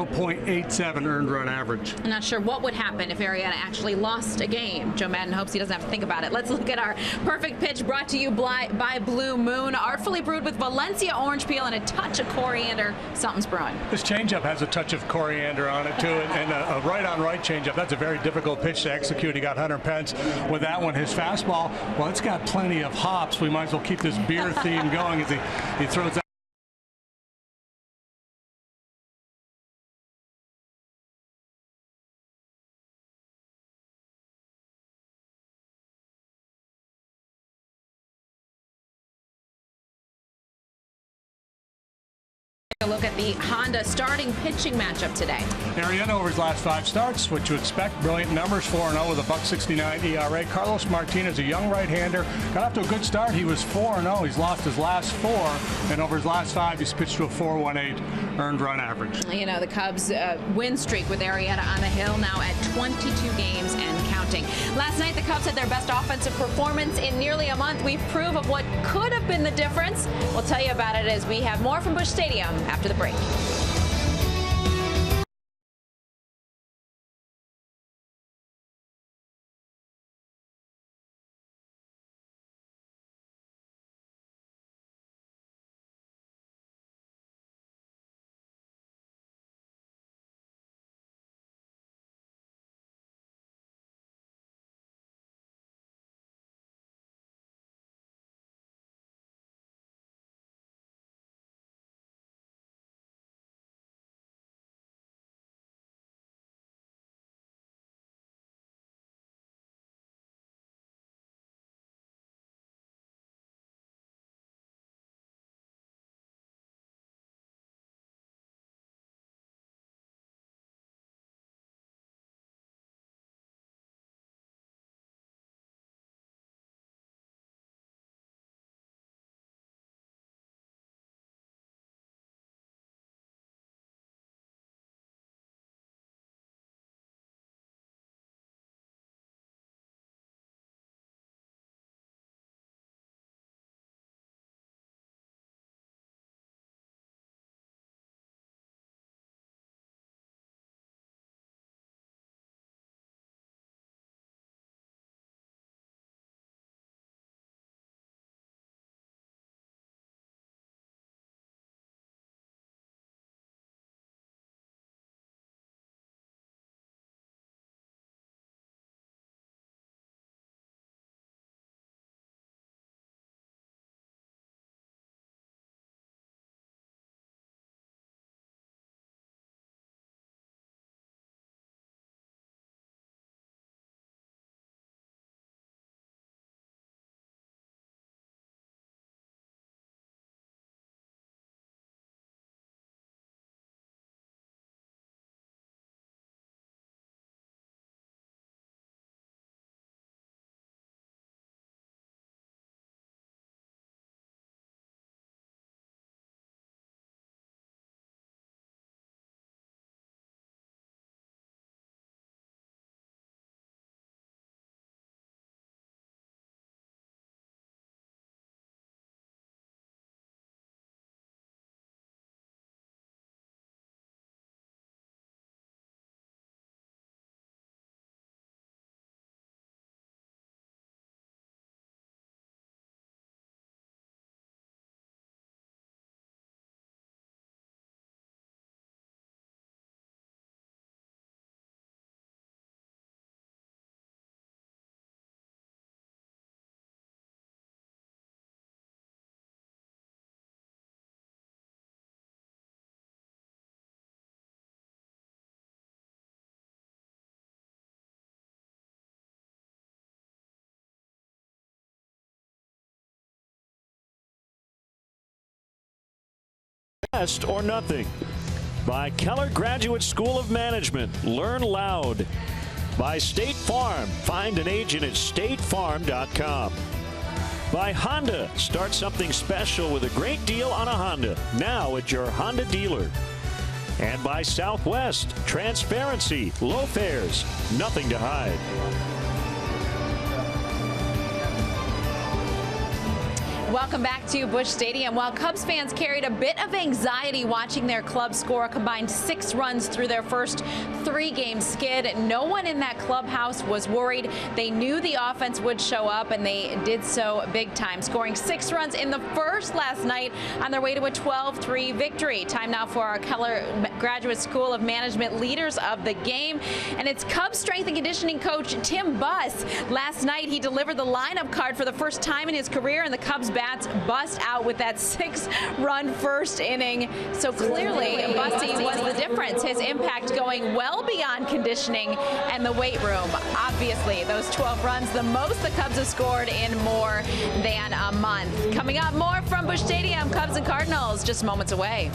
0.87 earned run average. I'm not sure what would happen if Arrieta actually lost a game. Joe Madden hopes he doesn't have to think about it. Let's look at our perfect pitch brought to you by Blue Moon. Artfully brewed with Valencia orange peel and a touch of coriander. Something's brewing. This changeup has a touch of coriander on it, too, and a right-on-right changeup. That's a very difficult pitch to execute. He got Hunter Pence with that one. His fastball, well, it's got plenty of hops. We might as well keep this beer theme going as he throws that. A look at the Honda starting pitching matchup today. Arrieta over his last 5 starts, what you expect. Brilliant numbers, 4-0 with a .69 ERA. Carlos Martinez, a young right-hander, got off to a good start. He was 4-0. He's lost his last 4, and over his last 5, he's pitched to a 4.18 earned run average. You know, the Cubs win streak with Arrieta on the hill now at 22 games and counting. Last night, the Cubs had their best offensive performance in nearly a month. We prove of what could have been the difference. We'll tell you about it as we have more from Busch Stadium after the break. Best or nothing. By Keller Graduate School of Management. Learn loud. By State Farm. Find an agent at statefarm.com. By Honda. Start something special with a great deal on a Honda. Now at your Honda dealer. And by Southwest. Transparency. Low fares. Nothing to hide. Welcome back to Busch Stadium. While Cubs fans carried a bit of anxiety watching their club score a combined 6 runs through their first 3-game skid, no one in that clubhouse was worried. They knew the offense would show up, and they did so big time, scoring 6 runs in the first last night on their way to a 12-3 victory. Time now for our Keller Graduate School of Management leaders of the game, and it's Cubs strength and conditioning coach Tim Buss. Last night he delivered the lineup card for the first time in his career, and the Cubs bats bust out with that 6-run first inning. So clearly Bussy was the difference, his impact going well beyond conditioning and the weight room. Obviously those 12 runs, the most the Cubs have scored in more than a month. Coming up, more from Busch Stadium. Cubs and Cardinals just moments away.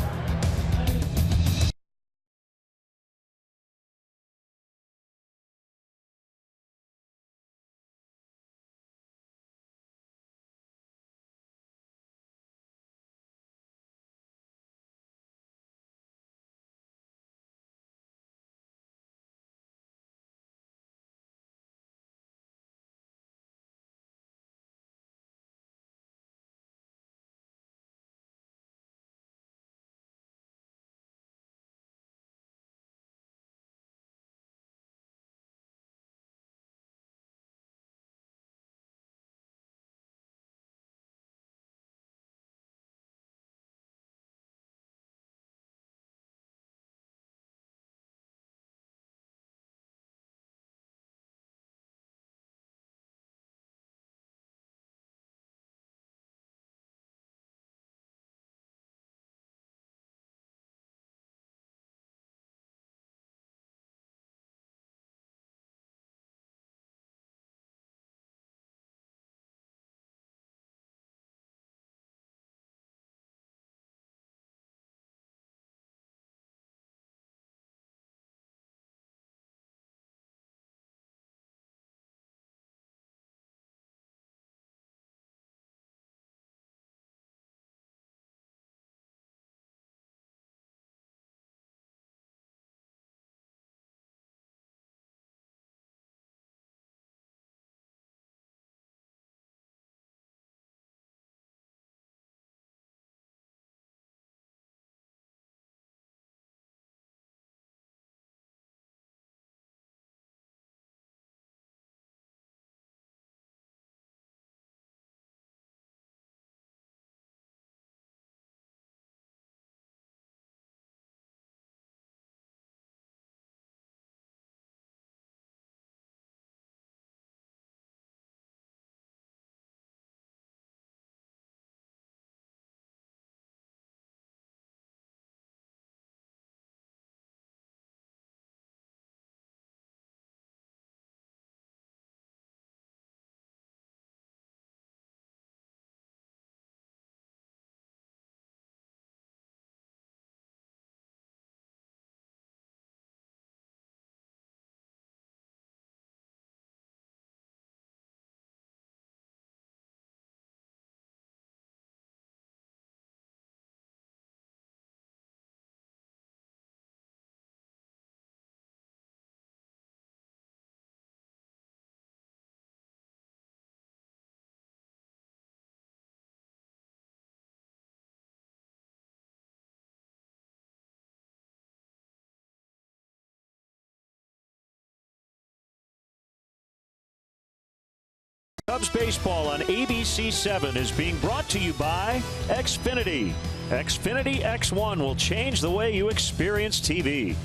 Cubs baseball on ABC7 is being brought to you by Xfinity. Xfinity X1 will change the way you experience TV.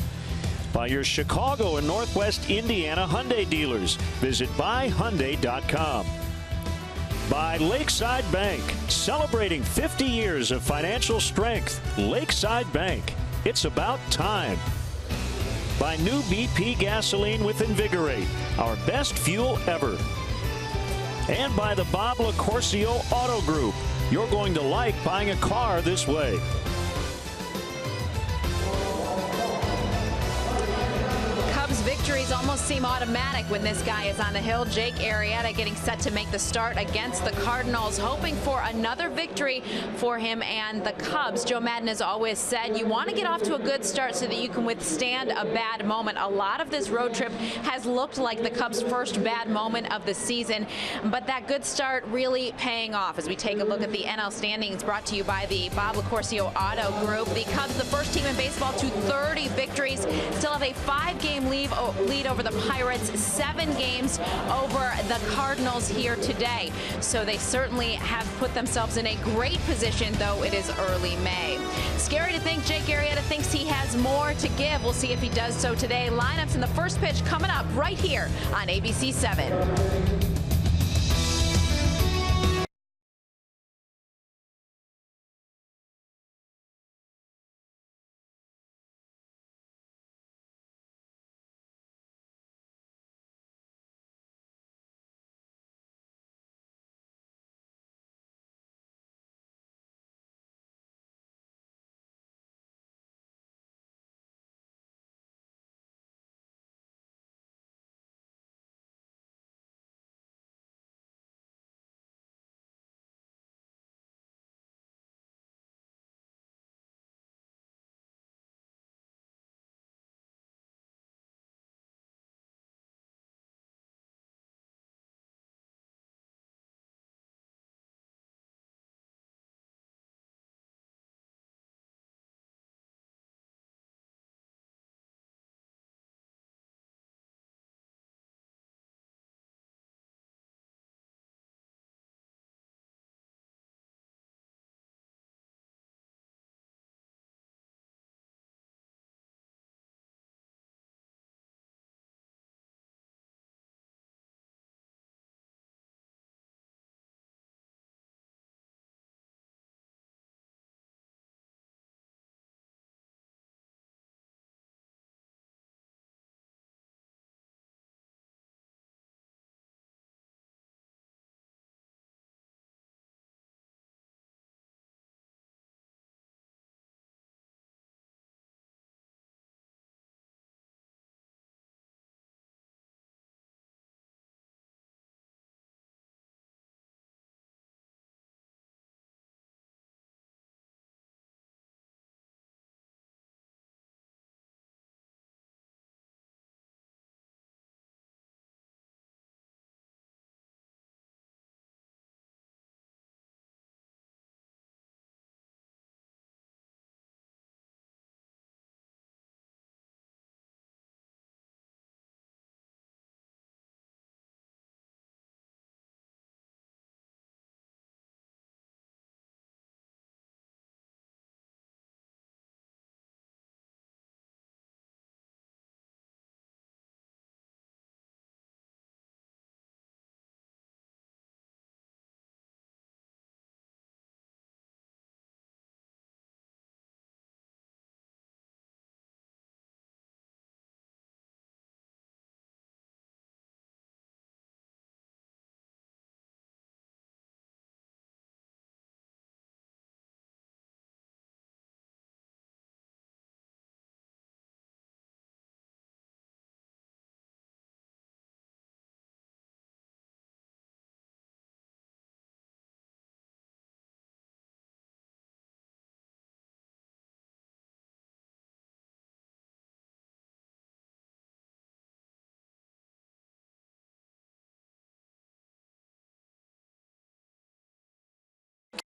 By your Chicago and Northwest Indiana Hyundai dealers. Visit buyhyundai.com. By Lakeside Bank, celebrating 50 years of financial strength. Lakeside Bank, it's about time. By new BP gasoline with Invigorate, our best fuel ever. And by the Bob LaCourcio Auto Group. You're going to like buying a car this way. Cubs victory victories almost seem automatic when this guy is on the hill. Jake Arrieta getting set to make the start against the Cardinals, hoping for another victory for him and the Cubs. Joe Maddon has always said you want to get off to a good start so that you can withstand a bad moment. A lot of this road trip has looked like the Cubs' first bad moment of the season, but that good start really paying off as we take a look at the NL standings brought to you by the Bob LaCourcio Auto Group. The Cubs, the first team in baseball to 30 victories, still have a 5-game lead over the Pirates, 7 games over the Cardinals here today. So they certainly have put themselves in a great position, though it is early May. Scary to think Jake Arrieta thinks he has more to give. We'll see if he does so today. Lineups in the first pitch coming up right here on ABC 7.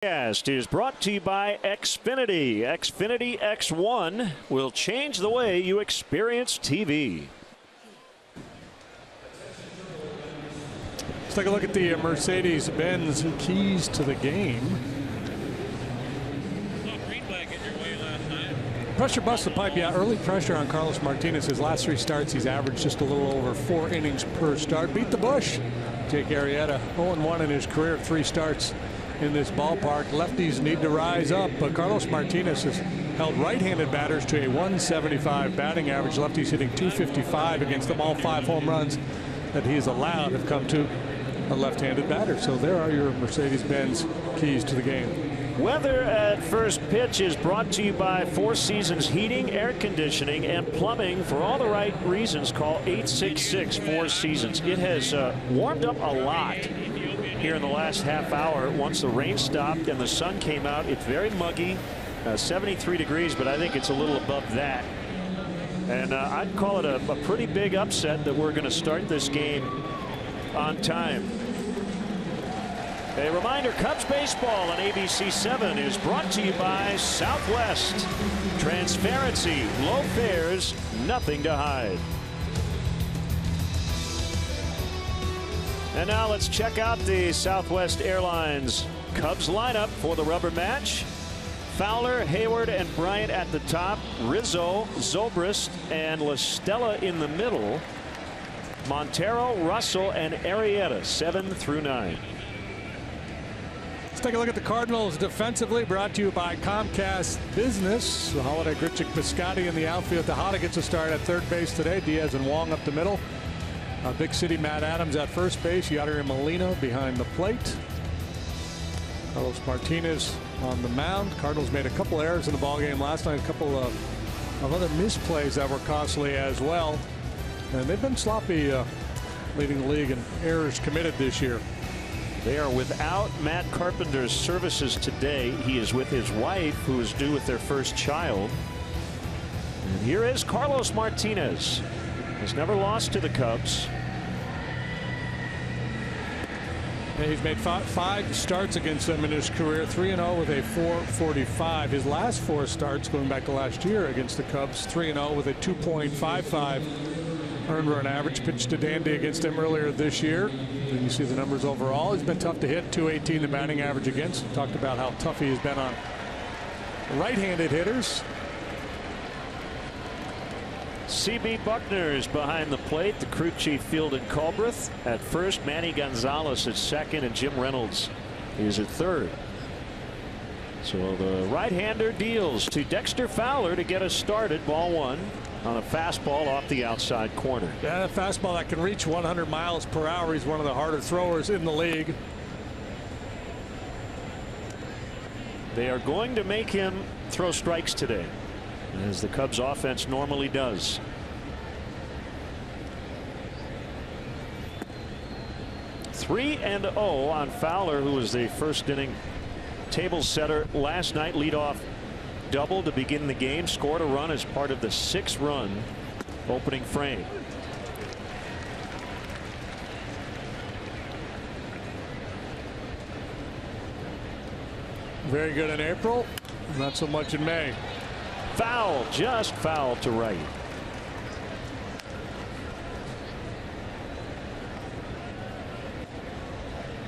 Podcast is brought to you by Xfinity. Xfinity X1 will change the way you experience TV. Let's take a look at the Mercedes-Benz keys to the game. Pressure busts the pipe. Yeah, early pressure on Carlos Martinez. His last 3 starts, he's averaged just a little over 4 innings per start. Beat the bush. Jake Arrieta, 0-1 in his career, 3 starts in this ballpark. Lefties need to rise up, but Carlos Martinez has held right-handed batters to a 175 batting average. Lefties hitting 255 against them. All 5 home runs that he has allowed have come to a left-handed batter. So there are your Mercedes-Benz keys to the game. Weather at first pitch is brought to you by Four Seasons Heating, Air Conditioning, and Plumbing. For all the right reasons, call 866 Four Seasons. It has warmed up a lot here in the last half hour. Once the rain stopped and the sun came out, it's very muggy, 73 degrees, but I think it's a little above that. And I'd call it a pretty big upset that we're going to start this game on time. A reminder, Cubs baseball on ABC 7 is brought to you by Southwest. Transparency, low fares, nothing to hide. And now let's check out the Southwest Airlines Cubs lineup for the rubber match. Fowler, Hayward, and Bryant at the top. Rizzo, Zobrist, and La Stella in the middle. Montero, Russell, and Arrieta 7 through 9. Let's take a look at the Cardinals defensively, brought to you by Comcast Business. Holiday, Grichuk, Piscotty in the outfield. Tejada gets a start at third base today. Diaz and Wong up the middle. Big City Matt Adams at first base. Yadier and Molina behind the plate. Carlos Martinez on the mound. Cardinals made a couple errors in the ballgame last night. A couple of other misplays that were costly as well. And they've been sloppy leading the league in errors committed this year. They are without Matt Carpenter's services today. He is with his wife, who is due with their first child. And here is Carlos Martinez. Has never lost to the Cubs. And he's made five starts against them in his career, 3-0 with a 4.45. His last 4 starts going back to last year against the Cubs, 3-0 with a 2.55 earned run average. Pitched to Dandy against him earlier this year. And you see the numbers overall. He's been tough to hit, 218 the batting average against. Talked about how tough he has been on right-handed hitters. CB Buckner is behind the plate. The crew chief fielded Culbreth at first, Manny Gonzalez at second, and Jim Reynolds is at third. So the right-hander deals to Dexter Fowler to get us started. Ball 1 on a fastball off the outside corner. Yeah, a fastball that can reach 100 miles per hour. He's one of the harder throwers in the league. They are going to make him throw strikes today, as the Cubs offense normally does. .3-0 on Fowler, who was the first inning table setter last night. Leadoff double to begin the game. Scored a run as part of the 6-run opening frame. Very good in April, not so much in May. Foul, just foul to right.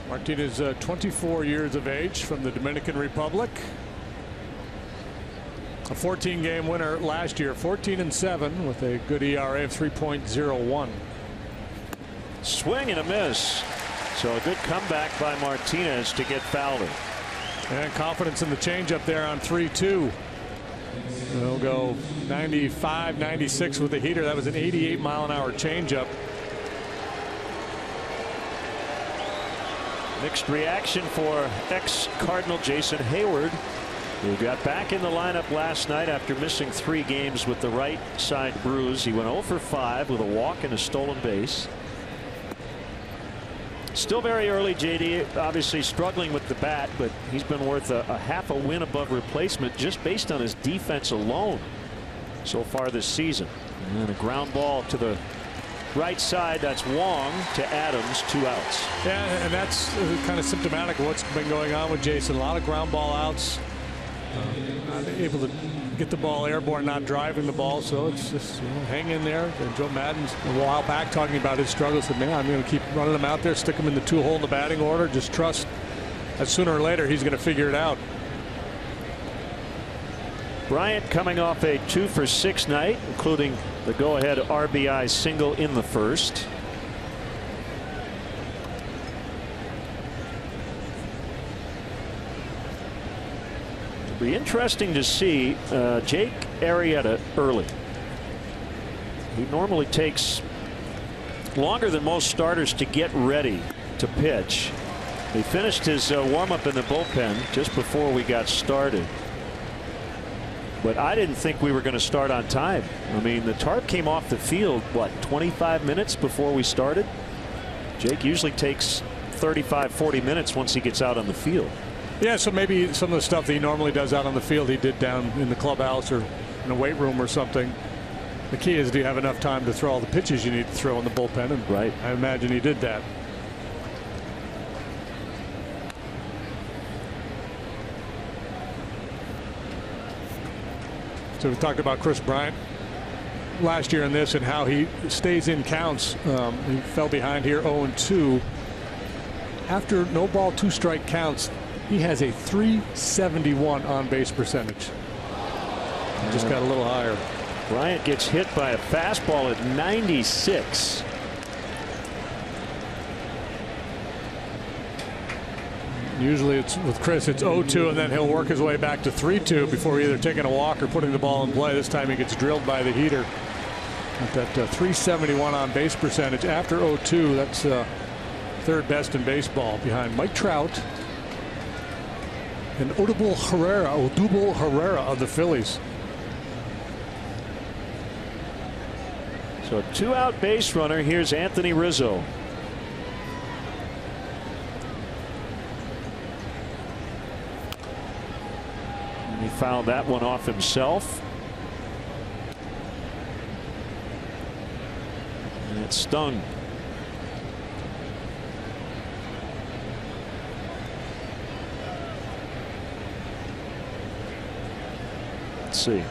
Martinez, 24 years of age, from the Dominican Republic. A 14-game winner last year, 14-7 with a good ERA of 3.01. Swing and a miss. So a good comeback by Martinez to get Fowler. And confidence in the changeup there on 3-2. They'll go 95, 96 with the heater. That was an 88-mile-an-hour changeup. Mixed reaction for ex-Cardinal Jason Hayward, who got back in the lineup last night after missing 3 games with the right side bruise. He went 0 for 5 with a walk and a stolen base. Still very early, JD, obviously struggling with the bat, but he's been worth a half a win above replacement just based on his defense alone so far this season. And a ground ball to the right side. That's Wong to Adams, 2 outs. Yeah, and that's kind of symptomatic of what's been going on with Jason. A lot of ground ball outs. Not able to get the ball airborne, not driving the ball, so it's just, you know, hang in there. And Joe Maddon's a while back talking about his struggles. Said, man, I'm going to keep running him out there, stick him in the 2-hole in the batting order. Just trust that sooner or later he's going to figure it out. Bryant coming off a 2 for 6 night, including the go-ahead RBI single in the first. It'll be interesting to see Jake Arrieta early. He normally takes longer than most starters to get ready to pitch. He finished his warm-up in the bullpen just before we got started. But I didn't think we were going to start on time. I mean, the tarp came off the field, what, 25 minutes before we started? Jake usually takes 35-40 minutes once he gets out on the field. Yeah, so maybe some of the stuff that he normally does out on the field he did down in the clubhouse or in a weight room or something. The key is, do you have enough time to throw all the pitches you need to throw in the bullpen? And right. I imagine he did that. So we talked about Chris Bryant last year in this and how he stays in counts. He fell behind here 0-2. After no ball, 2 strike counts, he has a .371 on base percentage. Just got a little higher. Bryant gets hit by a fastball at 96. Usually it's with Chris, it's 0-2, and then he'll work his way back to 3-2 before either taking a walk or putting the ball in play. This time he gets drilled by the heater. At that .371 on base percentage after 0-2, that's third best in baseball behind Mike Trout and Odubel Herrera of the Phillies. So a 2-out base runner. Here's Anthony Rizzo. And he fouled that one off himself. And it stung. Let's see.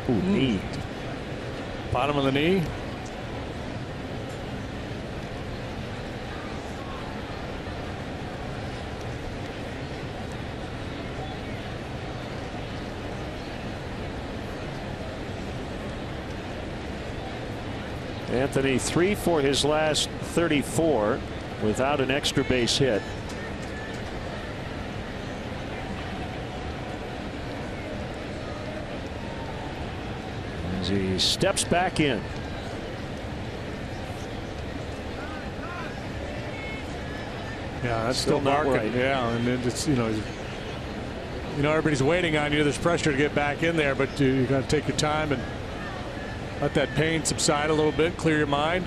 Ooh, knee. Bottom of the knee. Anthony 3 for his last 34 without an extra base hit. As he steps back in. Yeah, that's still not right. Yeah, and it's everybody's waiting on you. There's pressure to get back in there, but you got to take your time and let that pain subside a little bit, clear your mind.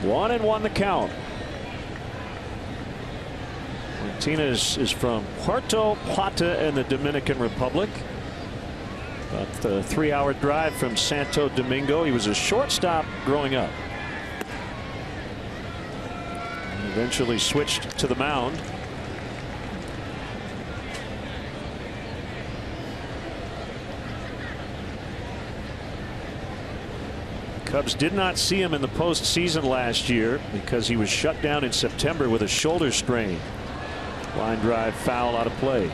One and one the count. Martinez is from Puerto Plata in the Dominican Republic. About a 3-hour drive from Santo Domingo. He was a shortstop growing up. And eventually switched to the mound. Cubs did not see him in the postseason last year because he was shut down in September with a shoulder strain. Line drive foul out of play.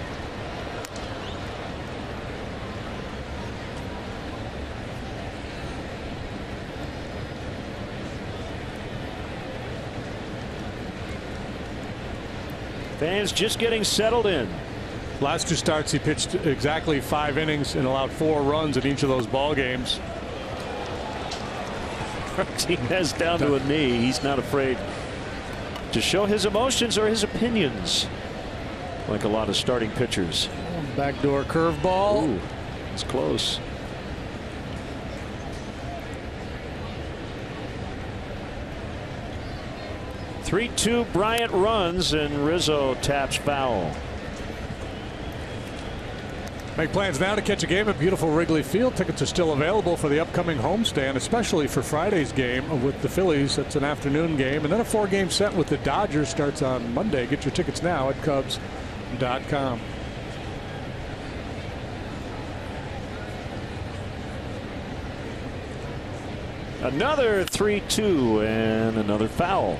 Fans just getting settled in. Last 2 starts he pitched exactly 5 innings and allowed 4 runs in each of those ball games. Martinez down to a knee. He's not afraid to show his emotions or his opinions like a lot of starting pitchers. Backdoor curveball. Ooh, it's close. Three-two Bryant runs and Rizzo taps foul. Make plans now to catch a game at beautiful Wrigley Field. Tickets are still available for the upcoming homestand, especially for Friday's game with the Phillies. That's an afternoon game. And then a 4-game set with the Dodgers starts on Monday. Get your tickets now at Cubs.com. Another 3-2 and another foul.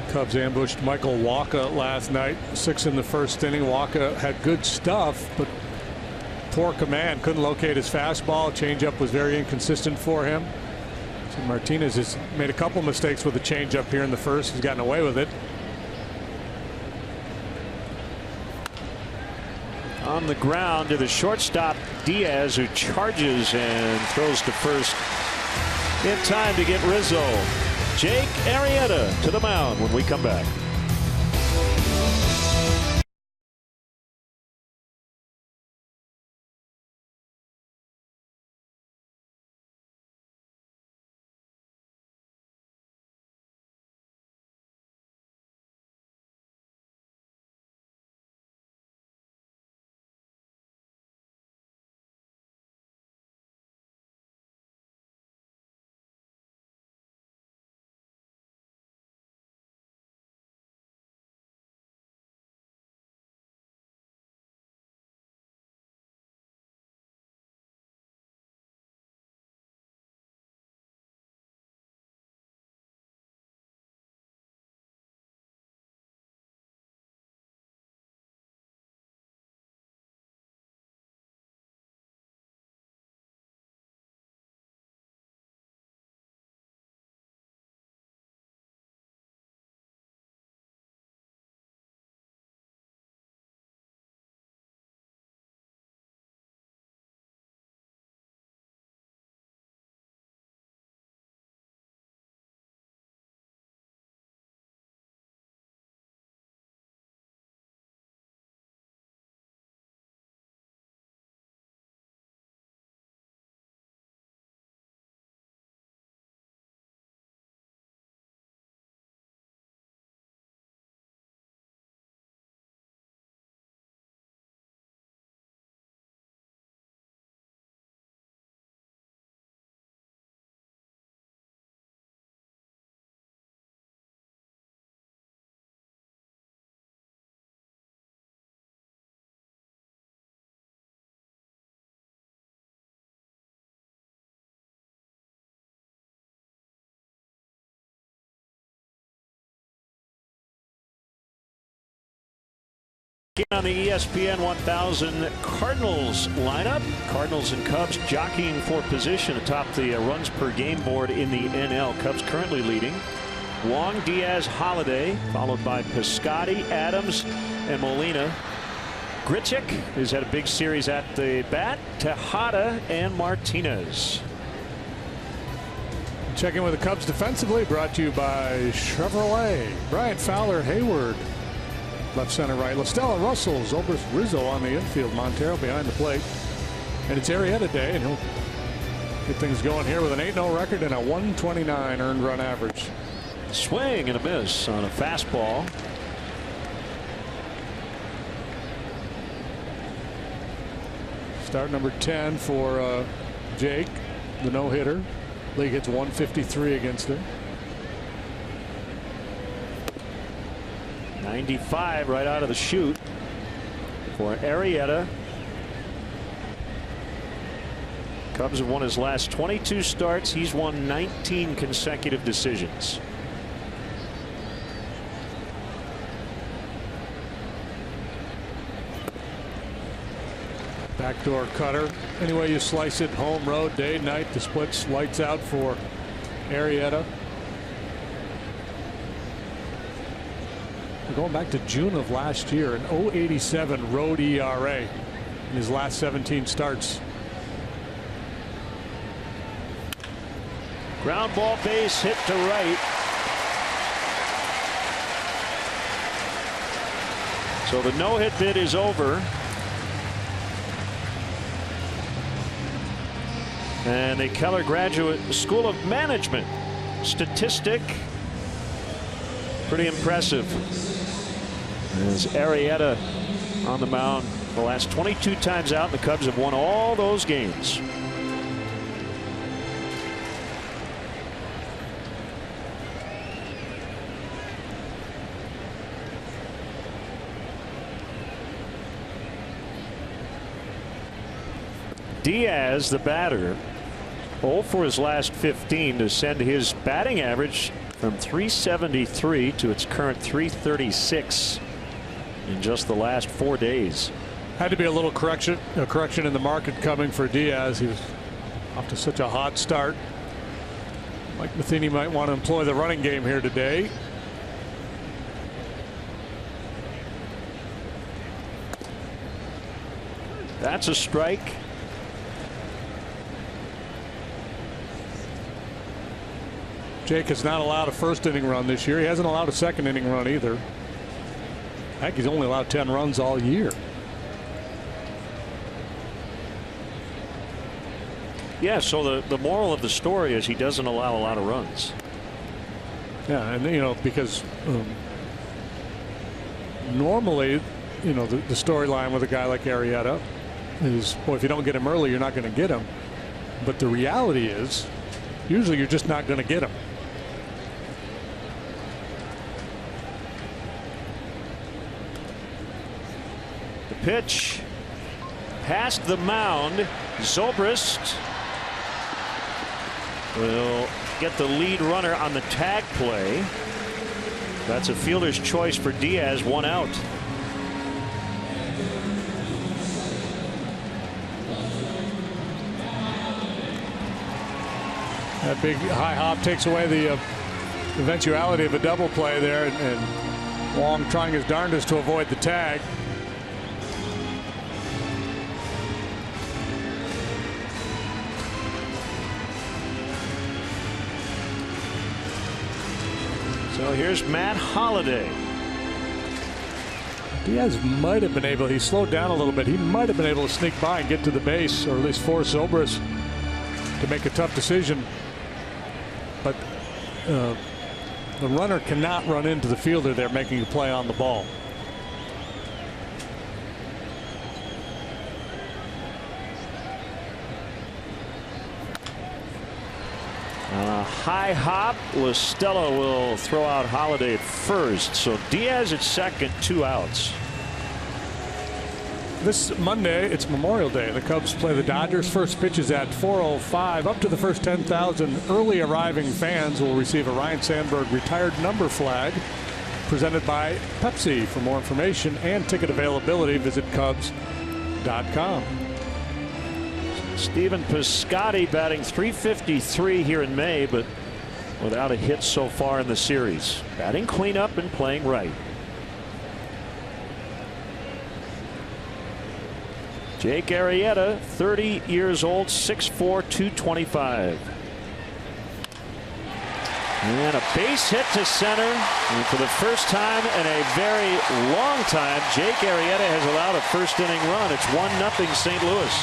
Cubs ambushed Michael Wacha last night. 6 in the first inning. Wacha had good stuff, but poor command. Couldn't locate his fastball. Changeup was very inconsistent for him. So Martinez has made a couple mistakes with the changeup here in the first. He's gotten away with it. On the ground to the shortstop Diaz, who charges and throws to first in time to get Rizzo. Jake Arrieta to the mound when we come back. On the ESPN 1000 Cardinals lineup, Cardinals and Cubs jockeying for position atop the runs per game board in the NL. Cubs currently leading. Wong, Diaz, Holiday, followed by Piscotty, Adams, and Molina. Grichuk has had a big series at the bat. Tejada and Martinez. Checking with the Cubs defensively, brought to you by Chevrolet. Bryant, Fowler, Hayward. Left, center, right. LaStella, Russell, Zobrist, Rizzo on the infield. Montero behind the plate. And it's Arrieta day, and he'll get things going here with an 8-0 record and a 129 earned run average. Swing and a miss on a fastball. Start number 10 for Jake, the no-hitter. League hits 153 against him. 95 right out of the chute for Arrieta. Cubs have won his last 22 starts. He's won 19 consecutive decisions. Backdoor cutter. Any way you slice it, home, road, day, night, the splits, lights out for Arrieta. Going back to June of last year, an 0.87 road ERA in his last 17 starts. Ground ball, base hit to right. So the no-hit bid is over. And a Keller Graduate School of Management statistic. Pretty impressive. As Arrieta on the mound the last 22 times out, the Cubs have won all those games. Diaz, the batter, 0 for his last 15 to send his batting average from 373 to its current 336 in just the last 4 days. Had to be a little correction in the market coming for Diaz. He was off to such a hot start. Mike Matheny might want to employ the running game here today. That's a strike. Jake has not allowed a first inning run this year. He hasn't allowed a second inning run either. Heck, he's only allowed 10 runs all year. Yeah, so the moral of the story is he doesn't allow a lot of runs. Yeah, and you know, because normally, you know, the storyline with a guy like Arrieta is, well, if you don't get him early, you're not going to get him. But the reality is, usually you're just not going to get him. The pitch past the mound. Zobrist will get the lead runner on the tag play. That's a fielder's choice for Diaz. 1 out. That big high hop takes away the eventuality of a double play there, and Wong trying his darndest to avoid the tag. So here's Matt Holliday. Diaz might have been able, he slowed down a little bit. He might have been able to sneak by and get to the base, or at least force Zobrist to make a tough decision. But the runner cannot run into the fielder there making a play on the ball. High hop. Listella will throw out Holliday at first. So Diaz at second, 2 outs. This Monday, it's Memorial Day. The Cubs play the Dodgers. First pitch is at 4:05. Up to the first 10,000 early arriving fans will receive a Ryan Sandberg retired number flag presented by Pepsi. For more information and ticket availability, visit Cubs.com. Stephen Piscotty batting .353 here in May, but without a hit so far in the series. Batting cleanup and playing right. Jake Arrieta, 30 years old, 6'4", 225. And a base hit to center. And for the first time in a very long time, Jake Arrieta has allowed a first inning run. It's 1-0 St. Louis.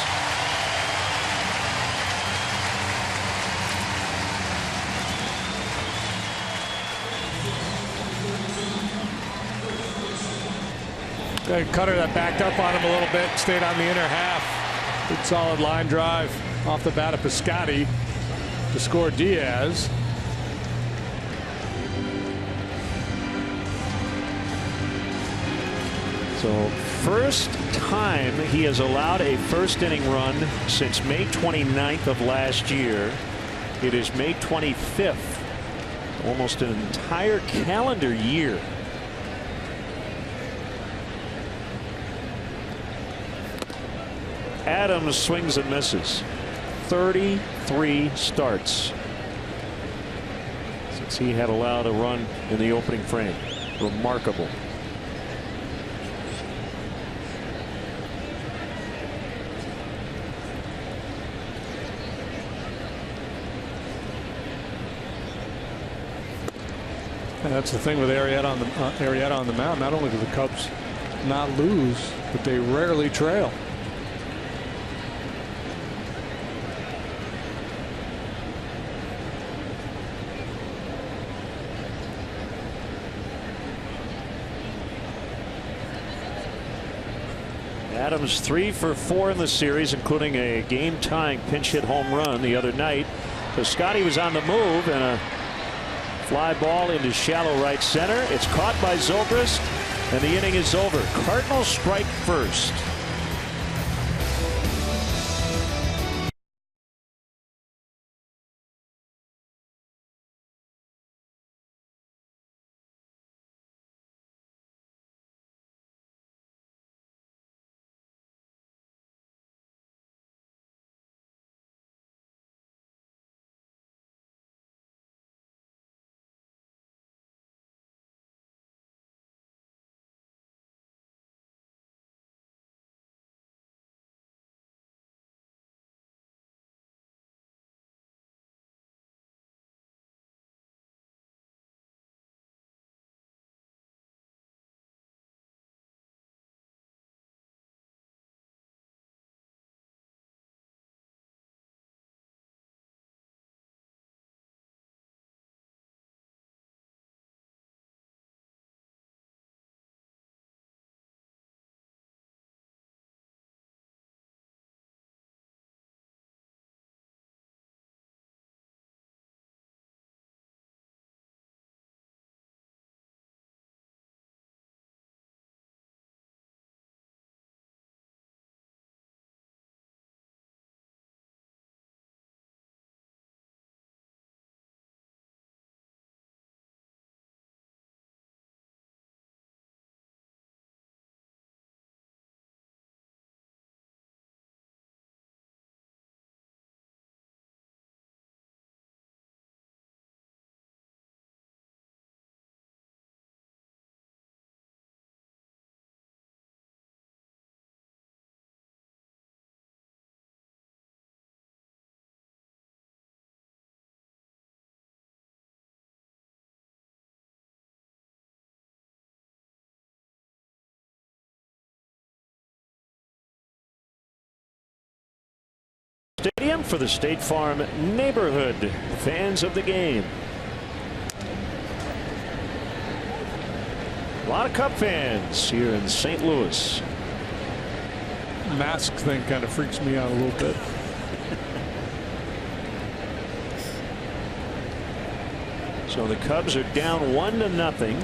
Cutter that backed up on him a little bit, stayed on the inner half. Good solid line drive off the bat of Piscotty to score Diaz. So first time he has allowed a first inning run since May 29th of last year. It is May 25th. Almost an entire calendar year. Adams swings and misses. 33 starts since he had allowed a run in the opening frame. Remarkable. And that's the thing with Arrieta on the mound. Not only do the Cubs not lose, but they rarely trail. Adams 3 for 4 in the series, including a game-tying pinch hit home run the other night. Piscotty was on the move, and a fly ball into shallow right center. It's caught by Zobrist, and the inning is over. Cardinals strike first. Stadium for the State Farm neighborhood fans of the game. A lot of Cub fans here in St. Louis. Mask thing kind of freaks me out a little bit. So the Cubs are down 1-0.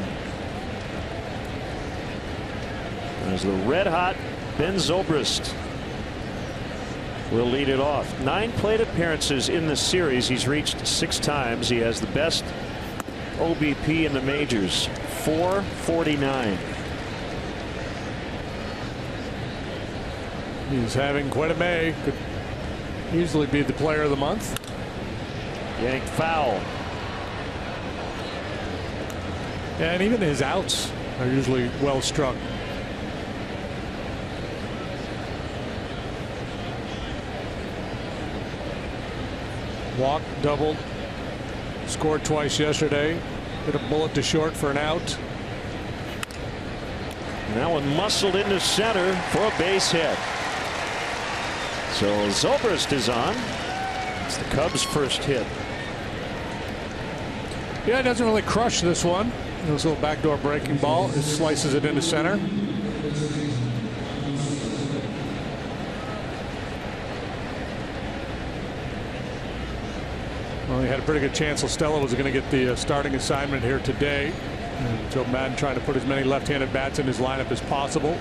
As the red-hot Ben Zobrist will lead it off. 9 plate appearances in the series. He's reached 6 times. He has the best OBP in the majors, 449. He's having quite a May. Could easily be the player of the month. Yanked foul. And even his outs are usually well struck. Walked, doubled, scored twice yesterday. Hit a bullet to short for an out. And that one muscled into center for a base hit. So Zobrist is on. It's the Cubs' first hit. Yeah, it doesn't really crush this one. This little backdoor breaking ball. It slices it into center. Well, he had a pretty good chance Stella was going to get the starting assignment here today. And Joe Madden trying to put as many left-handed bats in his lineup as possible.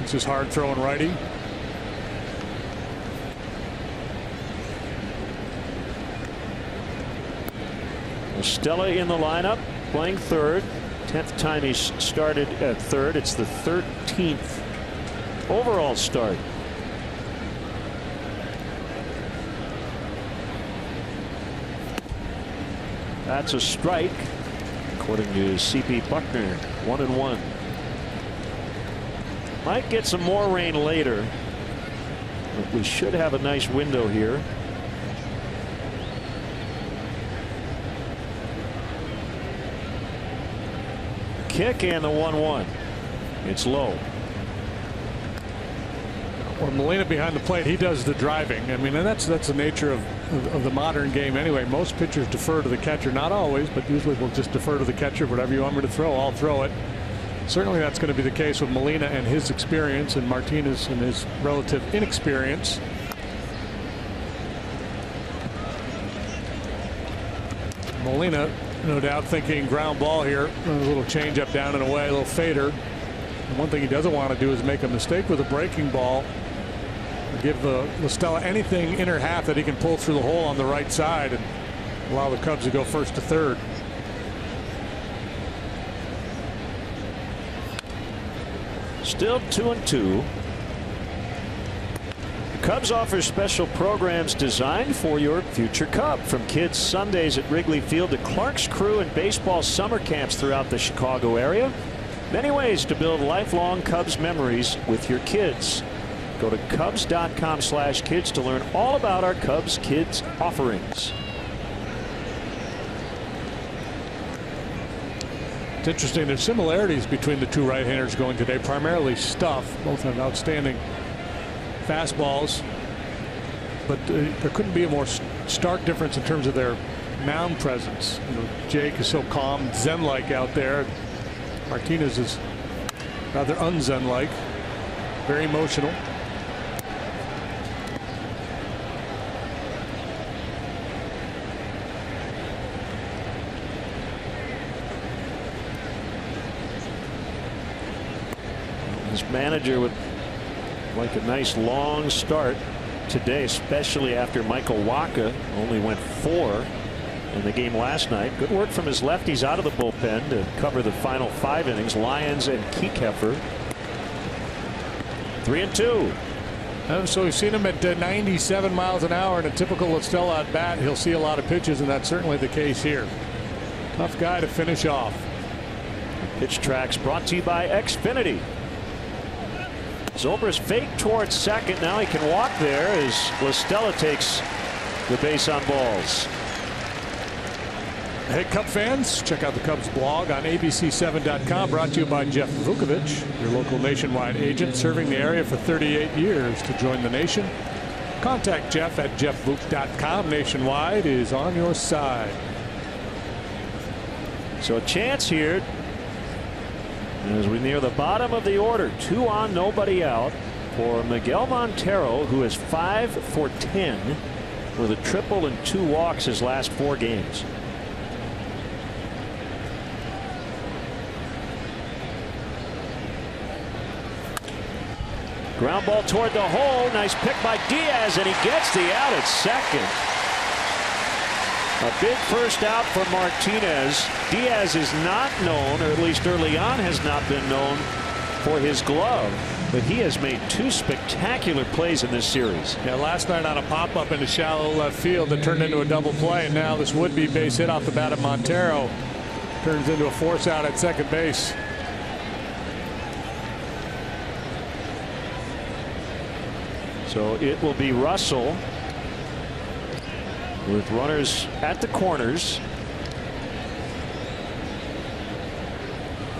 It's his hard throwing righty. Stella in the lineup, playing third. 10th time he's started at third. It's the 13th overall start. That's a strike, according to CP Buckner. 1-1. Might get some more rain later, but we should have a nice window here. Kick and the 1-1. It's low. Well, Molina behind the plate, he does the driving. I mean, and that's the nature of the modern game anyway. Most pitchers defer to the catcher, not always, but usually we'll just defer to the catcher. Whatever you want me to throw, I'll throw it. Certainly that's going to be the case with Molina and his experience, and Martinez and his relative inexperience. Molina, no doubt, thinking ground ball here. A little changeup down and away, a little fader. And one thing he doesn't want to do is make a mistake with a breaking ball. Give Stella anything inner half that he can pull through the hole on the right side and allow the Cubs to go first to third. Still 2-2. The Cubs offer special programs designed for your future Cub, from kids Sundays at Wrigley Field to Clark's Crew and baseball summer camps throughout the Chicago area. Many ways to build lifelong Cubs memories with your kids. Go to Cubs.com/kids to learn all about our Cubs Kids offerings. It's interesting. There's similarities between the two right-handers going today. Primarily stuff. Both have outstanding fastballs, but there couldn't be a more stark difference in terms of their mound presence. You know, Jake is so calm, zen-like out there. Martinez is rather unzen-like, very emotional. His manager would like a nice long start today, especially after Michael Wacha only went 4 in the game last night. Good work from his lefties out of the bullpen to cover the final 5 innings. Lyons and Kieckeffer. 3-2. So we've seen him at 97 miles an hour in a typical Stella at bat. He'll see a lot of pitches, and that's certainly the case here. Tough guy to finish off. Pitch Tracks brought to you by Xfinity. Zobrist fake towards second. Now he can walk there as LaStella takes the base on balls. Hey, Cub fans, check out the Cubs blog on abc7.com, brought to you by Jeff Vukovich, your local nationwide agent, serving the area for 38 years. To join the nation, Contact Jeff at jeffbook.com. Nationwide is on your side. So a chance here as we near the bottom of the order. 2 on, nobody out for Miguel Montero, who is 5 for 10 with a triple and 2 walks his last 4 games. Ground ball toward the hole. Nice pick by Diaz, and he gets the out at second. A big first out for Martinez. Diaz is not known, or at least early on has not been known, for his glove. But he has made 2 spectacular plays in this series. Yeah, last night on a pop-up into shallow left field that turned into a double play, and now this would-be base hit off the bat of Montero turns into a force out at second base. So it will be Russell with runners at the corners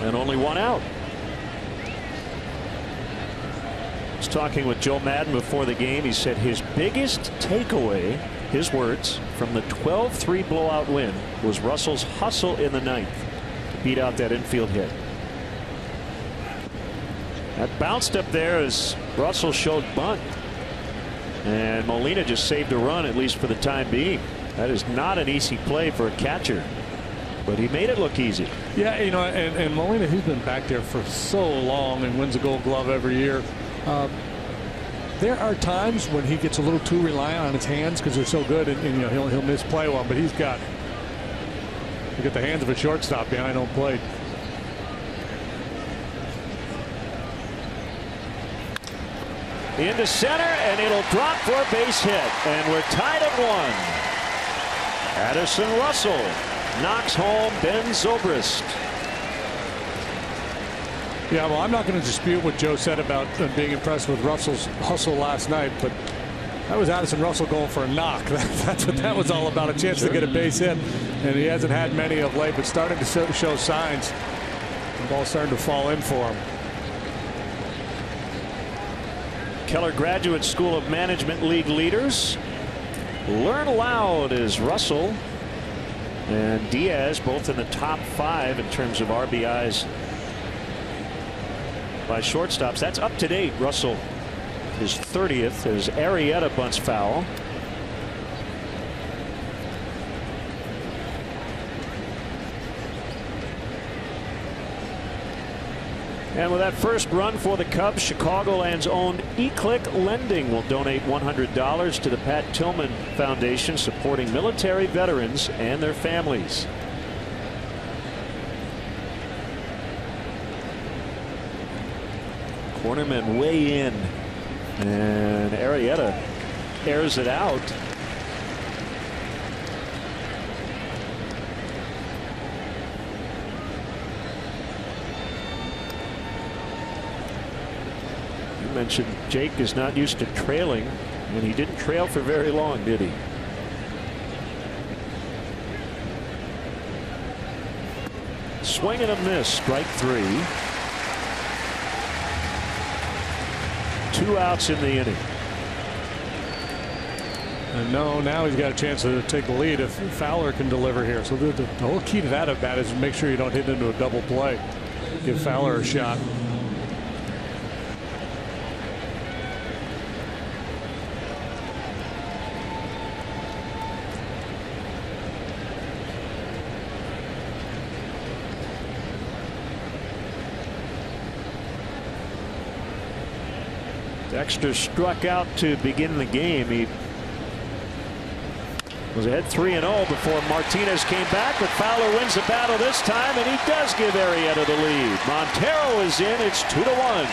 and only 1 out. I was talking with Joe Madden before the game. He said his biggest takeaway, his words, from the 12-3 blowout win was Russell's hustle in the 9th to beat out that infield hit. That bounced up there as Russell showed bunt. And Molina just saved a run, at least for the time being. That is not an easy play for a catcher, but he made it look easy. Yeah, you know, and Molina, he's been back there for so long and wins a Gold Glove every year. There are times when he gets a little too reliant on his hands because they're so good, and you know he'll misplay one. But he's got the hands of a shortstop behind home plate. Into center, and it'll drop for a base hit, and we're tied at 1. Addison Russell knocks home Ben Zobrist. Yeah, well, I'm not going to dispute what Joe said about being impressed with Russell's hustle last night, but that was Addison Russell going for a knock. That's what that was all about, a chance to get a base hit, and he hasn't had many of late, but starting to show signs. The ball's starting to fall in for him. Keller Graduate School of Management League leaders. Learn loud as Russell and Diaz both in the top 5 in terms of RBIs by shortstops. That's up to date. Russell, his 30th, as Arrieta bunts foul. And with that first run for the Cubs, Chicagoland's own eClick Lending will donate $100 to the Pat Tillman Foundation, supporting military veterans and their families. Cornermen way in, and Arrieta airs it out. Mentioned Jake is not used to trailing, and he didn't trail for very long, did he? Swing and a miss, strike 3. 2 outs in the inning. And now he's got a chance to take the lead if Fowler can deliver here. So the whole key to that at bat is make sure you don't hit into a double play. Give Fowler a shot. Dexter struck out to begin the game. He was ahead 3-0 before Martinez came back, but Fowler wins the battle this time, and he does give Arrieta the lead. Montero is in. It's 2-1.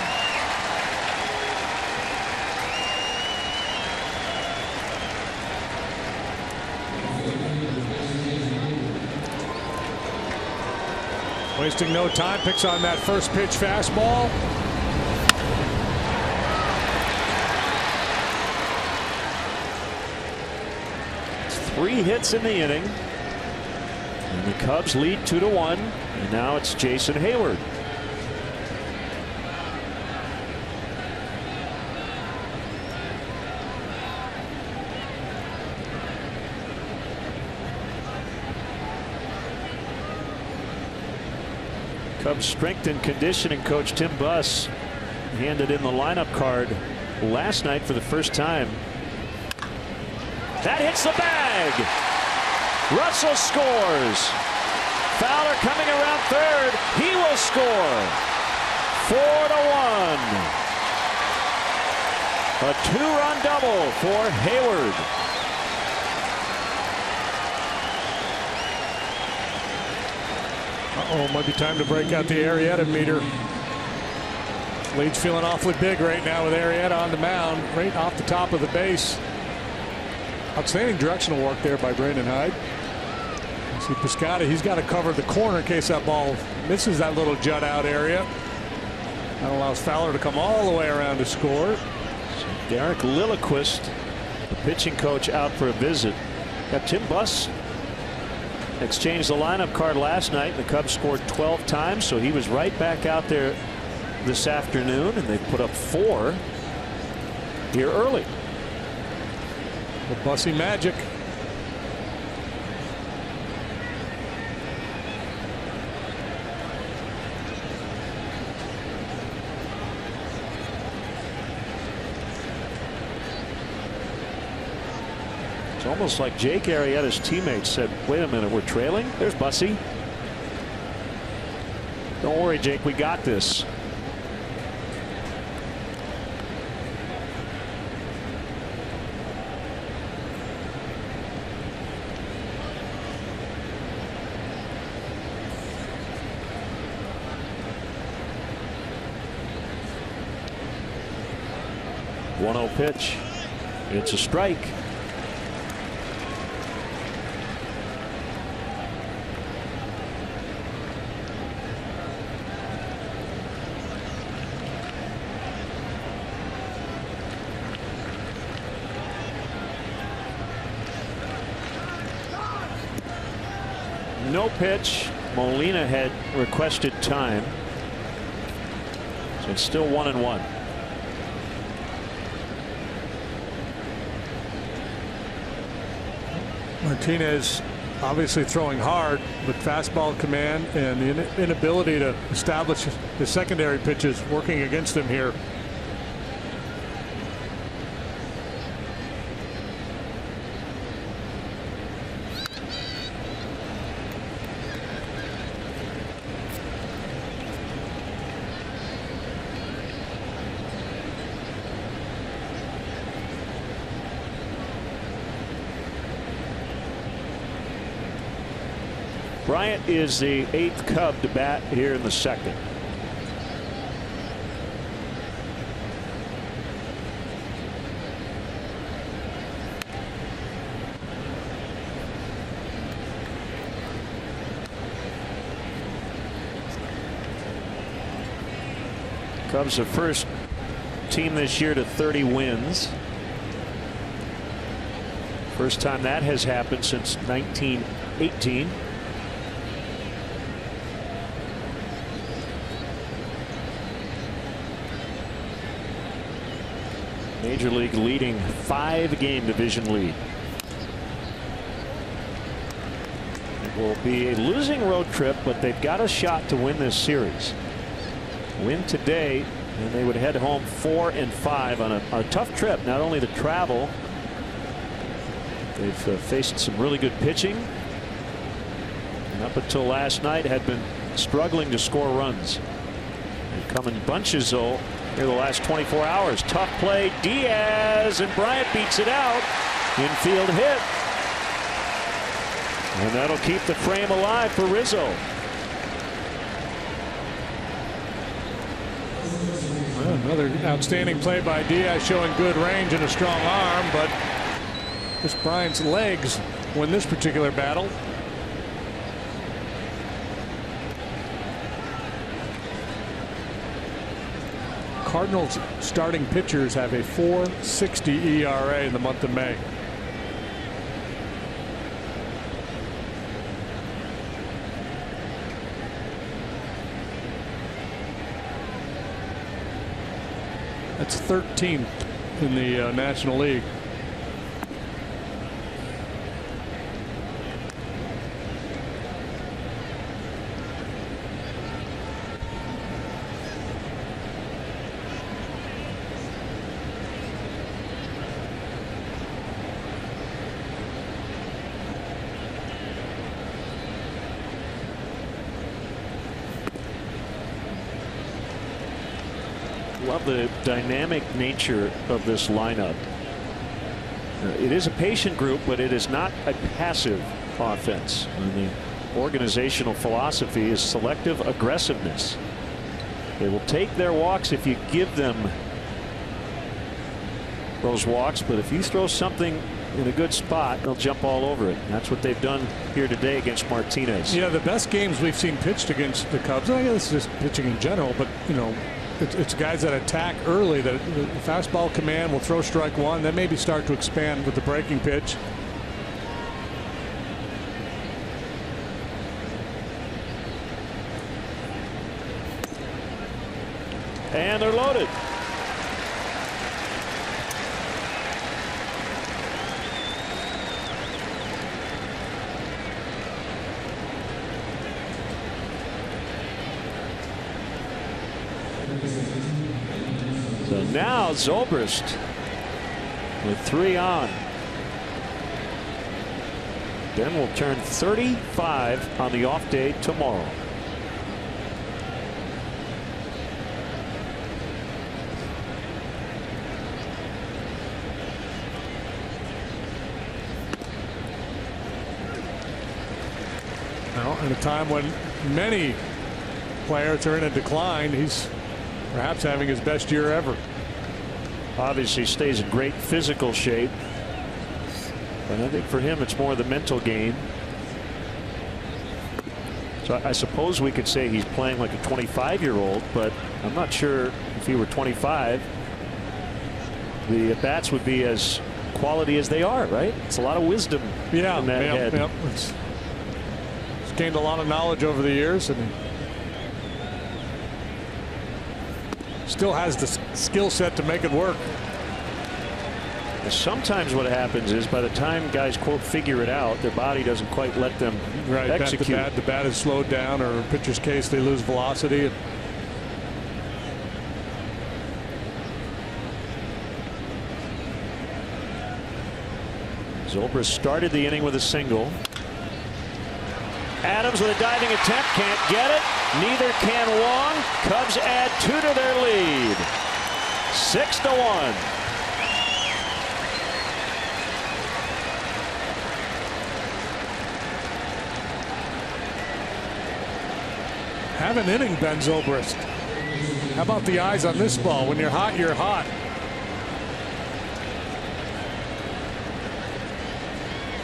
Wasting no time, picks on that first pitch fastball. It's 3 hits in the inning, and the Cubs lead 2-1, and now it's Jason Hayward. Cubs strength and conditioning coach Tim Buss handed in the lineup card last night for the first time. That hits the bag. Russell scores. Fowler coming around third. He will score. 4-1. A 2-run double for Hayward. Might be time to break out the Arrieta meter. Lead's feeling awfully big right now with Arrieta on the mound, right off the top of the base. Outstanding directional work there by Brandon Hyde. See Piscotty, he's got to cover the corner in case that ball misses that little jut out area. That allows Fowler to come all the way around to score. So Derek Lilliquist, the pitching coach, out for a visit. Got Tim Buss exchanged the lineup card last night. The Cubs scored 12 times, so he was right back out there this afternoon, and they put up 4 here early. The Bussy magic. It's almost like Jake Arrieta's teammates said, wait a minute, we're trailing? There's Bussy. Don't worry, Jake, we got this. One-0 pitch. It's a strike. No pitch. Molina had requested time. So it's still 1-1. Martinez obviously throwing hard, but fastball command and the inability to establish his secondary pitches working against him here. Bryant is the 8th Cub to bat here in the second. Cubs the first team this year to 30 wins. First time that has happened since 1918. Major League leading 5-game division lead. It will be a losing road trip, but they've got a shot to win this series. Win today and they would head home 4-5 on a tough trip. Not only the travel, they've faced some really good pitching, and up until last night had been struggling to score runs. They come in bunches though here the last 24 hours. Tough play. Diaz, and Bryant beats it out. Infield hit. And that'll keep the frame alive for Rizzo. Well, another outstanding play by Diaz, showing good range and a strong arm, but just Bryant's legs win this particular battle. Cardinals starting pitchers have a 4.60 ERA in the month of May. That's 13th in the National League. love the dynamic nature of this lineup. It is a patient group, but it is not a passive offense. And the organizational philosophy is selective aggressiveness. They will take their walks if you give them those walks, but if you throw something in a good spot, they'll jump all over it. And that's what they've done here today against Martinez. Yeah, the best games we've seen pitched against the Cubs, I guess it's just pitching in general, but it's guys that attack early, that the fastball command will throw strike one, then maybe start to expand with the breaking pitch. And they're loaded. So now Zobrist with 3 on. Ben will turn 35 on the off day tomorrow. Now, at a time when many players are in a decline, he's perhaps having his best year ever. Obviously stays in great physical shape, but I think for him it's more the mental game. So I suppose we could say he's playing like a 25-year-old, but I'm not sure if he were 25 the at-bats would be as quality as they are, right? It's a lot of wisdom in that head. Yep. He's gained a lot of knowledge over the years, and still has the skill set to make it work. Sometimes what happens is by the time guys quote figure it out, their body doesn't quite let them execute. The bat is slowed down, or in pitcher's case they lose velocity. Zobrist started the inning with a single. Adams with a diving attempt, can't get it. Neither can Wong. Cubs add 2 to their lead. 6-1. Have an inning, Ben Zobrist. How about the eyes on this ball? When you're hot, you're hot.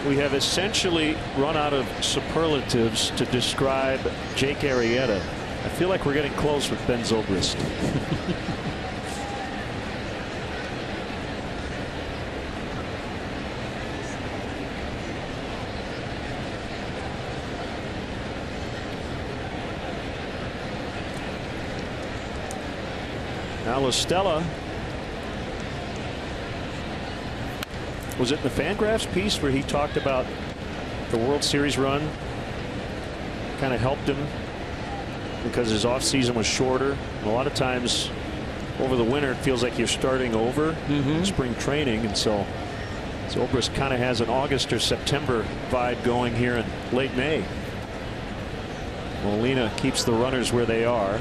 We have essentially run out of superlatives to describe Jake Arrieta. I feel like we're getting close with Ben Zobrist. Now LaStella. Was it the Fangraphs piece where he talked about the World Series run kind of helped him because his offseason was shorter? And a lot of times over the winter it feels like you're starting over in spring training, and so Zobrist kind of has an August or September vibe going here in late May. Molina keeps the runners where they are.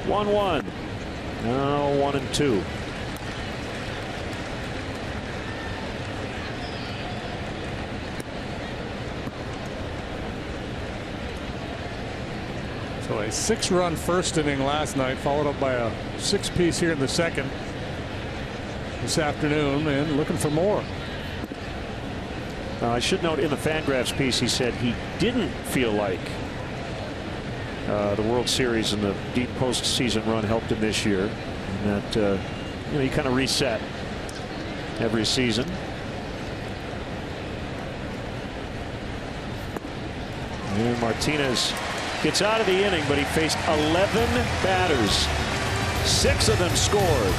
One. Now 1-2. So a 6-run first inning last night, followed up by a 6-piece here in the second this afternoon, and looking for more. I should note in the Fangraphs piece he said he didn't feel like the World Series and the deep postseason run helped him this year, and that he kind of reset every season. And Martinez gets out of the inning, but he faced 11 batters. 6 of them scored.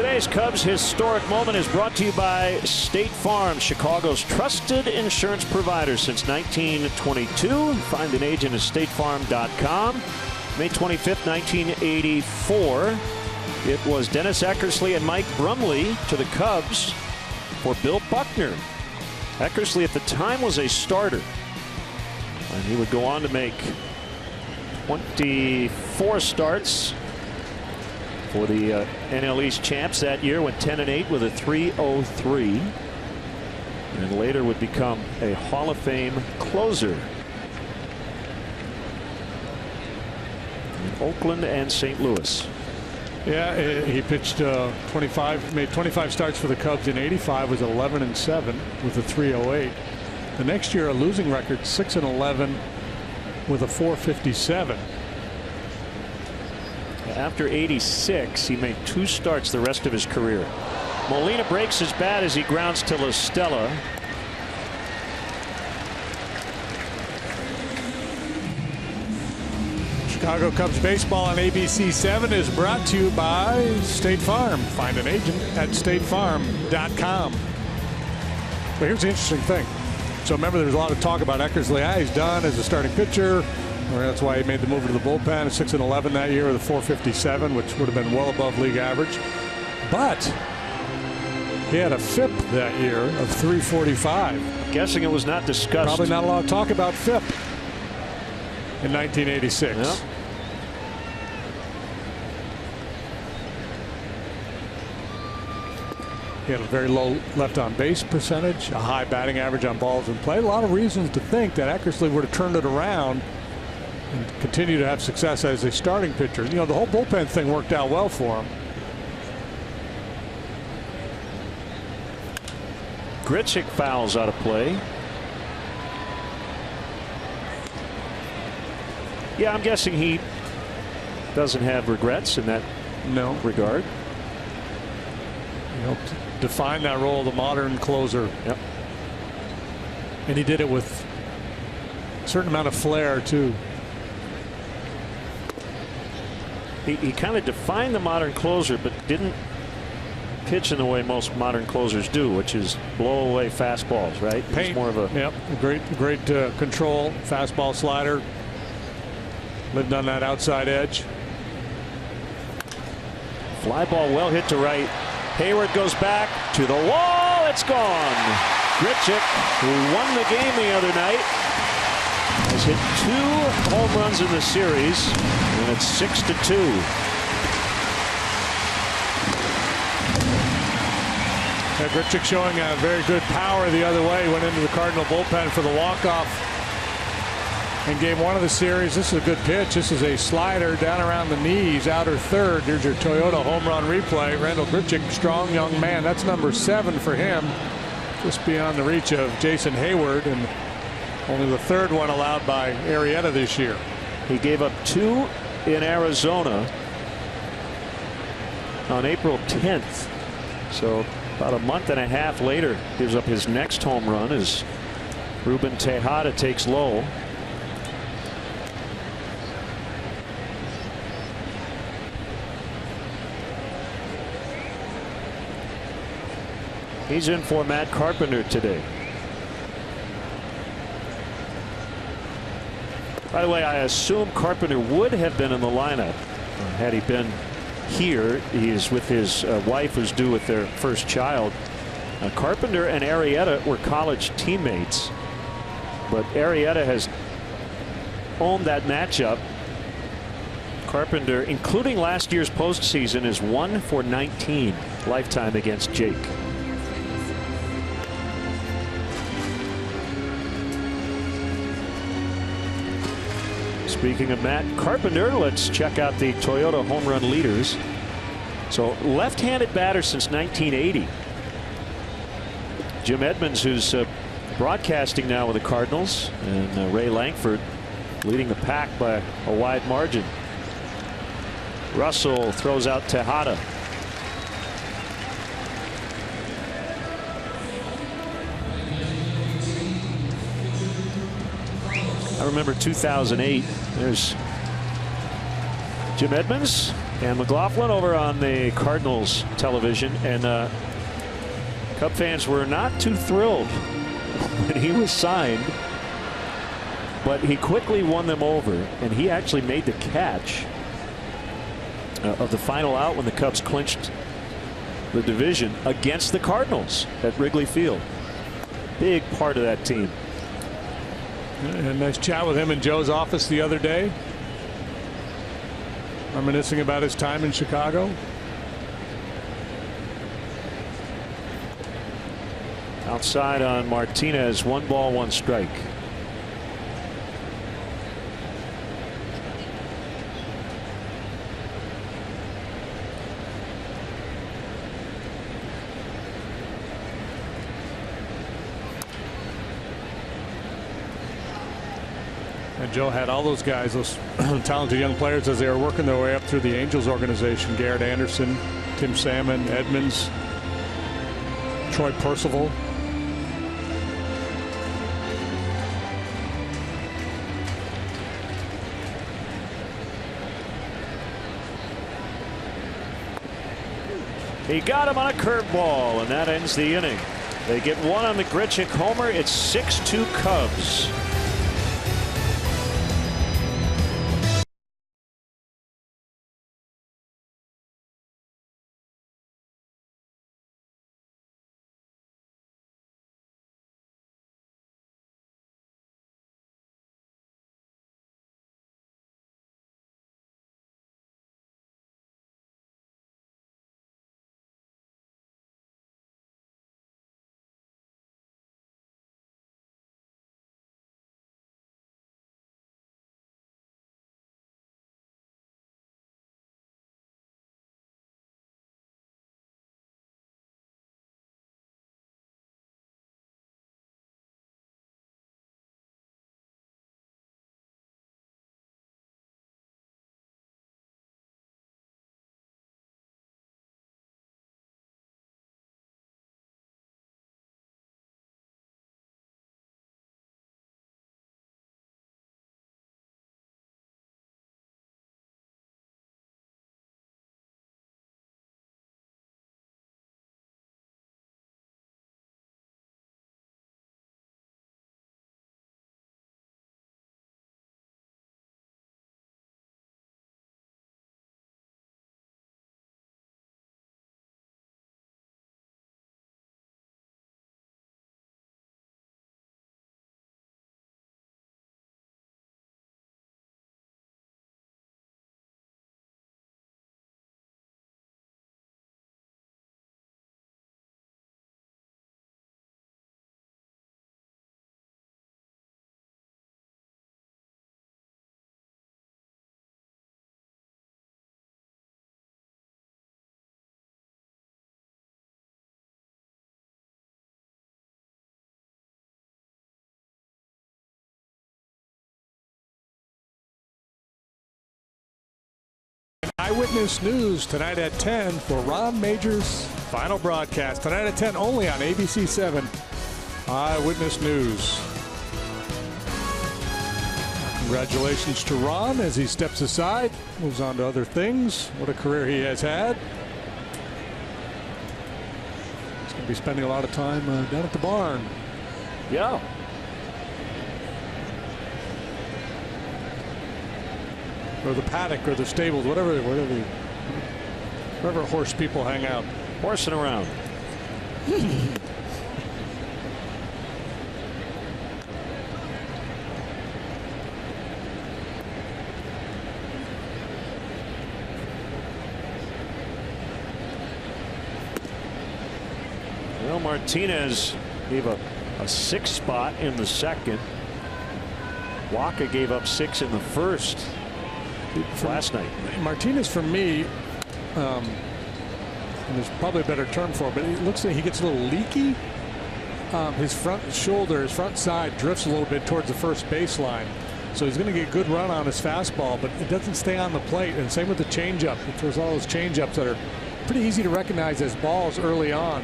Today's Cubs historic moment is brought to you by State Farm, Chicago's trusted insurance provider since 1922. Find an agent at statefarm.com. May 25th, 1984. It was Dennis Eckersley and Mike Brumley to the Cubs for Bill Buckner. Eckersley at the time was a starter, and he would go on to make 24 starts for the NL East champs that year. Went 10-8 with a 3.03, and later would become a Hall of Fame closer in Oakland and St. Louis. Yeah, he pitched made 25 starts for the Cubs in '85, was 11-7 with a 3.08. The next year, a losing record, 6-11 with a 4.57. After '86, he made 2 starts the rest of his career. Molina breaks his bat as he grounds to La Stella. Chicago Cubs baseball on ABC 7 is brought to you by State Farm. Find an agent at statefarm.com. But here's the interesting thing. So remember, there's a lot of talk about Eckersley. He's done as a starting pitcher. That's why he made the move to the bullpen. 6-11 that year with a 4.57, which would have been well above league average. But he had a FIP that year of 3.45. I'm guessing it was not discussed. Probably not a lot of talk about FIP in 1986. Yeah. He had a very low left on base percentage, a high batting average on balls in play. A lot of reasons to think that Eckersley would have turned it around and continue to have success as a starting pitcher. You know, the whole bullpen thing worked out well for him. Grichuk fouls out of play. Yeah, I'm guessing he doesn't have regrets in that regard. You know, define that role of the modern closer. Yep. And he did it with a certain amount of flair too. He kind of defined the modern closer, but didn't pitch in the way most modern closers do, which is blow away fastballs, right? Paint. More of a great control, fastball, slider. Lived on that outside edge. Fly ball well hit to right. Hayward goes back to the wall. It's gone. Grichuk, who won the game the other night, has hit 2 home runs in the series, and it's 6-2. Grichuk showing a very good power the other way. Went into the Cardinal bullpen for the walk-off in game 1 of the series. This is a good pitch. This is a slider down around the knees, outer third. Here's your Toyota home run replay. Randall Grichuk, strong young man. That's number 7 for him. Just beyond the reach of Jason Hayward, and only the 3rd one allowed by Arrieta this year. He gave up 2 in Arizona on April 10th. So about a month and a half later, gives up his next home run as Ruben Tejada takes low. He's in for Matt Carpenter today. By the way, I assume Carpenter would have been in the lineup had he been here. He is with his wife, who's due with their first child. Carpenter and Arrieta were college teammates, but Arrieta has owned that matchup. Carpenter, including last year's postseason, is 1 for 19 lifetime against Jake. Speaking of Matt Carpenter, let's check out the Toyota home run leaders. So left-handed batter since 1980. Jim Edmonds, who's broadcasting now with the Cardinals, and Ray Langford leading the pack by a wide margin. Russell throws out Tejada. I remember 2008. There's Jim Edmonds And McLaughlin over on the Cardinals television, and Cub fans were not too thrilled when he was signed, but he quickly won them over, and he actually made the catch of the final out when the Cubs clinched the division against the Cardinals at Wrigley Field. Big part of that team. A nice chat with him in Joe's office the other day, reminiscing about his time in Chicago. Outside on Martinez, 1 ball, 1 strike. And Joe had all those guys, those talented young players, as they were working their way up through the Angels organization. Garrett Anderson, Tim Salmon, Edmonds, Troy Percival. He got him on a curveball, and that ends the inning. They get 1 on the Grichuk homer. It's 6-2 Cubs. Eyewitness News tonight at 10 for Ron Major's final broadcast. Tonight at 10 only on ABC 7. Eyewitness News. Congratulations to Ron as he steps aside, moves on to other things. What a career he has had. He's going to be spending a lot of time down at the barn. Yeah. Or the paddock or the stables, whatever horse people hang out. Horsing around. Well, Martinez gave a 6 spot in the second. Waka gave up 6 in the first. Last night. Martinez, for me, and there's probably a better term for it, but it looks like he gets a little leaky. His front shoulder, his front side drifts a little bit towards the first baseline. So he's going to get a good run on his fastball, but it doesn't stay on the plate. And same with the changeup. He throws all those changeups that are pretty easy to recognize as balls early on.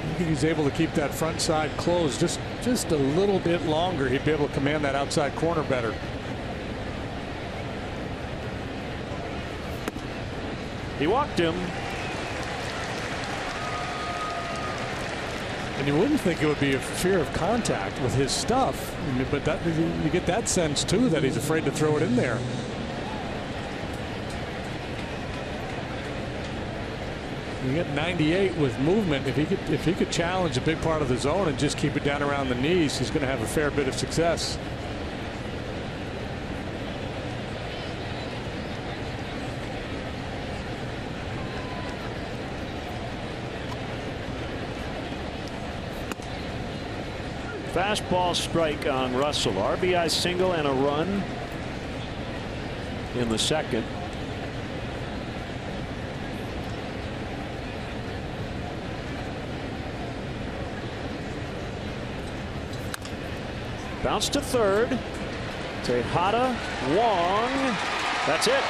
I think he's able to keep that front side closed just a little bit longer. He'd be able to command that outside corner better. He walked him. And you wouldn't think it would be a fear of contact with his stuff, but that, you get that sense too that he's afraid to throw it in there. You get 98 with movement. If he could challenge a big part of the zone and just keep it down around the knees, he's going to have a fair bit of success. Fastball strike on Russell. RBI single and a run in the second. Bounce to third. Tejada, Wong. That's it.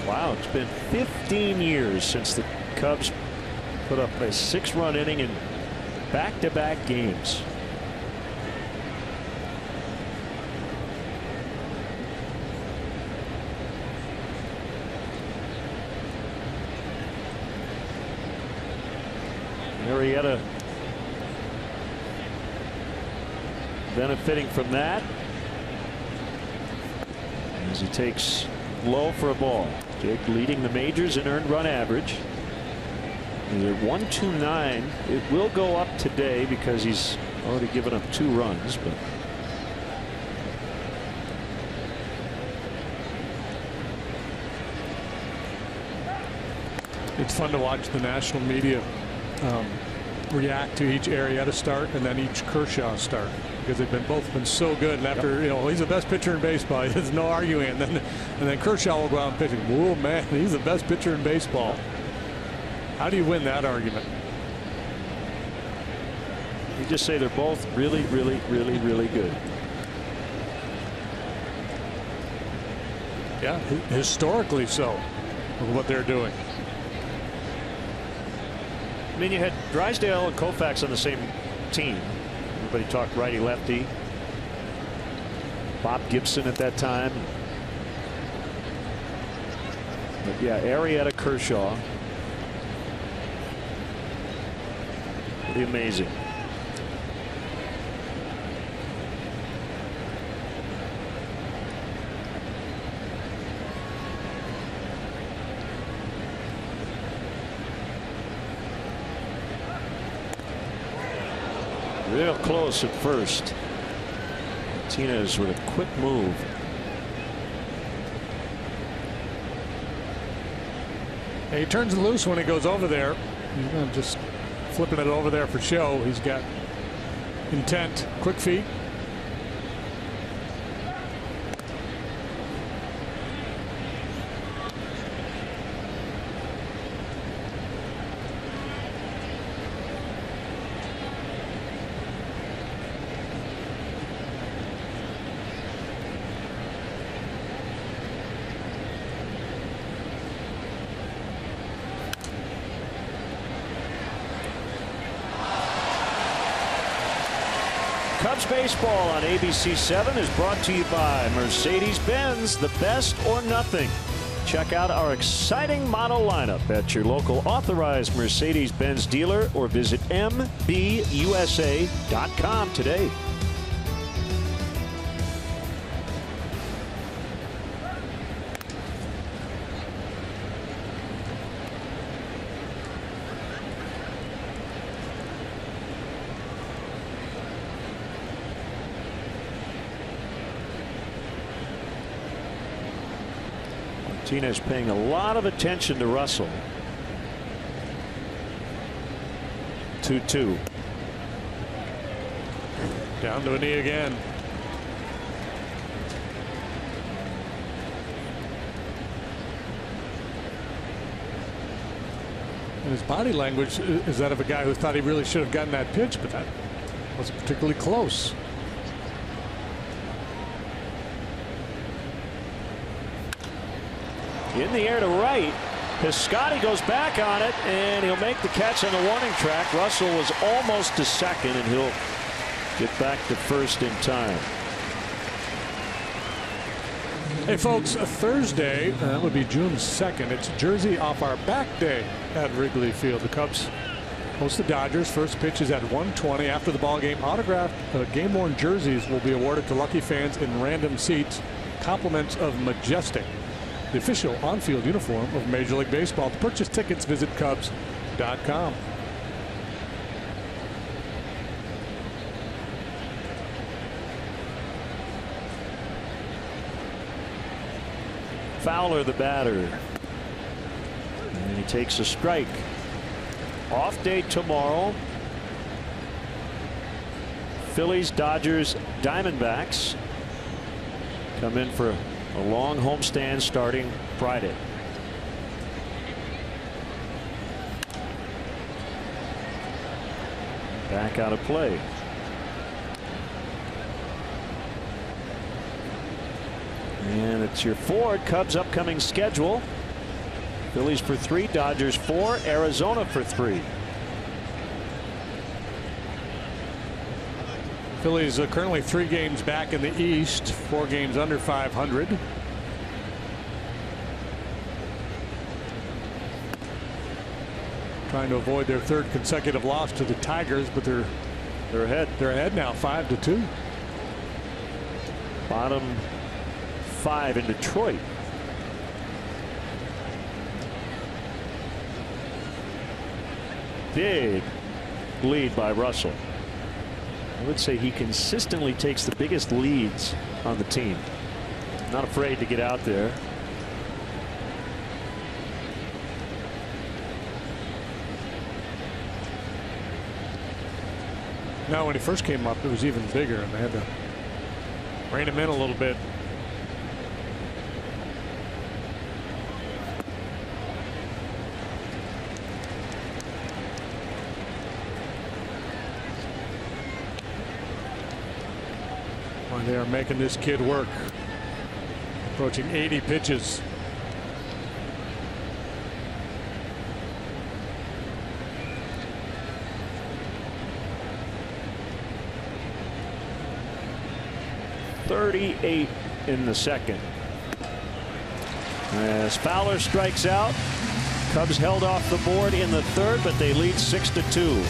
Wow, it's been 15 years since the Cubs put up a 6-run inning in back-to-back games. Arrieta benefiting from that as he takes low for a ball. Jake leading the majors in earned run average. He's at 129. It will go up today because he's already given up 2 runs, but it's fun to watch the national media react to each Arrieta start and then each Kershaw start, because they've both been so good. And after, he's the best pitcher in baseball, there's no arguing. And then Kershaw will go out and pitch. Whoa, man, he's the best pitcher in baseball. How do you win that argument? You just say they're both really, really, really, really good. Yeah, historically so, with what they're doing. I mean, you had Drysdale and Koufax on the same team. Everybody talked righty lefty. Bob Gibson at that time. But yeah, Arrieta, Kershaw. Pretty amazing. Real close at first. Martinez with a quick move. He turns it loose when he goes over there. He's not just flipping it over there for show. He's got intent, quick feet. Cubs baseball on ABC 7 is brought to you by Mercedes-Benz, the best or nothing. Check out our exciting model lineup at your local authorized Mercedes-Benz dealer or visit MBUSA.com today. Martinez paying a lot of attention to Russell. 2-2. Down to a knee again. And his body language is that of a guy who thought he really should have gotten that pitch, but that wasn't particularly close. In the air to right. Piscotty goes back on it, and he'll make the catch on the warning track. Russell was almost to second, and he'll get back to first in time. Hey folks, Thursday, that would be June 2nd. It's Jersey Off Our Back Day at Wrigley Field. The Cubs host the Dodgers. First pitch is at 1:20. After the ball game, autographed game-worn jerseys will be awarded to lucky fans in random seats. Compliments of Majestic, the official on-field uniform of Major League Baseball. To purchase tickets, visit Cubs.com. Fowler, the batter. And he takes a strike. Off day tomorrow. Phillies, Dodgers, Diamondbacks come in for a long homestand starting Friday. Back out of play. And it's your Ford Cubs upcoming schedule. Phillies for 3, Dodgers 4, Arizona for 3. Phillies are currently 3 games back in the East, 4 games under 500. Trying to avoid their 3rd consecutive loss to the Tigers, but they're ahead. They're ahead now, 5-2. Bottom 5 in Detroit. Big lead by Russell. I would say he consistently takes the biggest leads on the team. Not afraid to get out there. Now, when he first came up, it was even bigger, and they had to rein him in a little bit. They are making this kid work. Approaching 80 pitches. .38 in the second. As Fowler strikes out, Cubs held off the board in the 3rd, but they lead 6-2.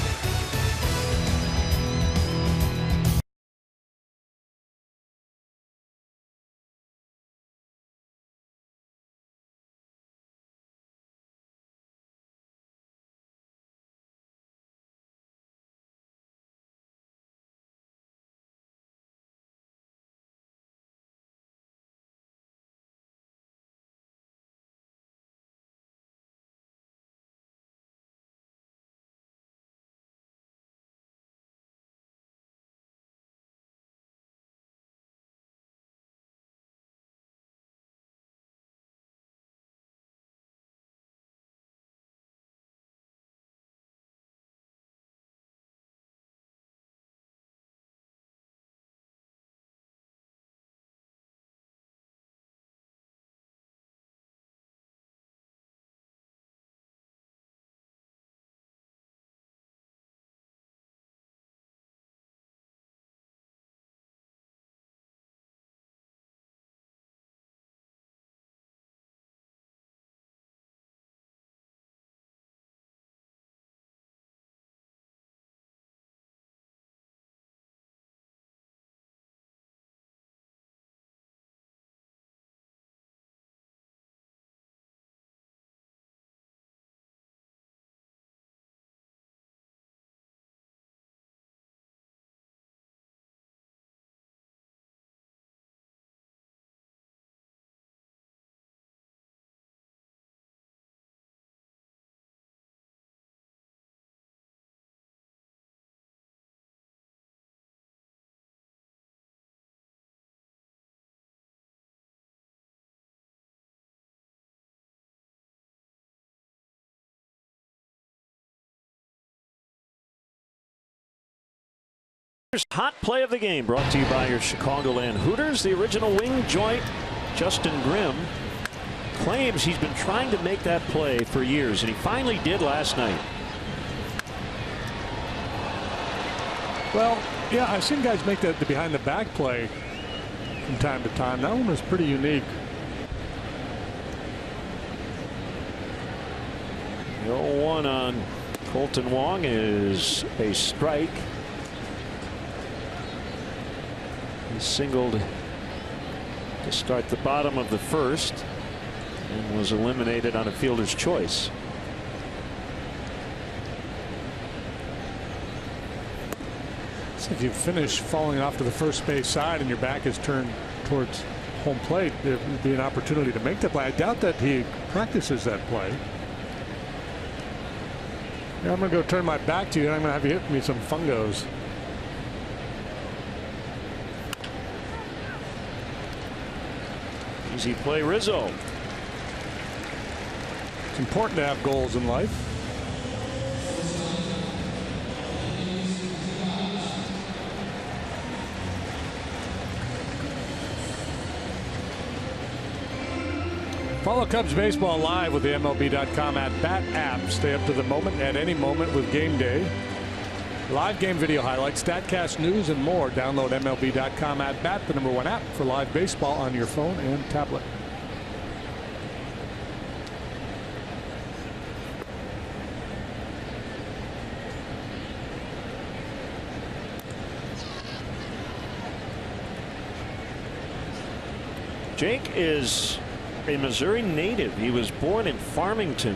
Hot play of the game brought to you by your Chicagoland Hooters. The original wing joint, Justin Grimm, claims he's been trying to make that play for years, and he finally did last night. Well, yeah, I've seen guys make the behind the back play from time to time. That one was pretty unique. The 0-1 on Colton Wong is a strike. He singled to start the bottom of the first and was eliminated on a fielder's choice. So if you finish falling off to the first base side and your back is turned towards home plate, there would be an opportunity to make that play. I doubt that he practices that play. Yeah, I'm going to go turn my back to you, and I'm going to have you hit me some fungos. Easy play, Rizzo. It's important to have goals in life. Follow Cubs baseball live with the MLB.com at-bat app. Stay up to the moment at any moment with Game Day. Live game video highlights, StatCast news, and more. Download MLB.com at-bat, the #1 app for live baseball on your phone and tablet. Jake is a Missouri native. He was born in Farmington,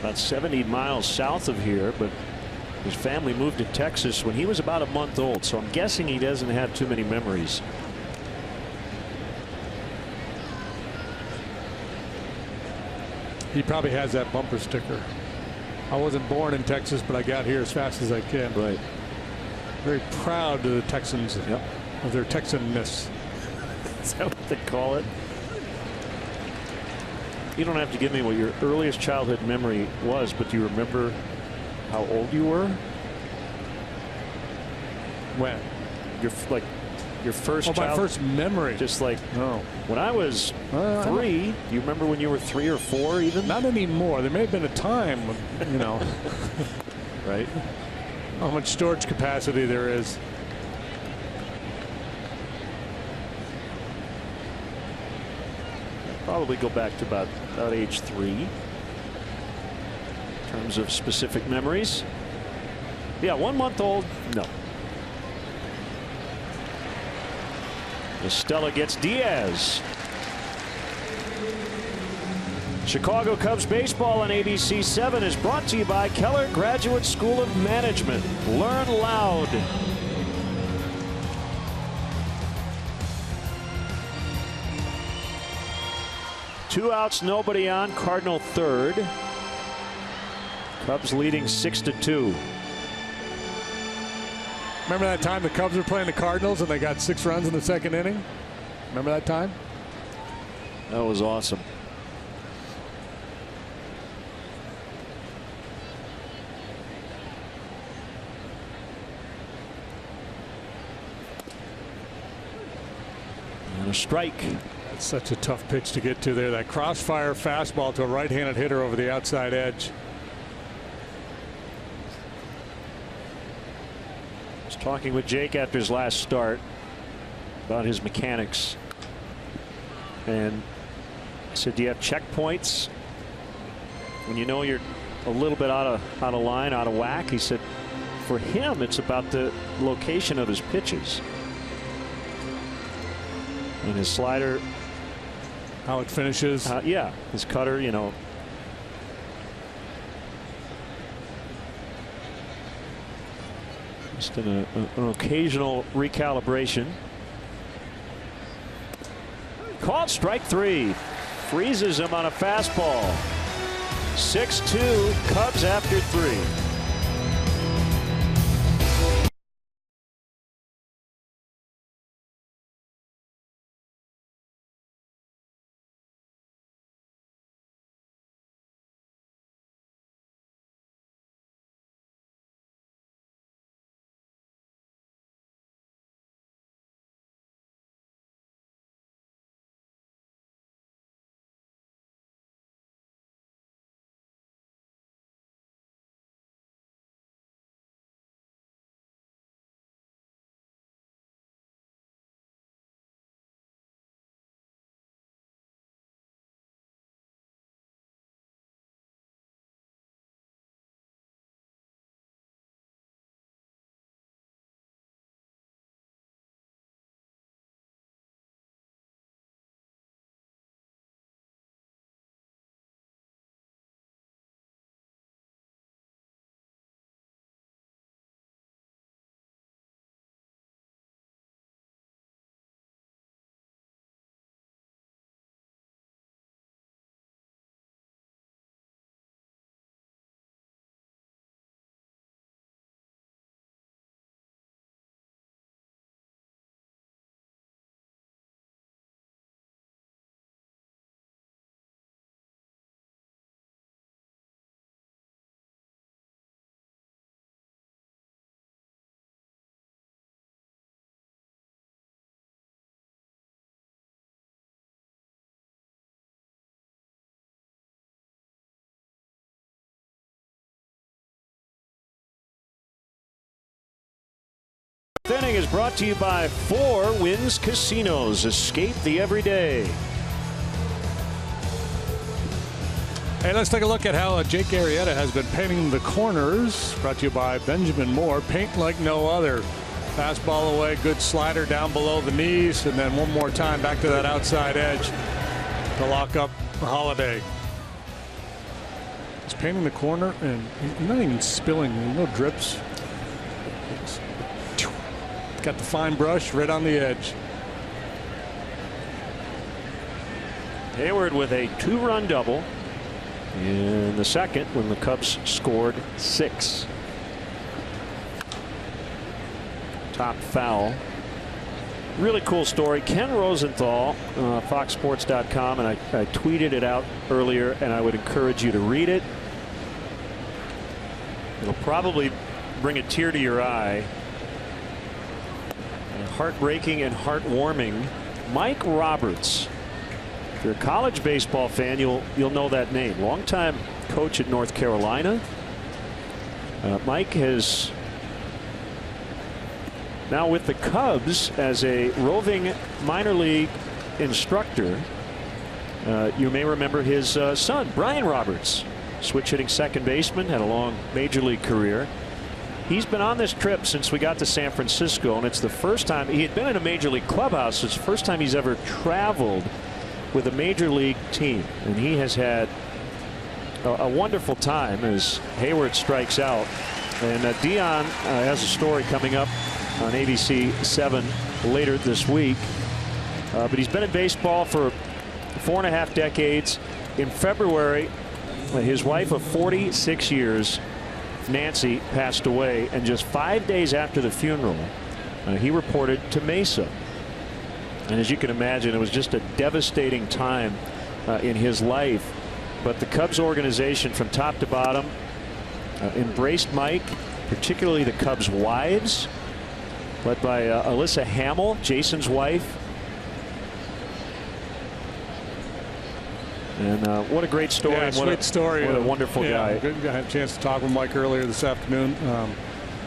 about 70 miles south of here, but his family moved to Texas when he was about a month old, so I'm guessing he doesn't have too many memories. He probably has that bumper sticker. I wasn't born in Texas, but I got here as fast as I can. Right. Very proud of the Texans, Yep. of their Texanness. Is that what they call it? You don't have to give me what your earliest childhood memory was, but do you remember how old you were? When? Your first my first memory. Just like, no. When I was 3, do you remember when you were 3 or 4 even? Not anymore. There may have been a time, you know. Right. How much storage capacity there is. Probably go back to about age 3 in terms of specific memories. Yeah, 1 month old, no. Estella gets Diaz. Chicago Cubs baseball on ABC 7 is brought to you by Keller Graduate School of Management. Learn loud. Two outs, nobody on. Cardinal third. Cubs leading 6-2. Remember that time the Cubs were playing the Cardinals and they got 6 runs in the second inning? Remember that time? That was awesome. And a strike. It's such a tough pitch to get to there. That crossfire fastball to a right-handed hitter over the outside edge. I was talking with Jake after his last start about his mechanics, and I said, do you have checkpoints when you know you're a little bit out of line, out of whack? He said for him it's about the location of his pitches and his slider, how it finishes. Yeah, his cutter, you know. Just an occasional recalibration. Called strike 3. Freezes him on a fastball. 6-2 Cubs after 3. Inning is brought to you by 4 Winds Casinos. Escape the everyday. Hey, let's take a look at how Jake Arrieta has been painting the corners. Brought to you by Benjamin Moore. Paint like no other. Fastball away, good slider down below the knees, and then one more time back to that outside edge to lock up Holiday. He's painting the corner, and he's not even spilling. No drips. Got the fine brush right on the edge. Hayward with a 2-run double in the second when the Cubs scored 6. Top foul. Really cool story. Ken Rosenthal, FoxSports.com, and I tweeted it out earlier, and I would encourage you to read it. It'll probably bring a tear to your eye. Heartbreaking and heartwarming. Mike Roberts. If you're a college baseball fan, you'll know that name. Longtime coach at North Carolina. Mike has now with the Cubs as a roving minor league instructor. You may remember his son, Brian Roberts, switch hitting second baseman, had a long major league career. He's been on this trip since we got to San Francisco, and it's the first time he had been in a major league clubhouse. It's the first time he's ever traveled with a major league team, and he has had a wonderful time as Hayward strikes out. And Dion has a story coming up on ABC 7 later this week. But he's been in baseball for 4.5 decades. In February, his wife of 46 years, Nancy, passed away, and just 5 days after the funeral, he reported to Mesa. And as you can imagine, it was just a devastating time in his life. But the Cubs organization from top to bottom embraced Mike, particularly the Cubs' wives, led by Alyssa Hamill, Jason's wife. And what a great story. Yeah, sweet story. What a wonderful guy. I had a chance to talk with Mike earlier this afternoon.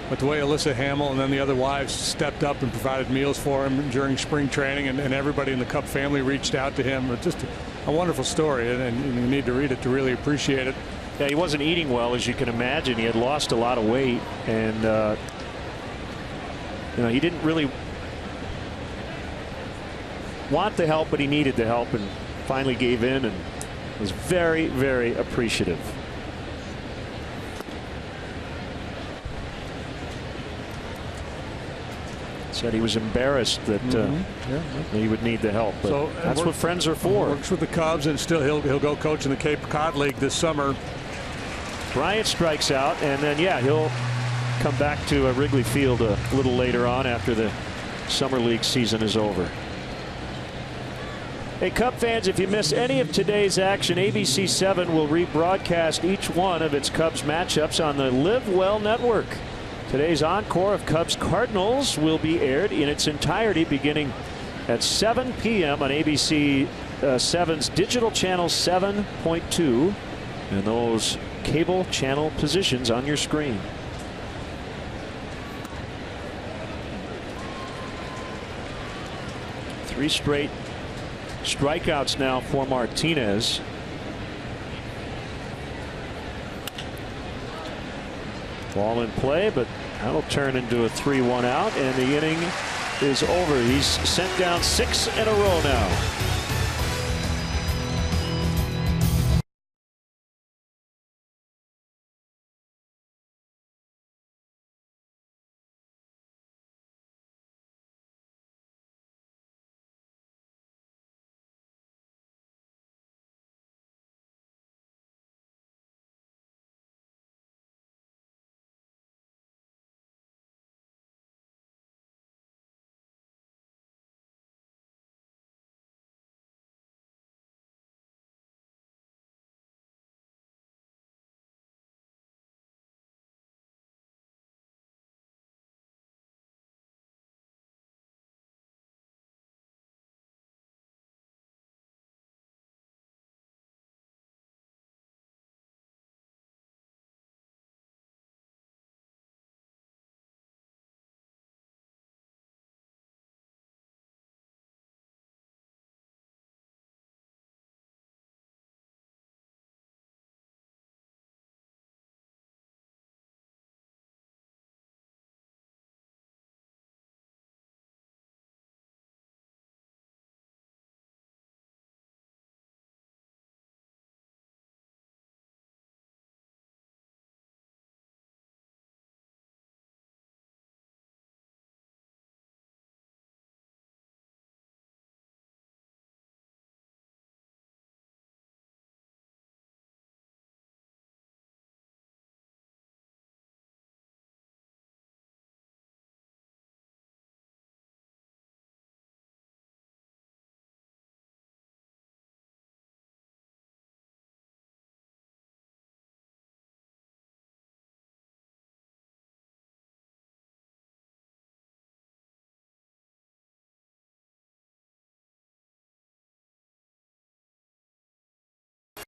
But the way Alyssa Hamill and then the other wives stepped up and provided meals for him during spring training, and everybody in the Cub family reached out to him. It's just a wonderful story, and you need to read it to really appreciate it. Yeah, he wasn't eating well, as you can imagine. He had lost a lot of weight, and he didn't really want the help, but he needed the help, and finally gave in and was very, very appreciative. Said he was embarrassed that he would need the help, but so, that's what friends are for. Works with the Cubs, and still he'll go coach in the Cape Cod League this summer. Bryant strikes out, and then he'll come back to Wrigley Field a little later on after the summer league season is over. Hey, Cub fans, if you miss any of today's action, ABC 7 will rebroadcast each one of its Cubs matchups on the Live Well Network. Today's encore of Cubs Cardinals will be aired in its entirety beginning at 7 p.m. on ABC 7's digital channel 7.2 and those cable channel positions on your screen. Three straight strikeouts now for Martinez. Ball in play, but that'll turn into a 3-1 out, and the inning is over. He's sent down 6 in a row now.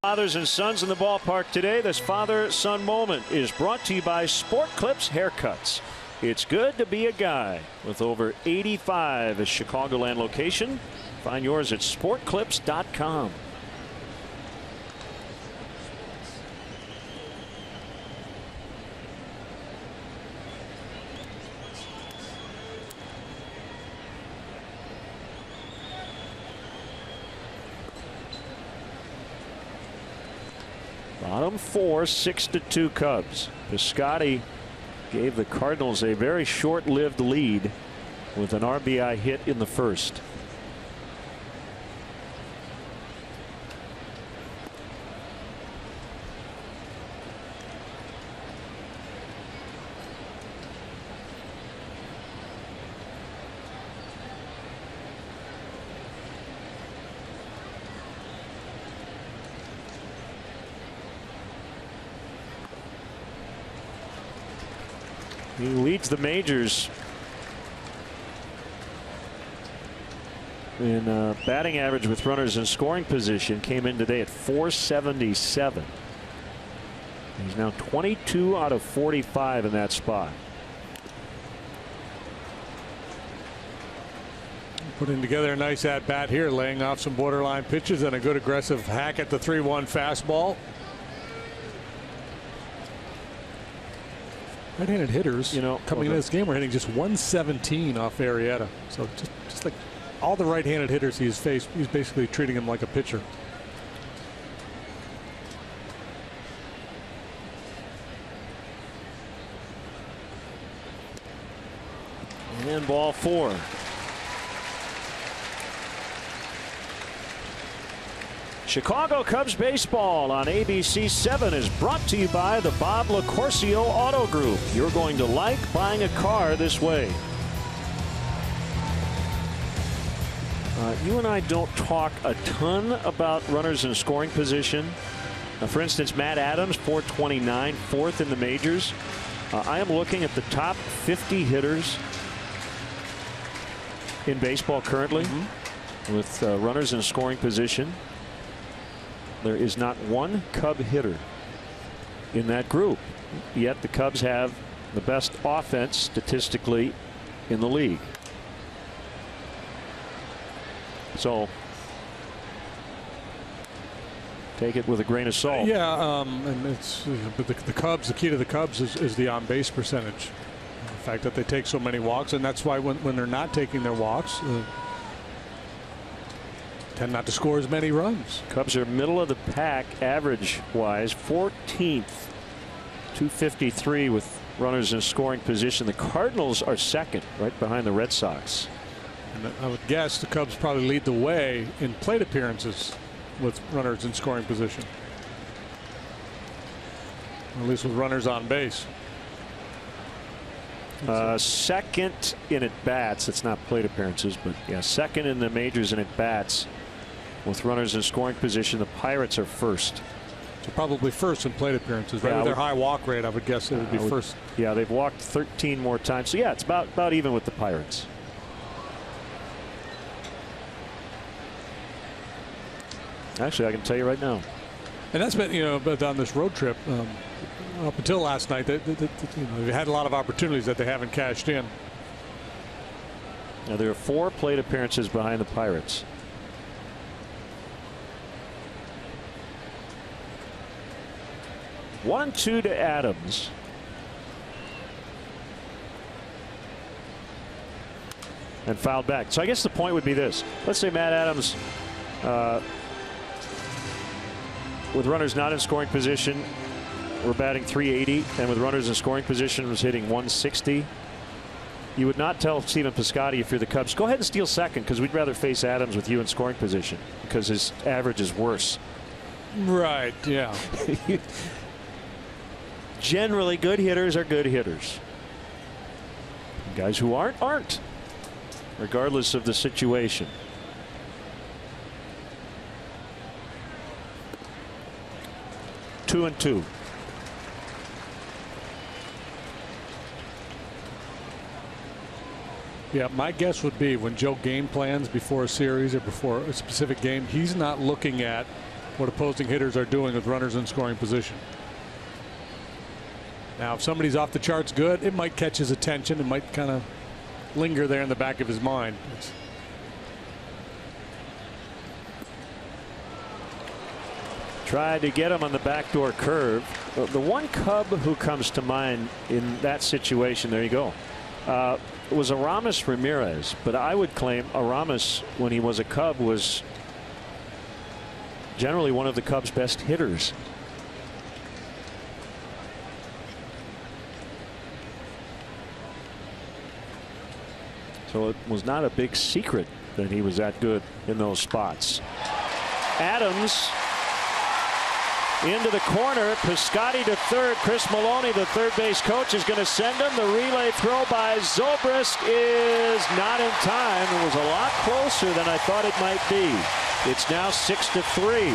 Fathers and sons in the ballpark today. This father-son moment is brought to you by Sport Clips Haircuts. It's good to be a guy. With over 85 at Chicagoland location. Find yours at sportclips.com. Bottom four, 6-2 Cubs. Piscotty gave the Cardinals a very short-lived lead with an RBI hit in the first. He leads the majors in batting average with runners in scoring position. Came in today at 477. He's now 22 out of 45 in that spot. Putting together a nice at bat here, laying off some borderline pitches and a good aggressive hack at the 3-1 fastball. Right-handed hitters, coming into this game, we're hitting just 117 off Arrieta. So just like all the right-handed hitters he's faced, he's basically treating him like a pitcher. And ball four. Chicago Cubs baseball on ABC 7 is brought to you by the Bob LaCourcio Auto Group. You're going to like buying a car this way. You and I don't talk a ton about runners in scoring position. For instance, Matt Adams, 429, fourth in the majors. I am looking at the top 50 hitters in baseball currently with runners in scoring position. There is not one Cub hitter in that group. Yet the Cubs have the best offense statistically in the league. So take it with a grain of salt. Yeah, and it's but the Cubs. The key to the Cubs is the on-base percentage. The fact that they take so many walks, and that's why when they're not taking their walks, tend not to score as many runs. Cubs are middle of the pack average wise, 14th, 253 with runners in scoring position. The Cardinals are second, right behind the Red Sox. And I would guess the Cubs probably lead the way in plate appearances with runners in scoring position, at least with runners on base. Second in at bats. It's not plate appearances, but yeah, second in the majors in at bats with runners in scoring position. The Pirates are first. So probably first in plate appearances. Right, with their high walk rate, I would guess it would be first. Yeah, they've walked 13 more times. So yeah, it's about even with the Pirates. Actually, I can tell you right now. And that's been, but on this road trip up until last night, they've had a lot of opportunities that they haven't cashed in. Now there are 4 plate appearances behind the Pirates. 1-2 to Adams. And fouled back. So I guess the point would be this. Let's say Matt Adams, with runners not in scoring position, we're batting 380, and with runners in scoring position was hitting 160. You would not tell Stephen Piscotty, if you're the Cubs, go ahead and steal second because we'd rather face Adams with you in scoring position because his average is worse. Right, yeah. Generally, good hitters are good hitters. Guys who aren't, regardless of the situation. Two and two. Yeah, my guess would be when Joe game plans before a series or before a specific game, he's not looking at what opposing hitters are doing with runners in scoring position. Now, if somebody's off the charts good, it might catch his attention. It might kind of linger there in the back of his mind. Tried to get him on the backdoor curve. The one Cub who comes to mind in that situation, there you go, was Aramis Ramirez. But I would claim Aramis, when he was a Cub, was generally one of the Cubs' best hitters. So it was not a big secret that he was that good in those spots. Adams into the corner. Piscotty to third. Chris Maloney, the third base coach, is going to send him. The relay throw by Zobrist is not in time. It was a lot closer than I thought it might be. It's now 6-3.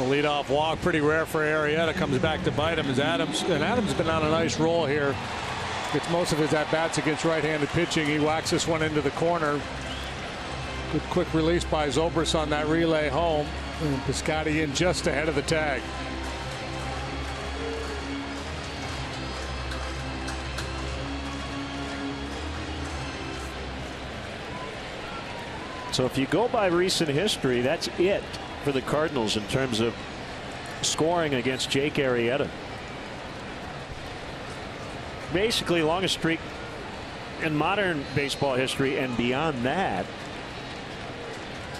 Leadoff walk, pretty rare for Arrieta, comes back to bite him as Adams been on a nice roll here. Gets most of his at-bats against right-handed pitching. He whacks this one into the corner. Good quick release by Zobrist on that relay home, and Piscotty in just ahead of the tag. So if you go by recent history, that's it for the Cardinals in terms of scoring against Jake Arrieta. Basically, longest streak in modern baseball history, and beyond that,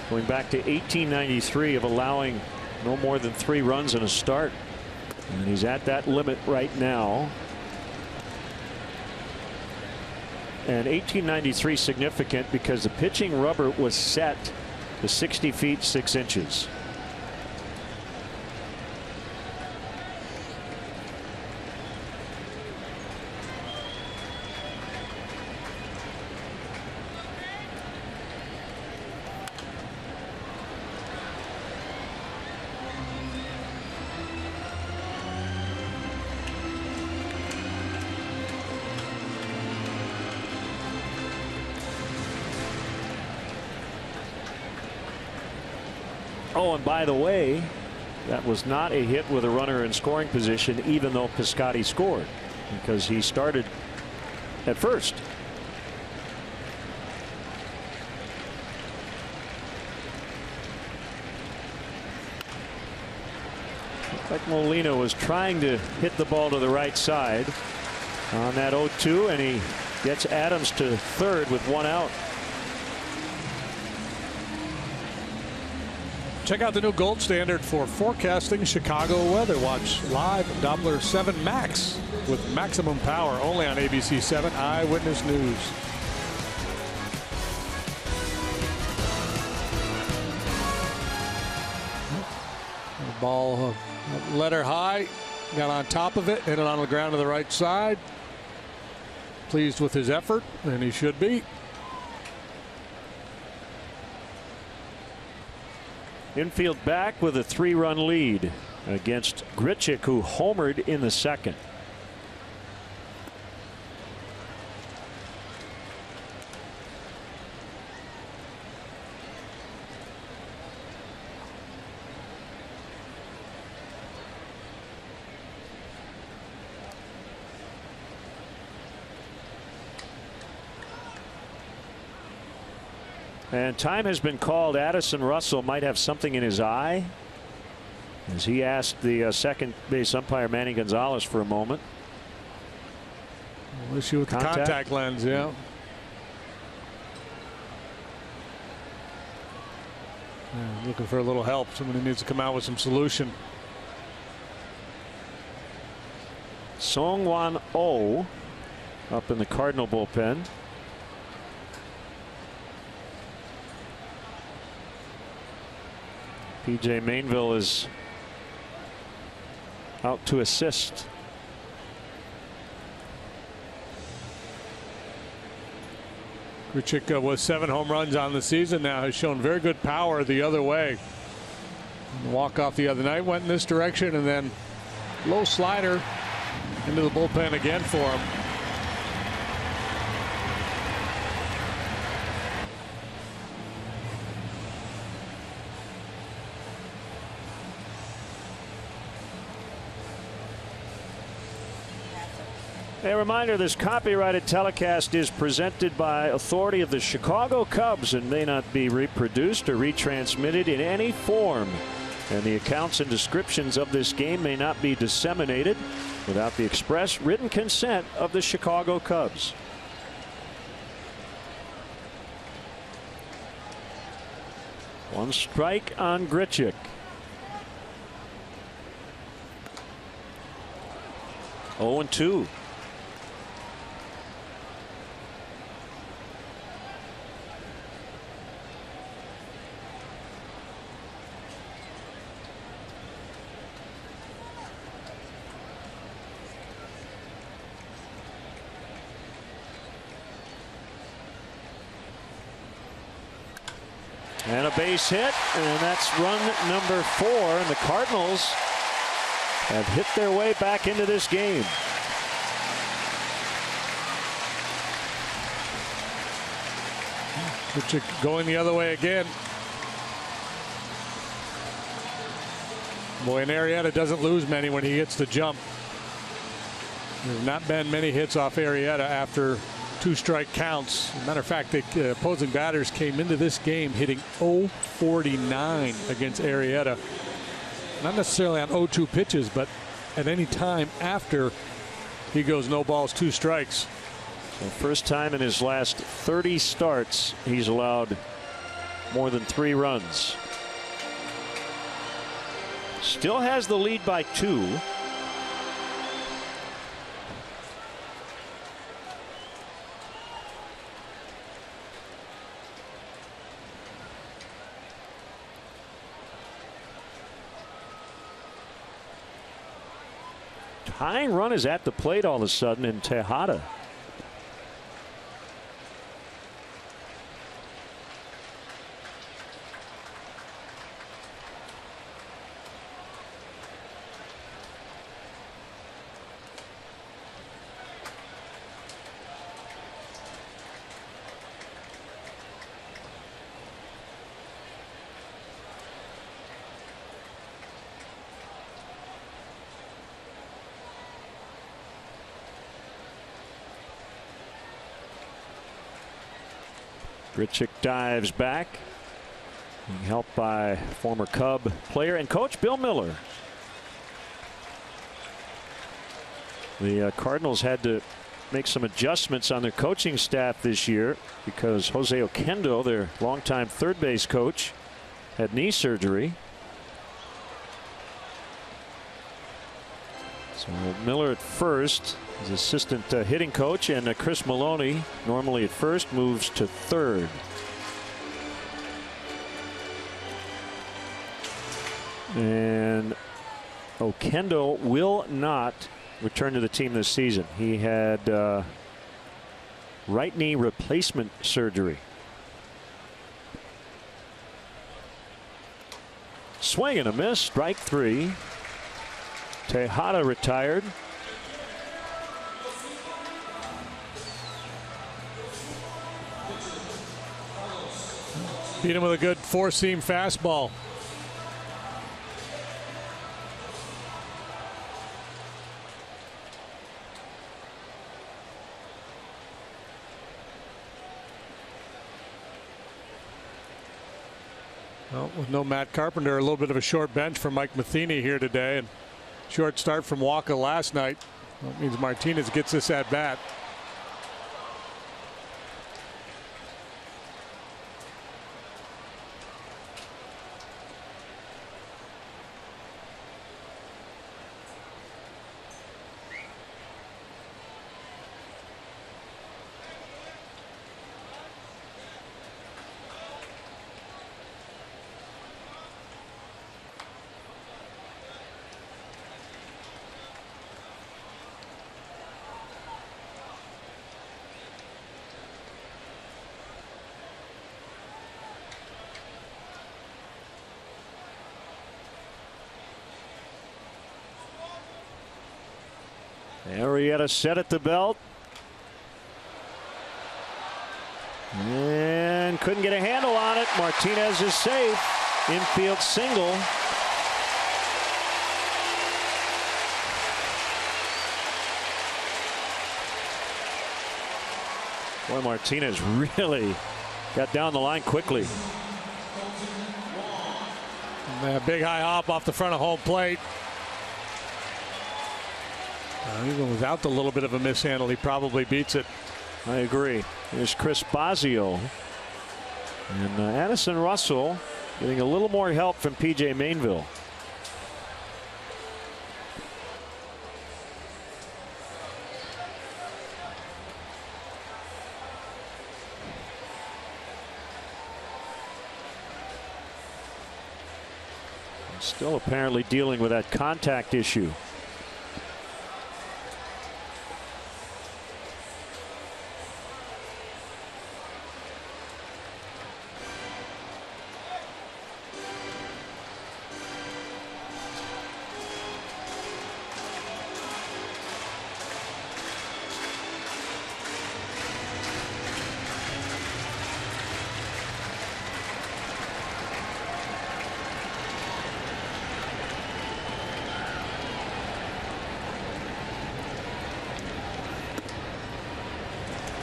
going back to 1893, of allowing no more than 3 runs in a start. And he's at that limit right now. And 1893 significant because the pitching rubber was set to 60 feet 6 inches. Oh, and by the way, that was not a hit with a runner in scoring position, even though Piscotty scored, because he started at first. Looked like Molina was trying to hit the ball to the right side on that 0-2, and he gets Adams to third with 1 out. Check out the new gold standard for forecasting Chicago weather. Watch live Doppler 7 Max with maximum power only on ABC 7 Eyewitness News. The ball letter high, got on top of it, hit it on the ground to the right side. Pleased with his effort, and he should be. Infield back with a 3-run lead against Grichuk, who homered in the second. And time has been called. Addison Russell might have something in his eye, as he asked the second base umpire Manny Gonzalez for a moment. Issue with the contact lens, yeah. Looking for a little help. Somebody needs to come out with some solution. Song-Wan Oh up in the Cardinal bullpen. P.J. Mainville is out to assist. Grichuk was 7 home runs on the season now, has shown very good power the other way. The walk-off the other night went in this direction, and then low slider Into the bullpen again for him. A reminder, this copyrighted telecast is presented by authority of the Chicago Cubs and may not be reproduced or retransmitted in any form. And the accounts and descriptions of this game may not be disseminated without the express written consent of the Chicago Cubs. One strike on Grichuk. 0-2. And a base hit, and that's run number 4. And the Cardinals have hit their way back into this game. Going the other way again. Boy, and Arrieta doesn't lose many when he hits the jump. There's not been many hits off Arrieta after 2 strike counts. As a matter of fact, the opposing batters came into this game hitting 0-49 against Arrieta. Not necessarily on 0-2 pitches, but at any time after he goes no balls, 2 strikes. So first time in his last 30 starts he's allowed more than 3 runs. Still has the lead by 2. Tying run is at the plate all of a sudden in Tejada. Grichuk dives back, being helped by former Cub player and coach Bill Miller. The Cardinals had to make some adjustments on their coaching staff this year because Jose Oquendo, their longtime third base coach, had knee surgery. So Miller at first, his assistant hitting coach, and Chris Maloney, normally at first, moves to third. And Oquendo will not return to the team this season. He had right knee replacement surgery. Swing and a miss, strike 3. Tejada retired. Beat him with a good 4-seam fastball. Well, with no Matt Carpenter, a little bit of a short bench for Mike Matheny here today, and short start from Walker last night. That means Martinez gets this at bat. Arrieta set at the belt. And couldn't get a handle on it. Martinez is safe. Infield single. Boy, Martinez really got down the line quickly. Big high hop off the front of home plate. Even without the little bit of a mishandle, he probably beats it. I agree. Here's Chris Bosio. And Addison Russell getting a little more help from P.J. Mainville. Still apparently dealing with that contact issue.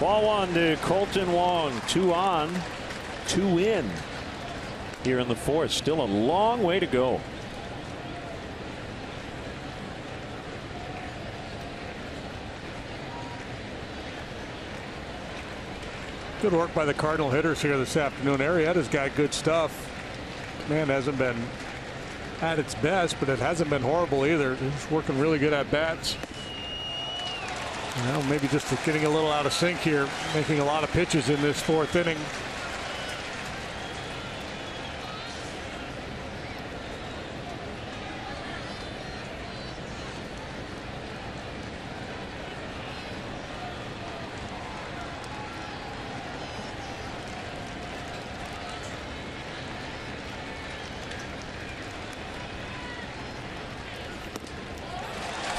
Ball one to Colton Wong. 2 on, 2 in here in the fourth. Still a long way to go. Good work by the Cardinal hitters here this afternoon. Arrieta's got good stuff. Man, hasn't been at its best, but it hasn't been horrible either. He's working really good at bats. Well, maybe just getting a little out of sync here, making a lot of pitches in this fourth inning.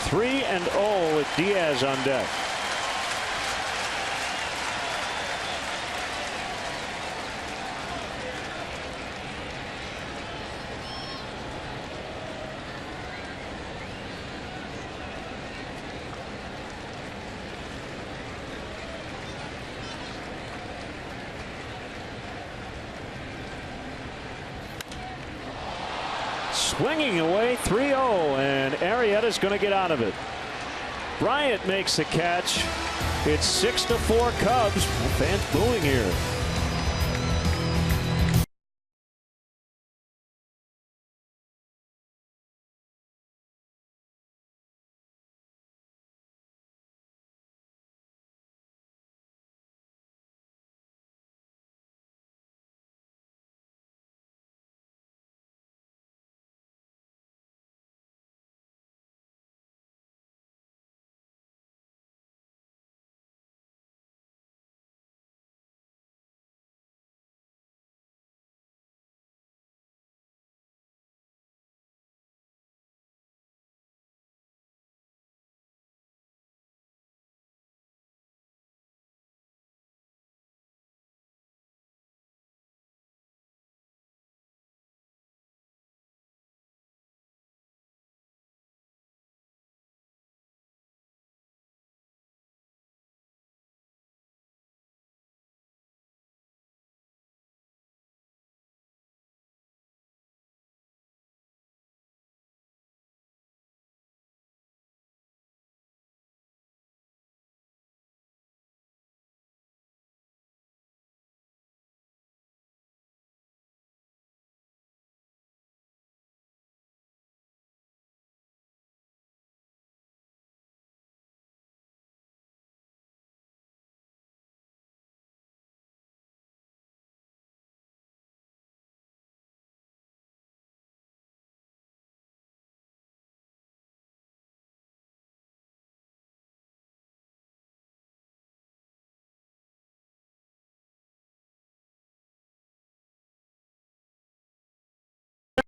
Three and 0 with Diaz on deck. Swinging away 3-0, and Arrieta's going to get out of it. Bryant makes the catch. It's 6-4 Cubs. Fans booing here.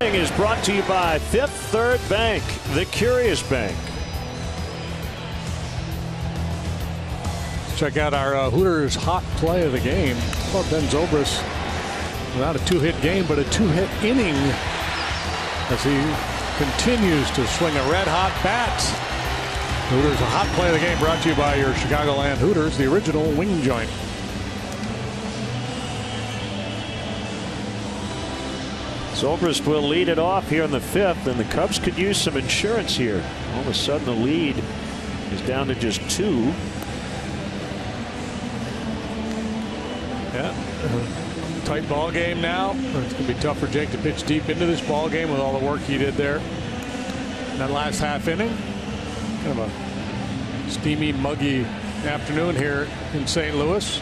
Is brought to you by Fifth Third Bank, the Curious Bank. Check out our Hooters hot play of the game. How about Ben Zobrist? Not a 2-hit game, but a 2-hit inning as he continues to swing a red-hot bat. Hooters a hot play of the game, brought to you by your Chicagoland Hooters, the original wing joint. Zobrist will lead it off here in the 5th, and the Cubs could use some insurance here. All of a sudden, the lead is down to just 2. Yeah, tight ball game now. It's going to be tough for Jake to pitch deep into this ball game with all the work he did there. That last half inning, kind of a steamy, muggy afternoon here in St. Louis.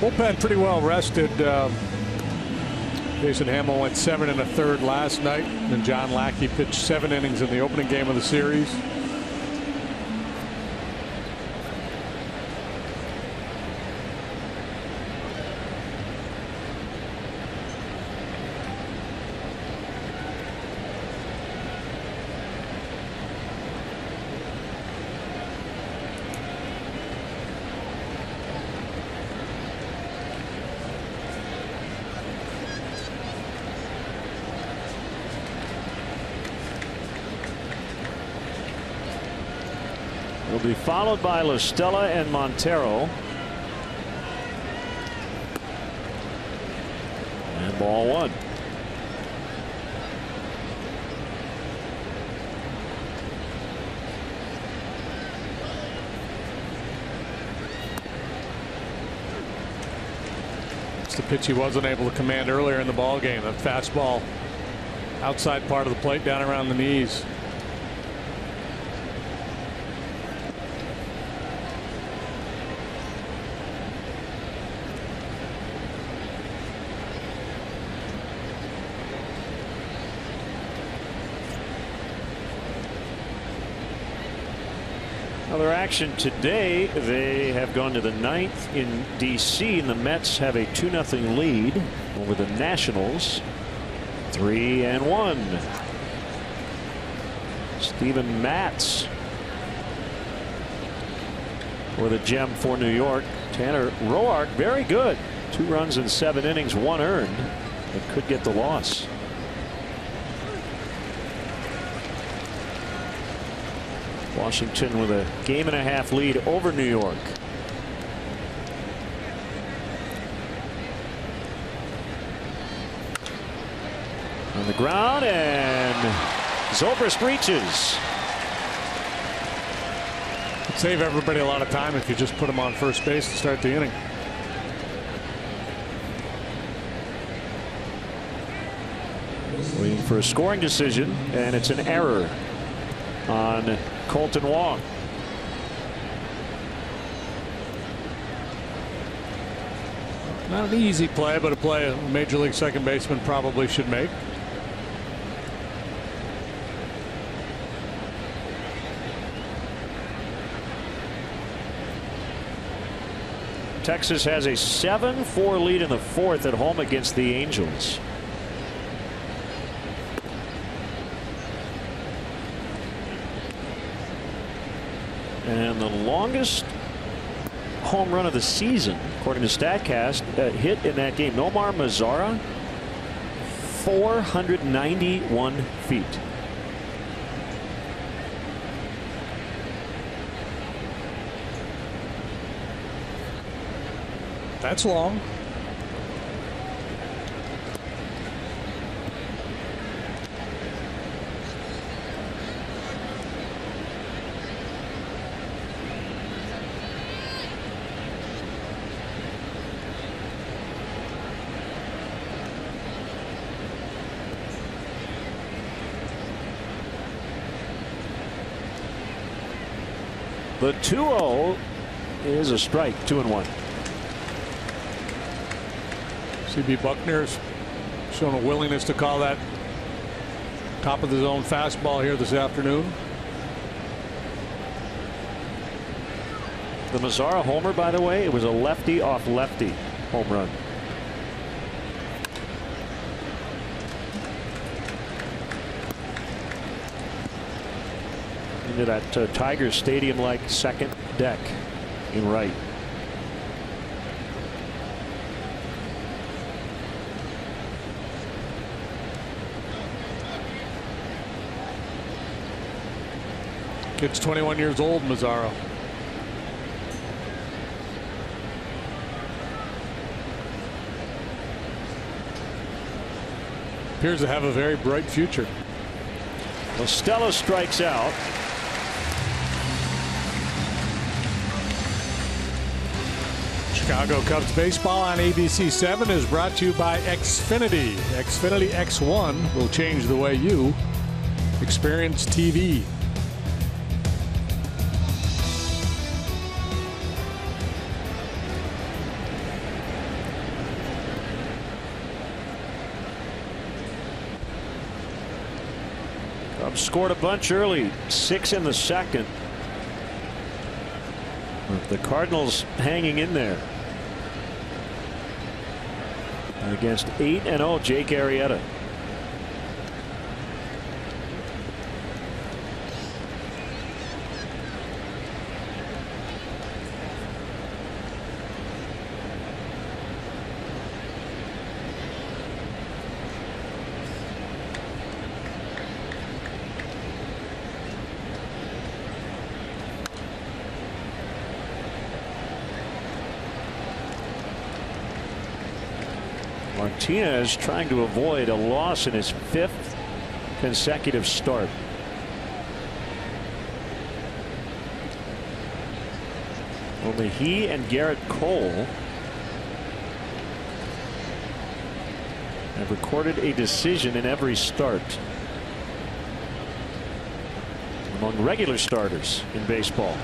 Bullpen pretty well rested. Jason Hamill went 7 1/3 last night, and John Lackey pitched 7 innings in the opening game of the series. Will be followed by La Stella and Montero. And ball 1. It's the pitch he wasn't able to command earlier in the ball game. A fastball outside part of the plate down around the knees. Other action today, they have gone to the 9th in D.C. and the Mets have a 2-0 lead over the Nationals. 3-1. Steven Matz for the gem for New York. Tanner Roark, very good. 2 runs in 7 innings, 1 earned, but could get the loss. Washington with a 1.5 game lead over New York. On the ground, and Zobrist reaches. It'd save everybody a lot of time if you just put him on first base to start the inning. Waiting for a scoring decision, and it's an error on Colton Wong. Not an easy play, but a play a major league second baseman probably should make. Texas has a 7-4 lead in the 4th at home against the Angels. And the longest home run of the season, according to StatCast, hit in that game, Nomar Mazara, 491 feet. That's long. The 2-0 is a strike, 2-1. CB Buckner's shown a willingness to call that top of the zone fastball here this afternoon. The Mazara homer, by the way, it was a lefty off lefty home run. In into that Tiger Stadium-like second deck in right. Kid's 21 years old, Mazzaro. Appears to have a very bright future. Well, Stella strikes out. Chicago Cubs baseball on ABC 7 is brought to you by Xfinity. Xfinity X1 will change the way you experience TV. Cubs scored a bunch early, 6 in the second. The Cardinals hanging in there against 8-0 Jake Arrieta. Martinez trying to avoid a loss in his 5th consecutive start. Only he and Garrett Cole have recorded a decision in every start among regular starters in baseball.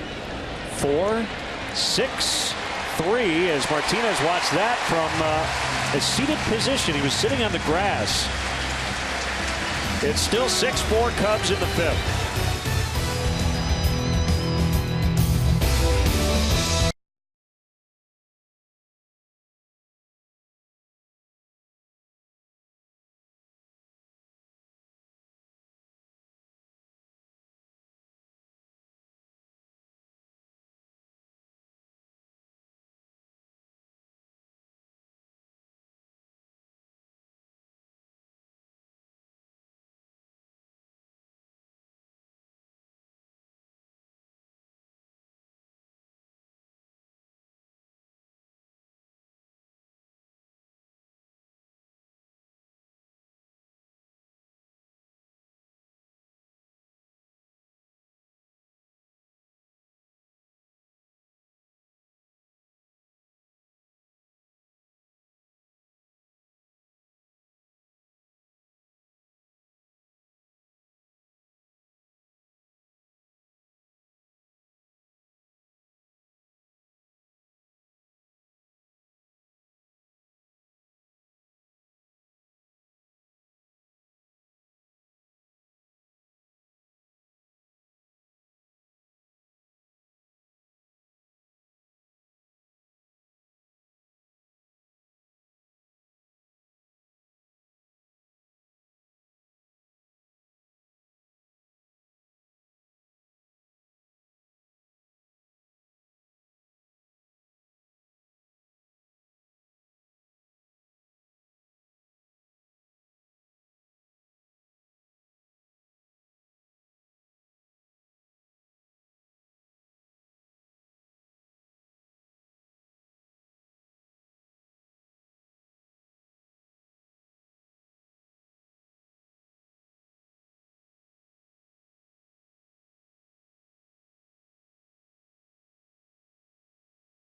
4, 6, 3 as Martinez watched that from a seated position. He was sitting on the grass. It's still 6-4 Cubs in the 5th.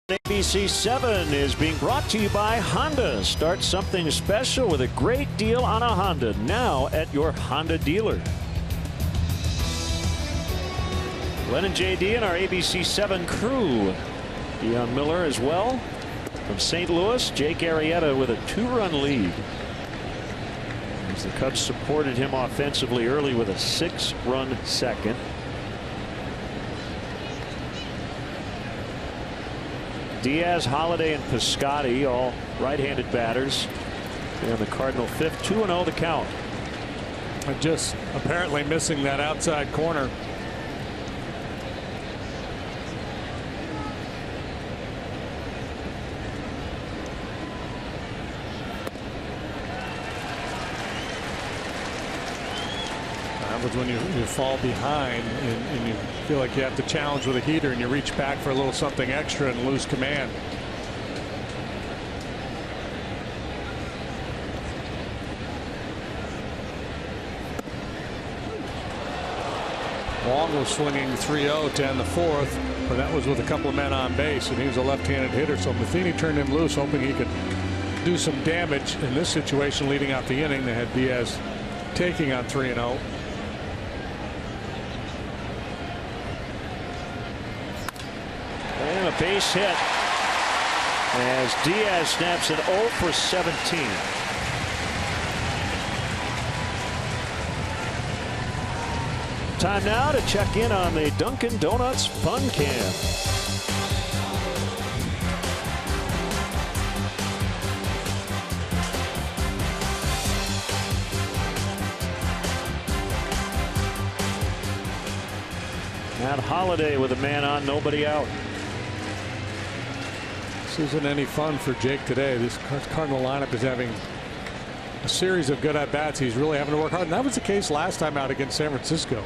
ABC 7 is being brought to you by Honda. Start something special with a great deal on a Honda now at your Honda dealer. Glenn and JD and our ABC 7 crew. Deion Miller as well from St. Louis. Jake Arrieta with a 2-run lead as the Cubs supported him offensively early with a 6-run second. Diaz, Holiday, and Piscotty, all right-handed batters. And the Cardinal 5th, 2-0 the count. Just apparently missing that outside corner. That was when you fall behind and you feel like you have to challenge with a heater and you reach back for a little something extra and lose command. Long was swinging 3-0 to end the fourth, but that was with a couple of men on base, and he was a left-handed hitter, so Matheny turned him loose, hoping he could do some damage in this situation leading out the inning. They had Diaz taking on 3-0. And a base hit as Diaz snaps an 0 for 17. Time now to check in on the Dunkin' Donuts Fun Cam. Matt Holliday with a man on, nobody out. This isn't any fun for Jake today. This Cardinal lineup is having a series of good at-bats. He's really having to work hard, and that was the case last time out against San Francisco.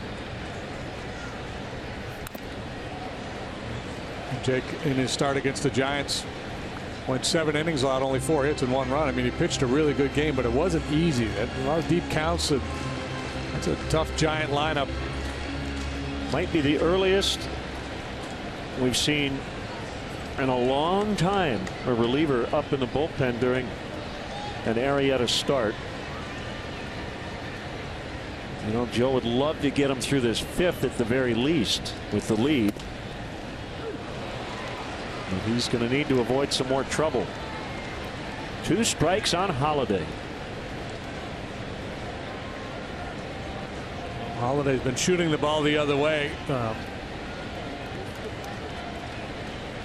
Jake, in his start against the Giants, went 7 innings, allowed only 4 hits and 1 run. I mean, he pitched a really good game, but it wasn't easy. A lot of deep counts. That's a tough Giant lineup. Might be the earliest we've seen in a long time a reliever up in the bullpen during an Arrieta start. You know, Joe would love to get him through this 5th at the very least with the lead. But he's going to need to avoid some more trouble. 2 strikes on Holliday. Holliday's been shooting the ball the other way.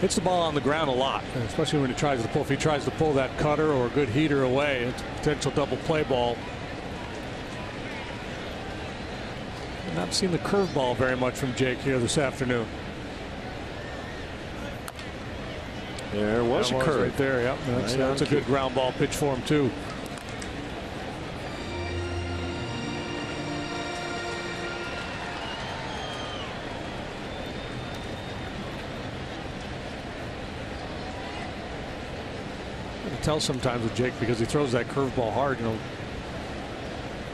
Hits the ball on the ground a lot, especially when he tries to pull. If he tries to pull that cutter or a good heater away, it's a potential double play ball. I've not seen the curveball very much from Jake here this afternoon. There was a curve right there. Yep, that's a good ground ball pitch for him too. I can tell sometimes with Jake because he throws that curveball hard. You know,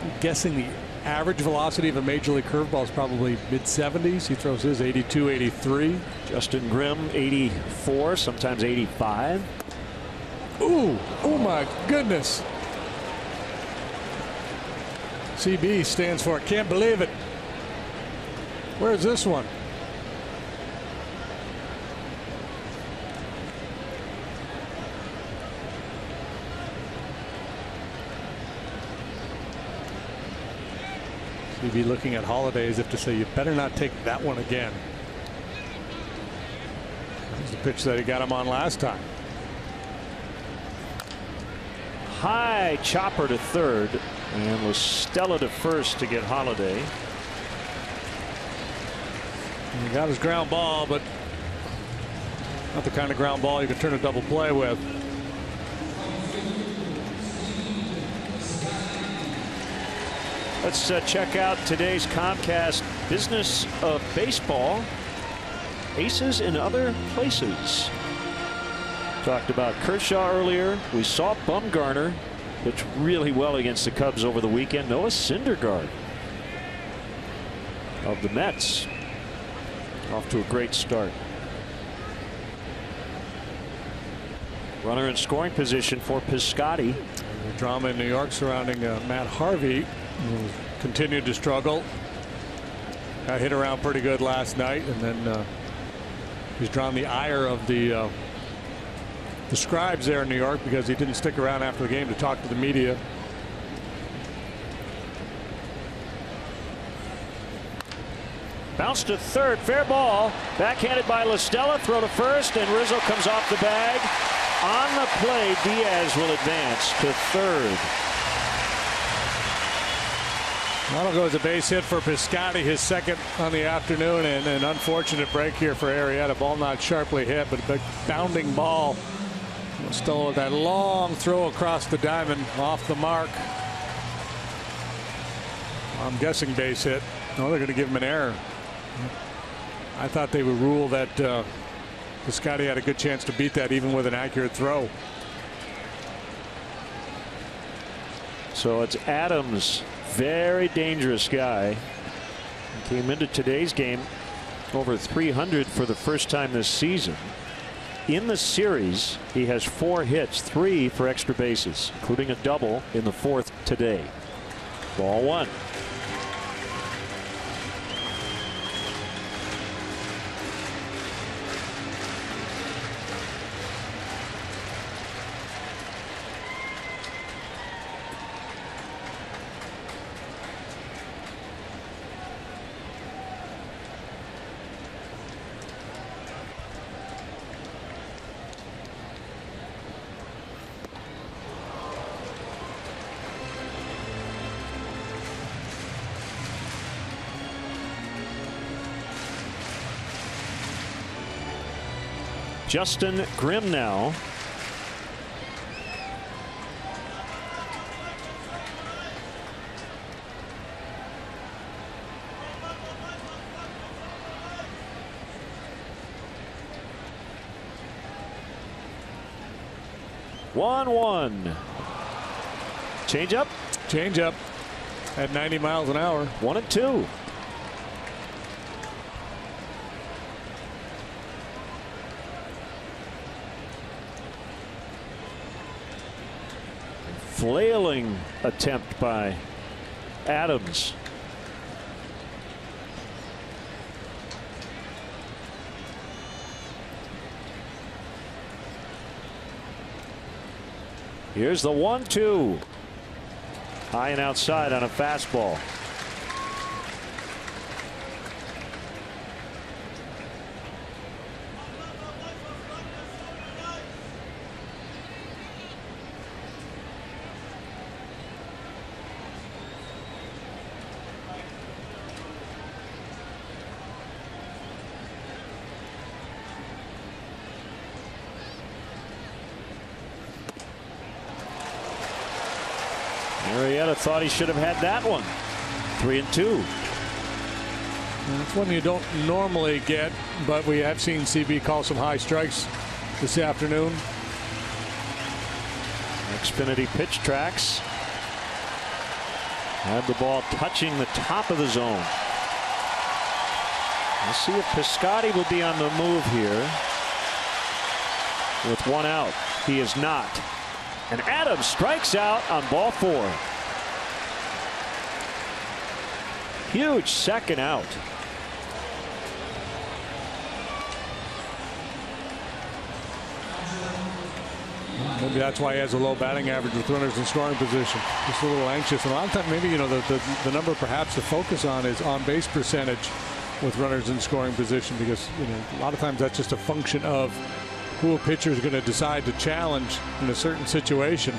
I'm guessing the average velocity of a major league curveball is probably mid-70s. He throws his 82, 83. Justin Grimm 84, sometimes 85. Ooh, oh my goodness. CB stands for can't believe it. Where's this one? CB looking at Holliday as if to say, you better not take that one again. That was the pitch that he got him on last time. High chopper to third, and Listella to first to get Holliday. And he got his ground ball, but not the kind of ground ball you can turn a double play with. Let's check out today's Comcast Business of Baseball. Aces in other places. Talked about Kershaw earlier. We saw Bumgarner pitch really well against the Cubs over the weekend. Noah Syndergaard of the Mets off to a great start. Runner in scoring position for Piscotty. The drama in New York surrounding Matt Harvey, who continued to struggle. Got hit around pretty good last night, and then he's drawn the ire of the scribes there in New York because he didn't stick around after the game to talk to the media. Bounce to third, fair ball, backhanded by Listella, throw to first, and Rizzo comes off the bag. On the play, Diaz will advance to third. That'll go as a base hit for Piscotty, his second on the afternoon, and an unfortunate break here for Arrieta. Ball not sharply hit, but a big bounding ball. Still with that long throw across the diamond, off the mark. I'm guessing base hit. No, they're going to give him an error. I thought they would rule that Piscotty had a good chance to beat that even with an accurate throw. So it's Adams, very dangerous guy. He came into today's game over 300 for the first time this season. In the series, he has 4 hits, 3 for extra bases, including a double in the 4th today. Ball 1. Justin Grimm now. One. Change up. Change up at 90 miles an hour. 1-2. Flailing attempt by Adams. Here's the 1-2. High and outside on a fastball. Arrieta thought he should have had that one. 3-2. That's one you don't normally get, but we have seen CB call some high strikes this afternoon. Xfinity pitch tracks. Had the ball touching the top of the zone. Let's see if Piscotty will be on the move here. With 1 out. He is not. And Adams strikes out on ball 4. Huge second out. Maybe that's why he has a low batting average with runners in scoring position. Just a little anxious. And a lot of times, maybe, you know, the number perhaps to focus on is on base percentage with runners in scoring position, because, you know, a lot of times that's just a function of who a pitcher is going to decide to challenge in a certain situation.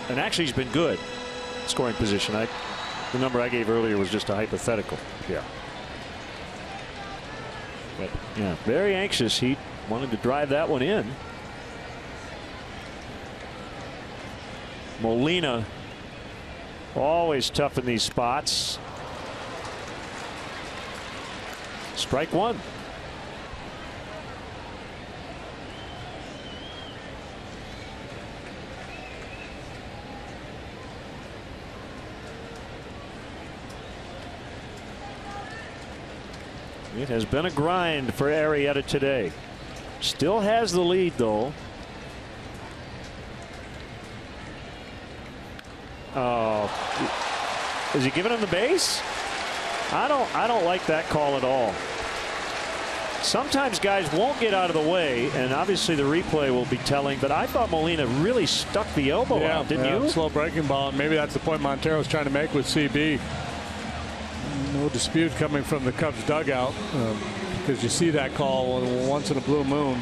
And actually, he's been good scoring position. The number I gave earlier was just a hypothetical. Yeah. But yeah, very anxious. He wanted to drive that one in. Molina, always tough in these spots. Strike 1. It has been a grind for Arrieta today. Still has the lead, though. Oh, is he giving him the base? I don't like that call at all. Sometimes guys won't get out of the way, and obviously the replay will be telling, but I thought Molina really stuck the elbow out, didn't you? Slow breaking ball, and maybe that's the point Montero's trying to make with CB. No dispute coming from the Cubs dugout, because you see that call once in a blue moon.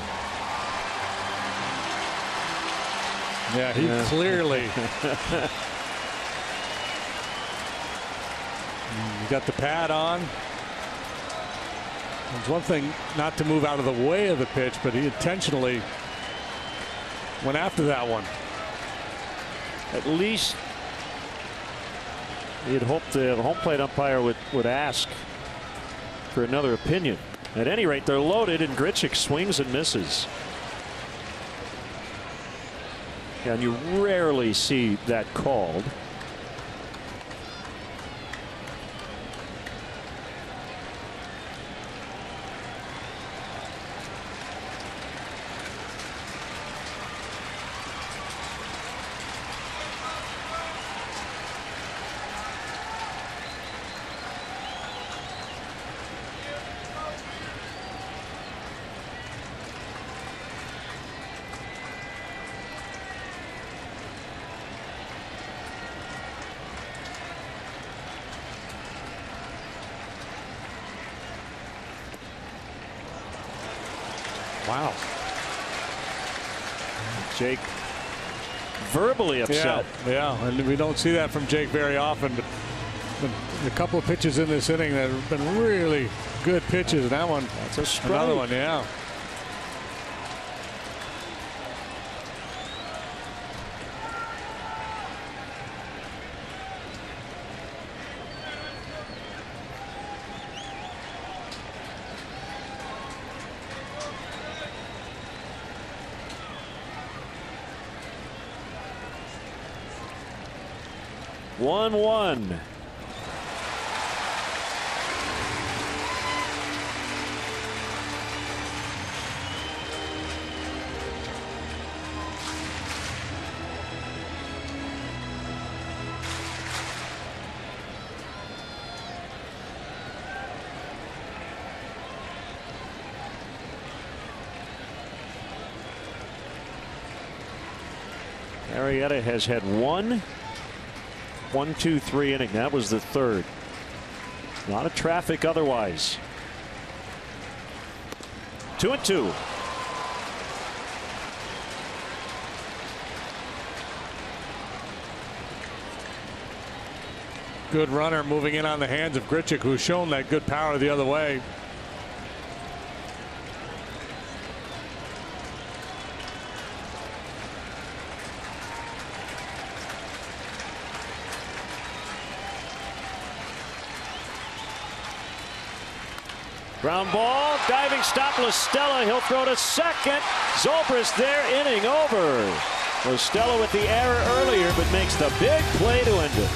Yeah, he clearly. You got the pad on. It's one thing not to move out of the way of the pitch, but he intentionally went after that one. At least you'd hope the home plate umpire would ask for another opinion. At any rate, they're loaded, and Grichuk swings and misses. And you rarely see that called. Wow. Jake verbally upset. Yeah, and we don't see that from Jake very often. But a couple of pitches in this inning that have been really good pitches. And that one, that's a strike. Another one, yeah. One. Arrieta has had 1-2-3 inning. That was the third. A lot of traffic otherwise. 2-2. Good runner moving in on the hands of Grichuk, who's shown that good power the other way. Ground ball, diving stop, La Stella. He'll throw to second. Zobrist there, inning over. La Stella with the error earlier, but makes the big play to end it.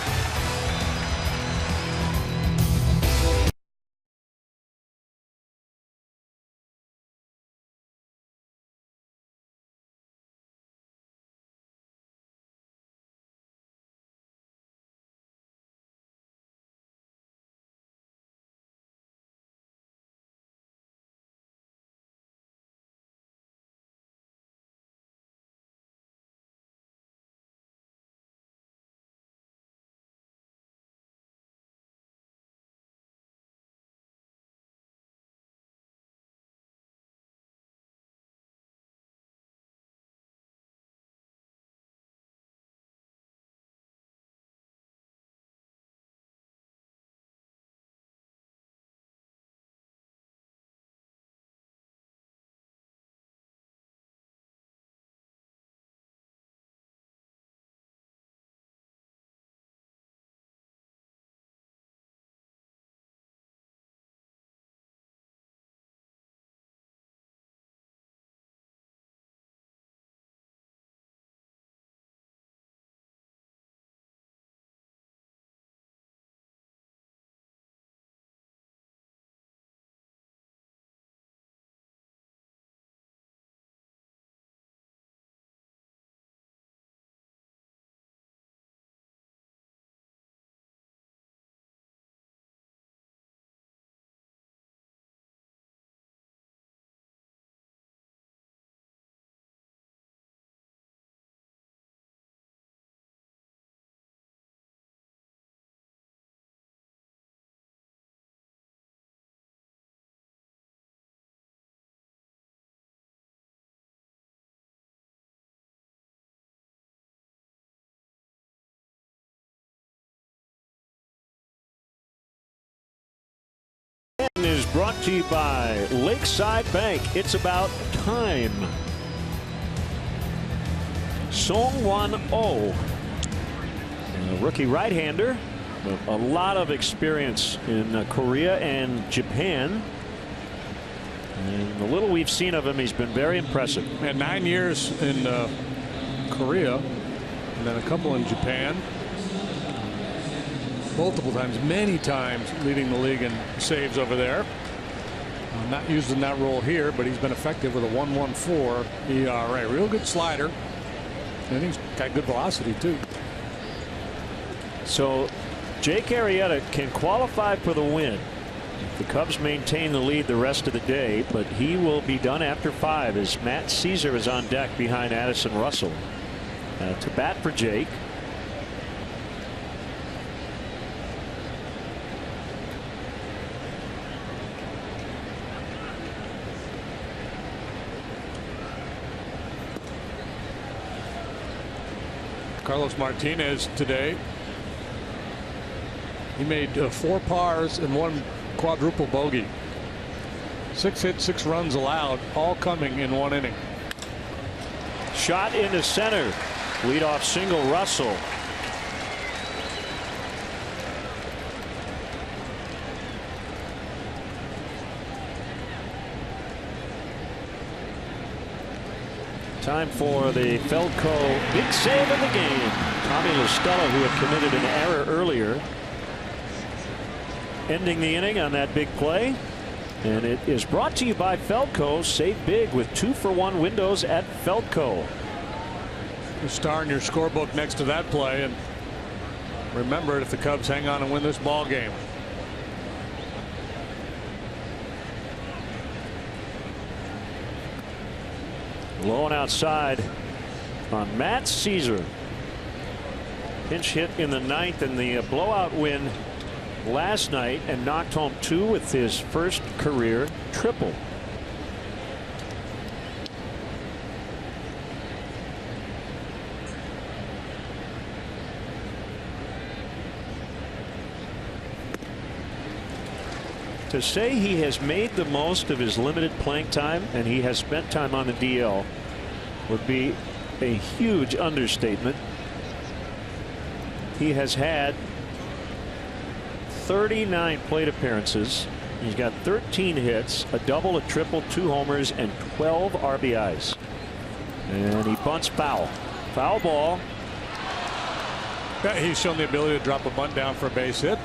Is brought to you by Lakeside Bank. It's about time. Song 1-0 rookie right-hander. A lot of experience in Korea and Japan. And the little we've seen of him, he's been very impressive. And 9 years in Korea, and then a couple in Japan. Multiple times, many times, leading the league in saves over there. Not used in that role here, but he's been effective with a 1.14 ERA. Real good slider, and he's got good velocity too. So Jake Arrieta can qualify for the win. The Cubs maintain the lead the rest of the day, but he will be done after 5 as Matt Caesar is on deck behind Addison Russell. To bat for Jake. Carlos Martinez today. He made 4 pars and 1 quadruple bogey. 6 hits, 6 runs allowed, all coming in 1 inning. Shot into center. Leadoff single, Russell. Time for the Feldco big save of the game. Tommy La Stella, who had committed an error earlier, ending the inning on that big play. And it is brought to you by Feldco. Save big with 2-for-1 windows at Feldco. You star in your scorebook next to that play, and remember it if the Cubs hang on and win this ball game. Low and outside on Matt Caesar. Pinch hit in the 9th in the blowout win last night, and knocked home 2 with his first career triple. To say he has made the most of his limited playing time and he has spent time on the DL would be a huge understatement. He has had 39 plate appearances. He's got 13 hits, a double, a triple, 2 homers, and 12 RBIs. And he bunts foul. Foul ball. Yeah, he's shown the ability to drop a bunt down for a base hit.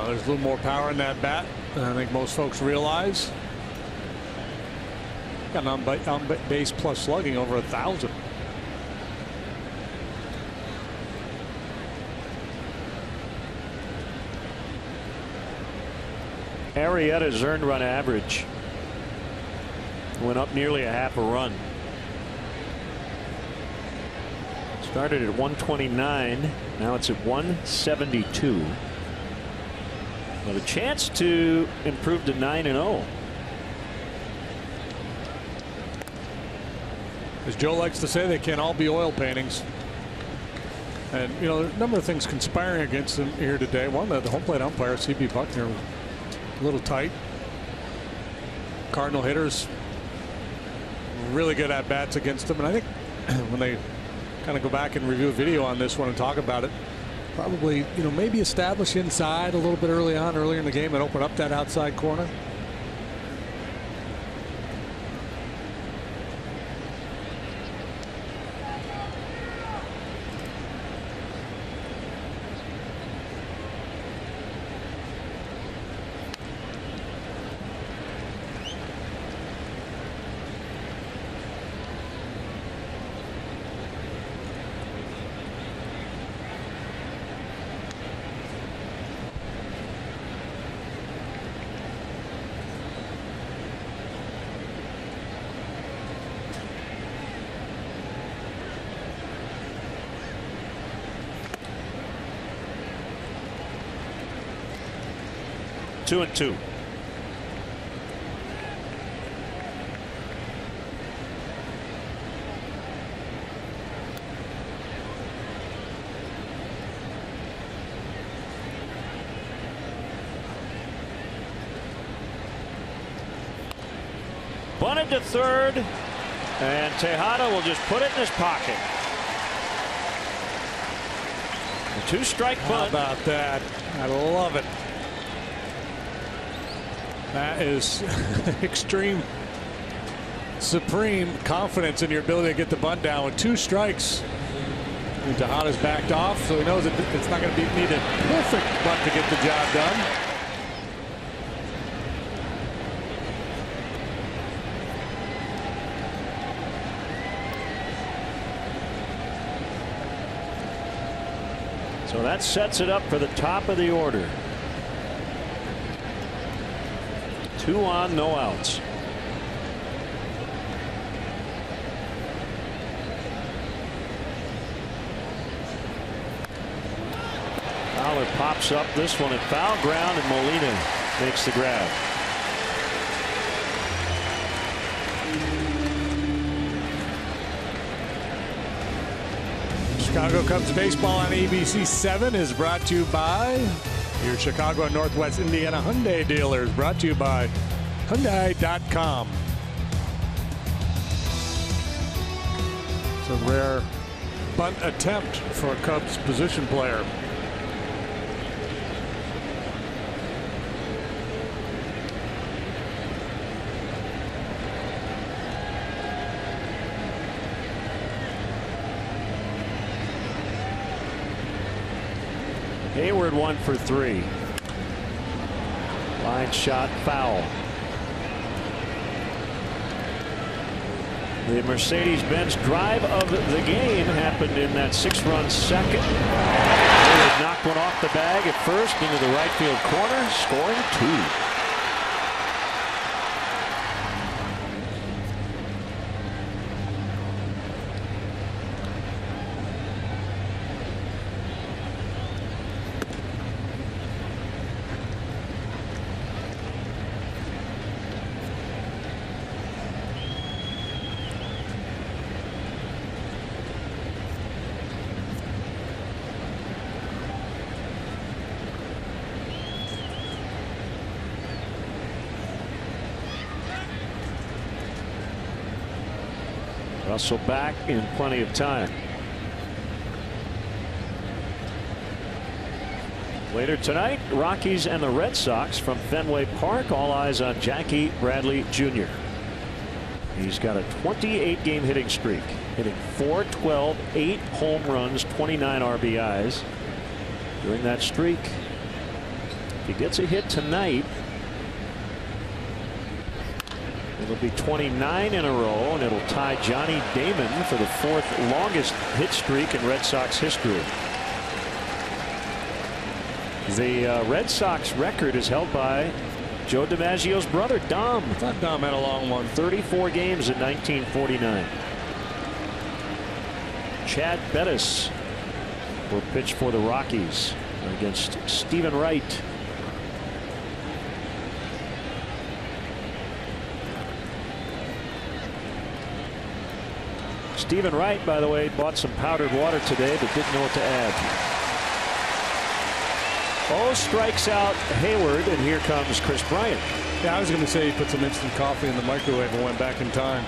There's a little more power in that bat than I think most folks realize. Got an on base plus slugging over 1,000. Arrieta's earned run average went up nearly a half a run. Started at 129. Now it's at 172. With a chance to improve to 9-0. As Joe likes to say, they can't all be oil paintings. And you know, there are a number of things conspiring against them here today. One, the home plate umpire, C.B. Buckner, a little tight. Cardinal hitters really good at bats against them, and I think when they kind of go back and review a video on this one and talk about it, probably, you know, maybe establish inside a little bit earlier in the game and open up that outside corner. Two and two. Bunted to third, and Tejada will just put it in his pocket. A 2-strike bunt. How about that? I love it. That is extreme, supreme confidence in your ability to get the bunt down with 2 strikes. And Tejada's backed off, so he knows that it's not going to need a perfect bunt to get the job done. So that sets it up for the top of the order. 2 on, no outs. Fowler pops up this one at foul ground, and Molina makes the grab. Chicago Cubs baseball on ABC 7 is brought to you by your Chicago and Northwest Indiana Hyundai dealers. Brought to you by Hyundai.com. It's a rare bunt attempt for a Cubs position player. Hayward 1 for 3. Line shot foul. The Mercedes-Benz drive of the game happened in that 6-run second. Hayward knocked one off the bag at first into the right field corner, scoring 2. Russell back in plenty of time. Later tonight, Rockies and the Red Sox from Fenway Park. All eyes on Jackie Bradley Jr. He's got a 28-game hitting streak, hitting .412, 8 home runs, 29 RBIs during that streak. If he gets a hit tonight, it'll be 29 in a row, and it'll tie Johnny Damon for the 4th longest hit streak in Red Sox history. The Red Sox record is held by Joe DiMaggio's brother, Dom. I thought Dom had a long one. 34 games in 1949. Chad Bettis will pitch for the Rockies against Stephen Wright. Stephen Wright, by the way, bought some powdered water today, but didn't know what to add. Oh, strikes out Hayward, and here comes Chris Bryant. Yeah, I was going to say he put some instant coffee in the microwave and went back in time.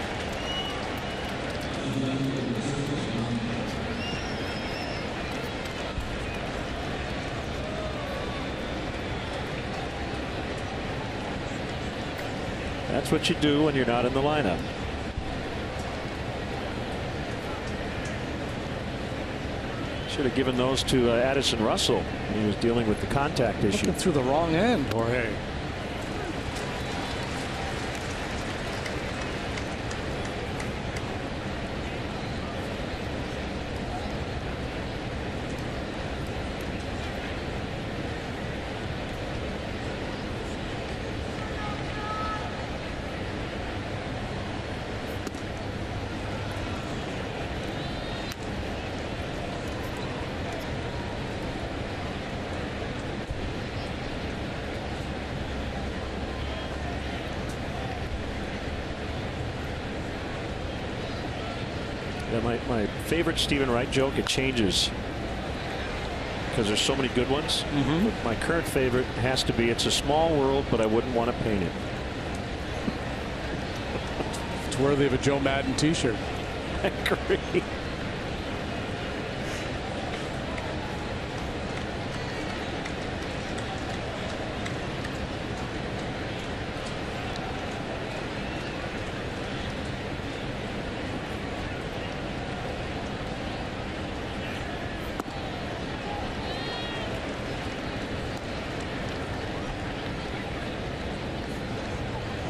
That's what you do when you're not in the lineup. Should have given those to Addison Russell when he was dealing with the contact issue. Looking through the wrong end, Jorge. My favorite Stephen Wright joke, it changes because there's so many good ones. But my current favorite has to be, it's a small world, but I wouldn't want to paint it. It's worthy of a Joe Madden t-shirt. I agree.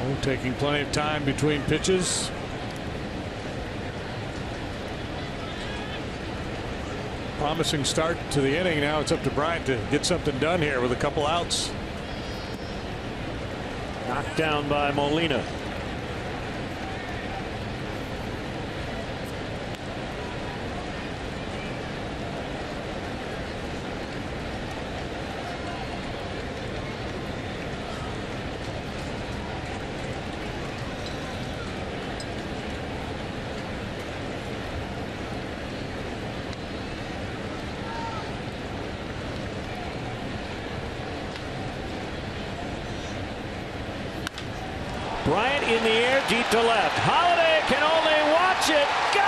Oh, taking plenty of time between pitches. Promising start to the inning. Now it's up to Bryant to get something done here with a couple outs. Knocked down by Molina. Bryant in the air, deep to left. Holiday can only watch it go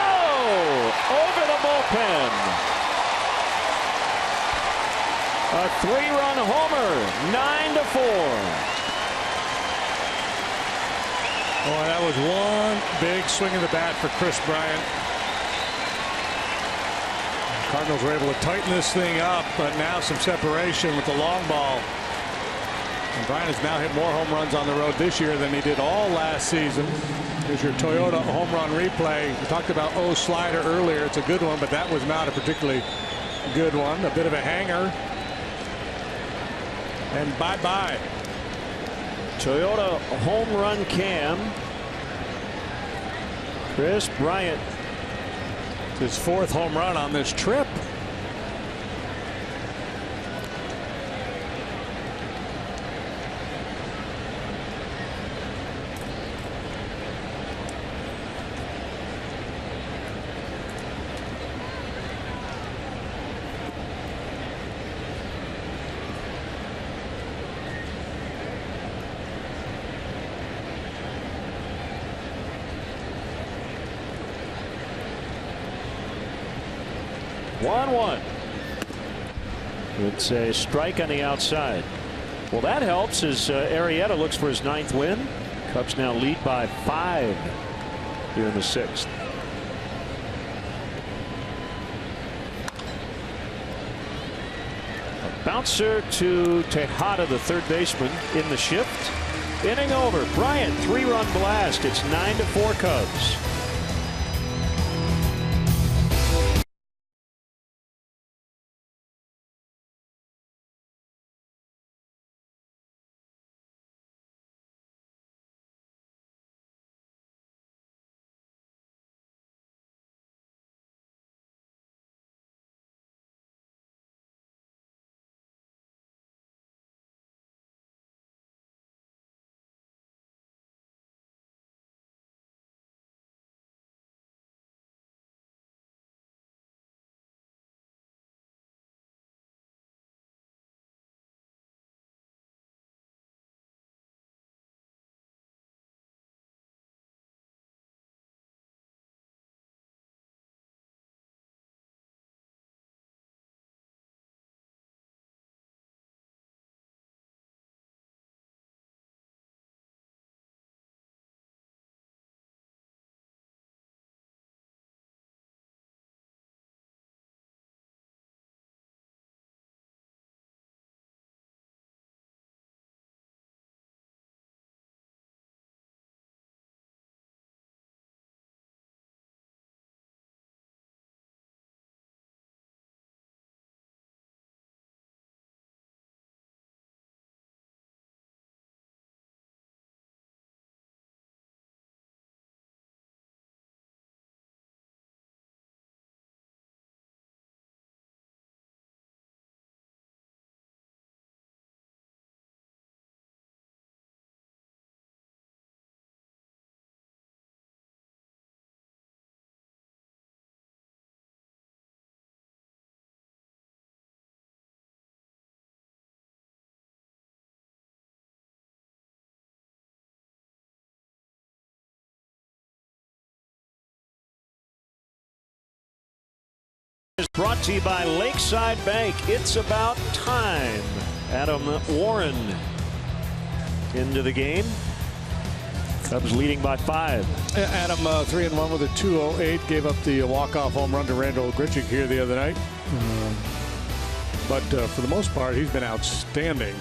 over the bullpen. A 3-run homer, 9-4. Oh, that was one big swing of the bat for Chris Bryant. The Cardinals were able to tighten this thing up, but now some separation with the long ball. And Bryant has now hit more home runs on the road this year than he did all last season. Here's your Toyota home run replay. We talked about slider earlier. It's a good one, but that was not a particularly good one. A bit of a hanger. And bye-bye. Toyota home run cam. Chris Bryant. It's his 4th home run on this trip. One. It's a strike on the outside. Well, that helps as Arrieta looks for his 9th win. Cubs now lead by 5 here in the 6th. A bouncer to Tejada, the 3rd baseman, in the shift. Inning over. Bryant, 3-run blast. It's 9-4 Cubs. Is brought to you by Lakeside Bank. It's about time. Adam Warren into the game. Cubs leading by 5. Adam 3-1 with a 2.08. Gave up the walk-off home run to Randall Grichuk here the other night. But for the most part, he's been outstanding.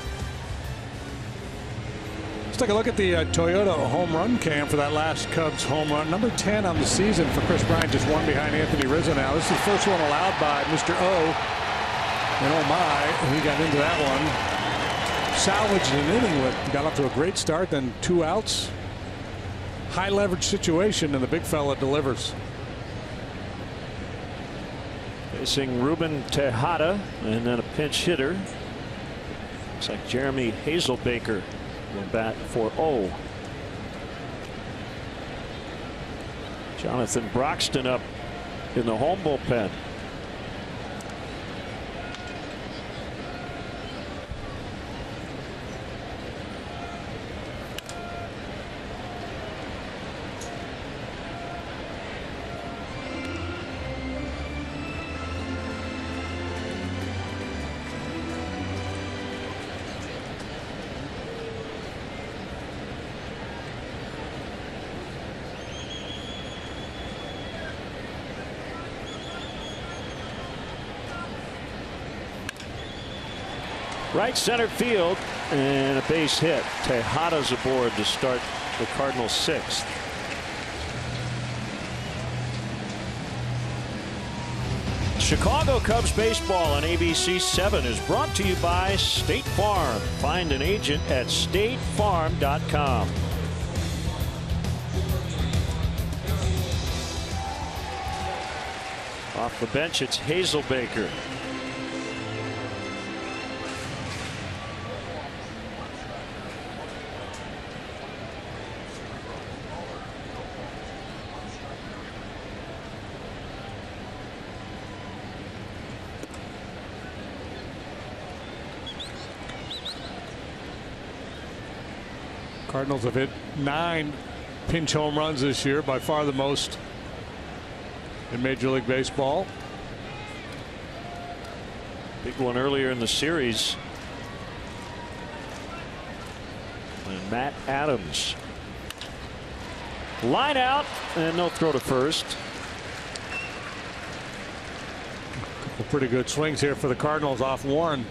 Let's take a look at the Toyota home run cam for that last Cubs home run. Number 10 on the season for Chris Bryant, just one behind Anthony Rizzo now. This is the first one allowed by Mr. O. And oh my, he got into that one. Salvaged an inning with, got up to a great start, then 2 outs. High leverage situation, and the big fella delivers. Facing Ruben Tejada, and then a pinch hitter. Looks like Jeremy Hazelbaker will bat for O. Jonathan Broxton up in the home bullpen. Right center field, and a base hit. Tejada's aboard to start the Cardinals' 6th. Chicago Cubs baseball on ABC 7 is brought to you by State Farm. Find an agent at statefarm.com. Off the bench, it's Hazelbaker. Cardinals have hit 9 pinch home runs this year, by far the most in Major League Baseball. Big one earlier in the series. And Matt Adams. Line out, and no throw to first. Couple pretty good swings here for the Cardinals off Warren.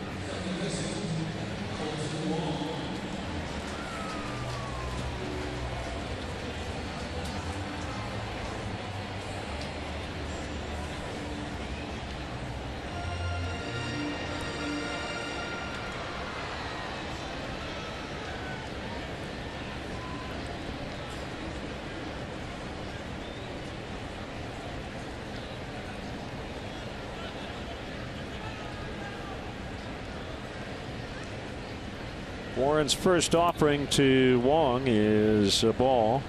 Warren's first offering to Wong is a ball.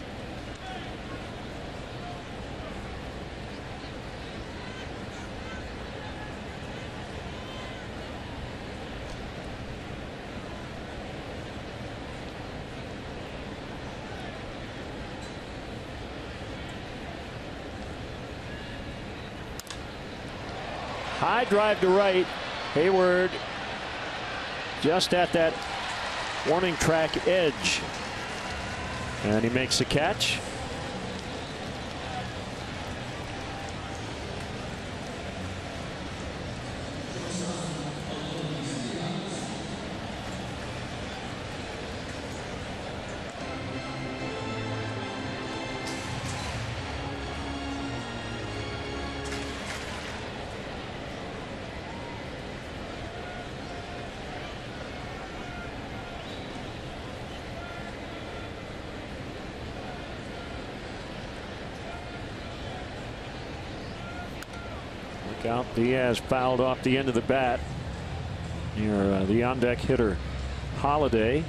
High drive to right. Hayward just at that warning track edge, and he makes the catch. Out. Diaz fouled off the end of the bat near the on-deck hitter Holiday.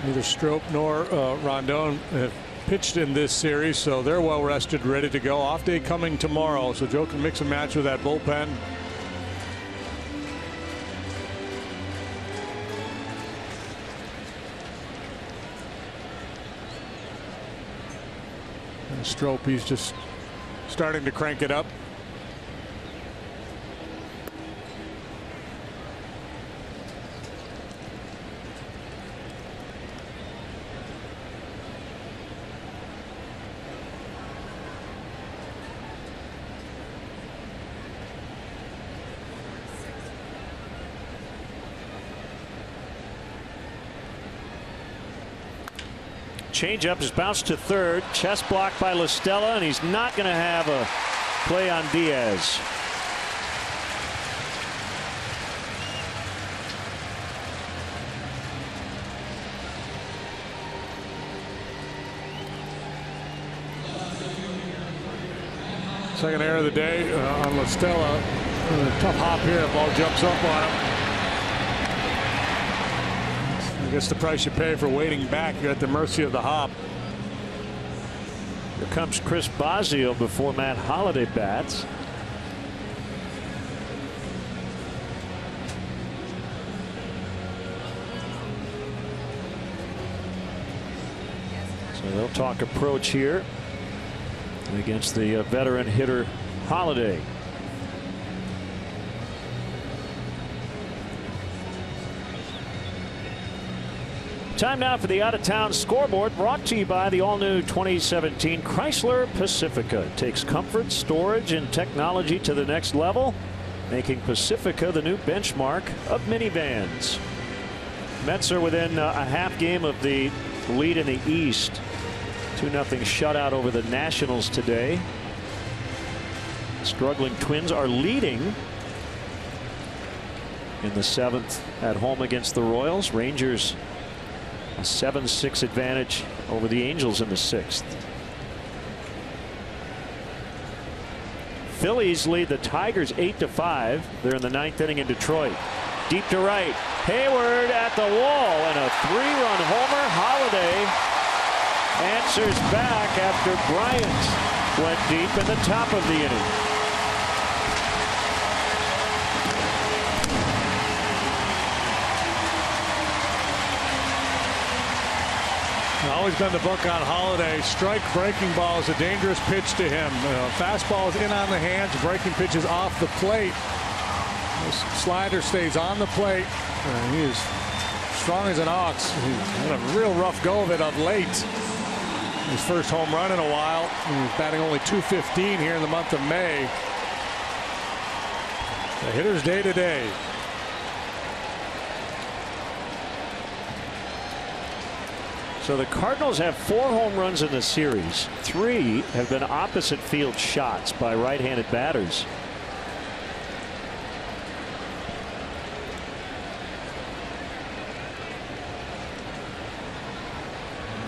Neither Strop nor Rondon have pitched in this series, so they're well rested, ready to go. Off day coming tomorrow, so Joe can mix and match with that bullpen. And Strop, he's just starting to crank it up. Changeup is bounced to third. Chest blocked by La Stella, and he's not going to have a play on Diaz. Second error of the day on La Stella. Tough hop here. Ball jumps up on him. I guess the price you pay for waiting back. You're at the mercy of the hop. Here comes Chris Bosio before Matt Holliday bats. So they'll talk approach here against the veteran hitter Holliday. Time now for the out-of-town scoreboard, brought to you by the all-new 2017 Chrysler Pacifica. Takes comfort, storage, and technology to the next level, making Pacifica the new benchmark of minivans. Mets are within a half game of the lead in the East. 2-0 shutout over the Nationals today. Struggling Twins are leading in the 7th at home against the Royals. Rangers a 7-6 advantage over the Angels in the 6th. Phillies lead the Tigers 8-5. They're in the 9th inning in Detroit. Deep to right. Hayward at the wall, and a 3-run homer. Holliday answers back after Bryant went deep in the top of the inning. Always been the book on Holliday. Strike breaking ball is a dangerous pitch to him. Fastball is in on the hands. Breaking pitches off the plate. This slider stays on the plate. He is strong as an ox. He's had a real rough go of it of late. His first home run in a while. He's batting only .215 here in the month of May. The hitter's day to day. So the Cardinals have 4 home runs in the series. 3 have been opposite field shots by right-handed batters.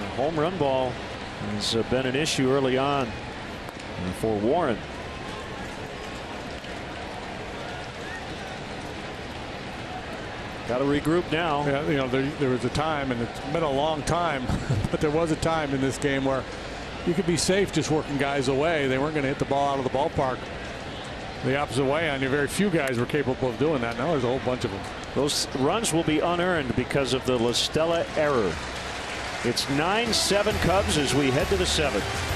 The home run ball has been an issue early on for Warren. Got to regroup now. Yeah, you know, there was a time, and it's been a long time, but there was a time in this game where you could be safe just working guys away. They weren't going to hit the ball out of the ballpark the opposite way on you. Very few guys were capable of doing that. Now there's a whole bunch of them. Those runs will be unearned because of the La Stella error. It's 9-7 Cubs as we head to the 7th.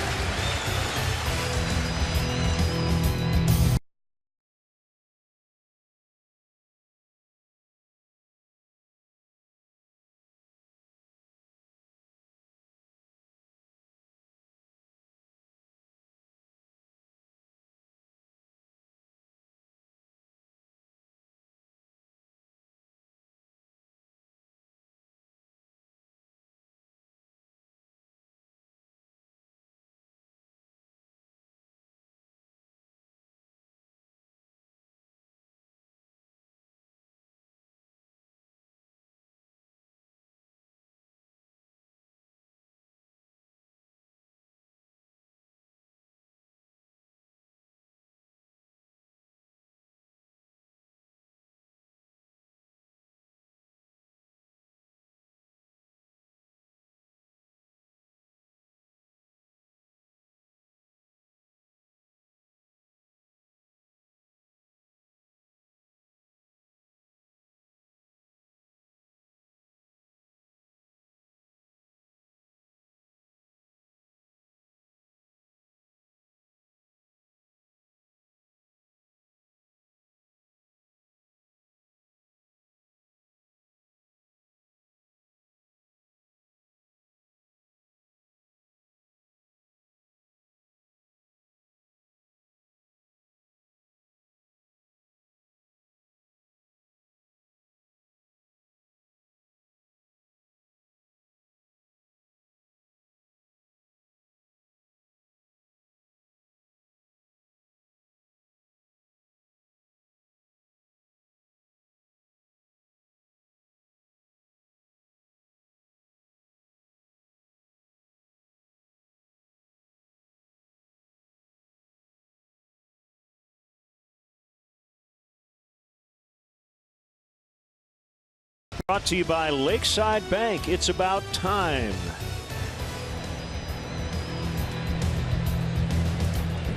Brought to you by Lakeside Bank. It's about time.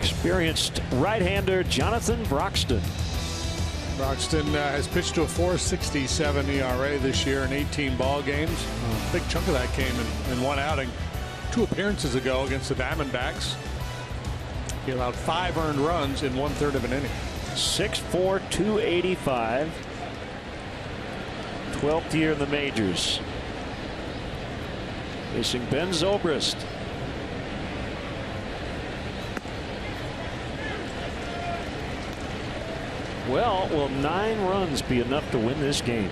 Experienced right-hander Jonathan Broxton. Broxton has pitched to a 4.67 ERA this year in 18 ball games. A big chunk of that came in one outing 2 appearances ago against the Diamondbacks. He allowed 5 earned runs in 1/3 of an inning. 6'4", 285. 12th year in the majors. Facing Ben Zobrist. Well, will 9 runs be enough to win this game?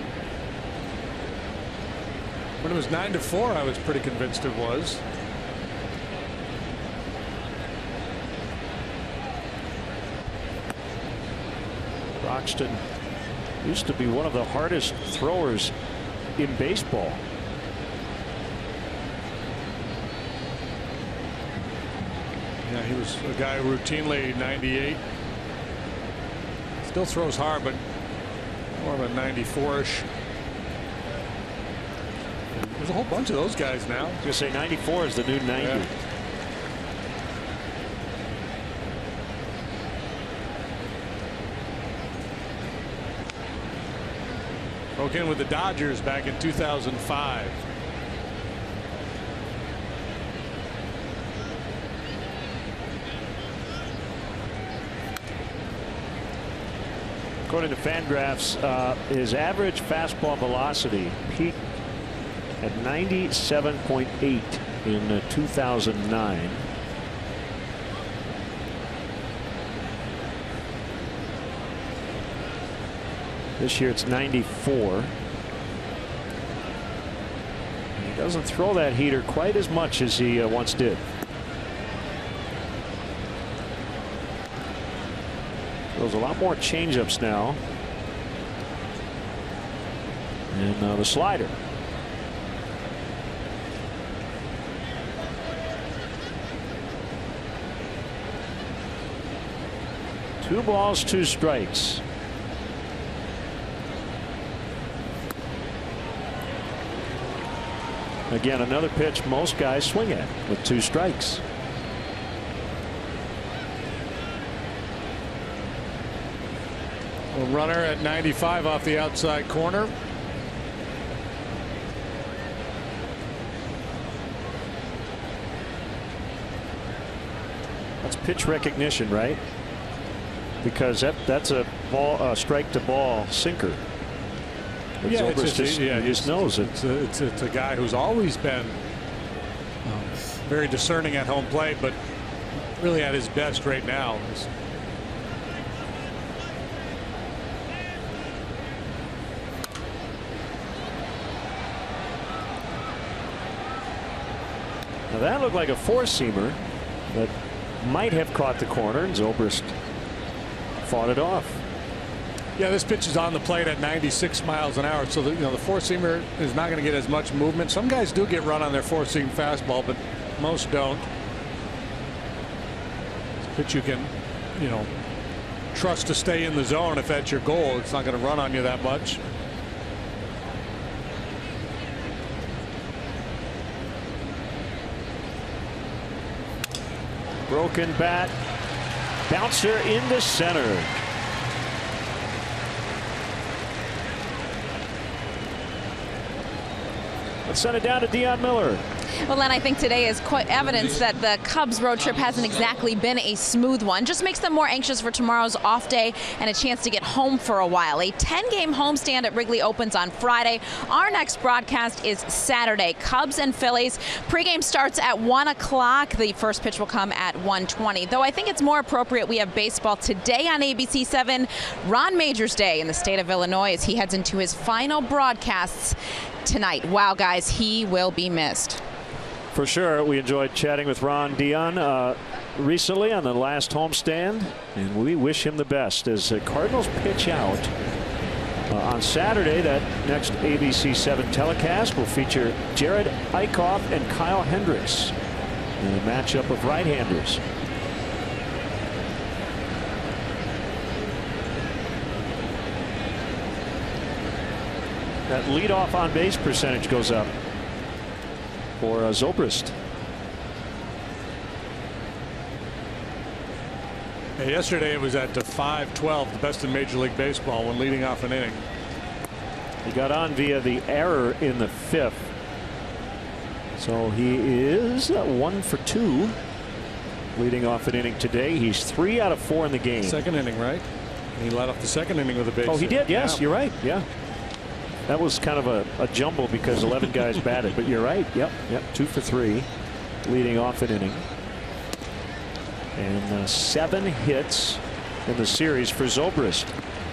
When it was 9-4, I was pretty convinced it was. Broxton used to be one of the hardest throwers in baseball. Yeah, he was a guy routinely 98. Still throws hard, but more of a 94-ish. There's a whole bunch of those guys now. I was going to say 94 is the new 90. Yeah. Broke in with the Dodgers back in 2005. According to Fangraphs, his average fastball velocity peaked at 97.8 in 2009. This year it's 94. He doesn't throw that heater quite as much as he once did. Throws a lot more changeups now. And the slider. Two balls, 2 strikes. Again, another pitch most guys swing at with 2 strikes. A runner at 95 off the outside corner. That's pitch recognition, right? Because that's a ball, strike to ball sinker. Yeah, it's just knows it. It's a guy who's always been very discerning at home plate, but really at his best right now. Now that looked like a 4-seamer that might have caught the corner, and Zobrist fought it off. Yeah, this pitch is on the plate at 96 miles an hour, so the 4-seamer is not going to get as much movement. Some guys do get run on their 4-seam fastball, but most don't. It's a pitch you can, trust to stay in the zone if that's your goal. It's not going to run on you that much. Broken bat, bouncer into center. Let's send it down to Dion Miller. Well, Len, I think today is quite evidence that the Cubs road trip hasn't exactly been a smooth one. Just makes them more anxious for tomorrow's off day and a chance to get home for a while. A 10-game homestand at Wrigley opens on Friday. Our next broadcast is Saturday. Cubs and Phillies. Pregame starts at 1 o'clock. The first pitch will come at 1:20. Though I think it's more appropriate we have baseball today on ABC 7. Ron Majors Day in the state of Illinois as he heads into his final broadcasts tonight. Wow, guys, he will be missed. For sure. We enjoyed chatting with Ron Dion recently on the last homestand, and we wish him the best as the Cardinals pitch out on Saturday. That next ABC 7 telecast will feature Jared Eickhoff and Kyle Hendricks in a matchup of right-handers. That leadoff on base percentage goes up for Zobrist. Yesterday it was at .512, the best in Major League Baseball when leading off an inning. He got on via the error in the 5th. So he is 1 for 2 leading off an inning today. He's 3 out of 4 in the game. Second inning, right? He led off the second inning with a base. Oh, he did. Yes, yeah. You're right. Yeah. That was kind of a jumble because 11 guys batted, but you're right. Yep. 2 for 3 leading off an inning. And 7 hits in the series for Zobrist.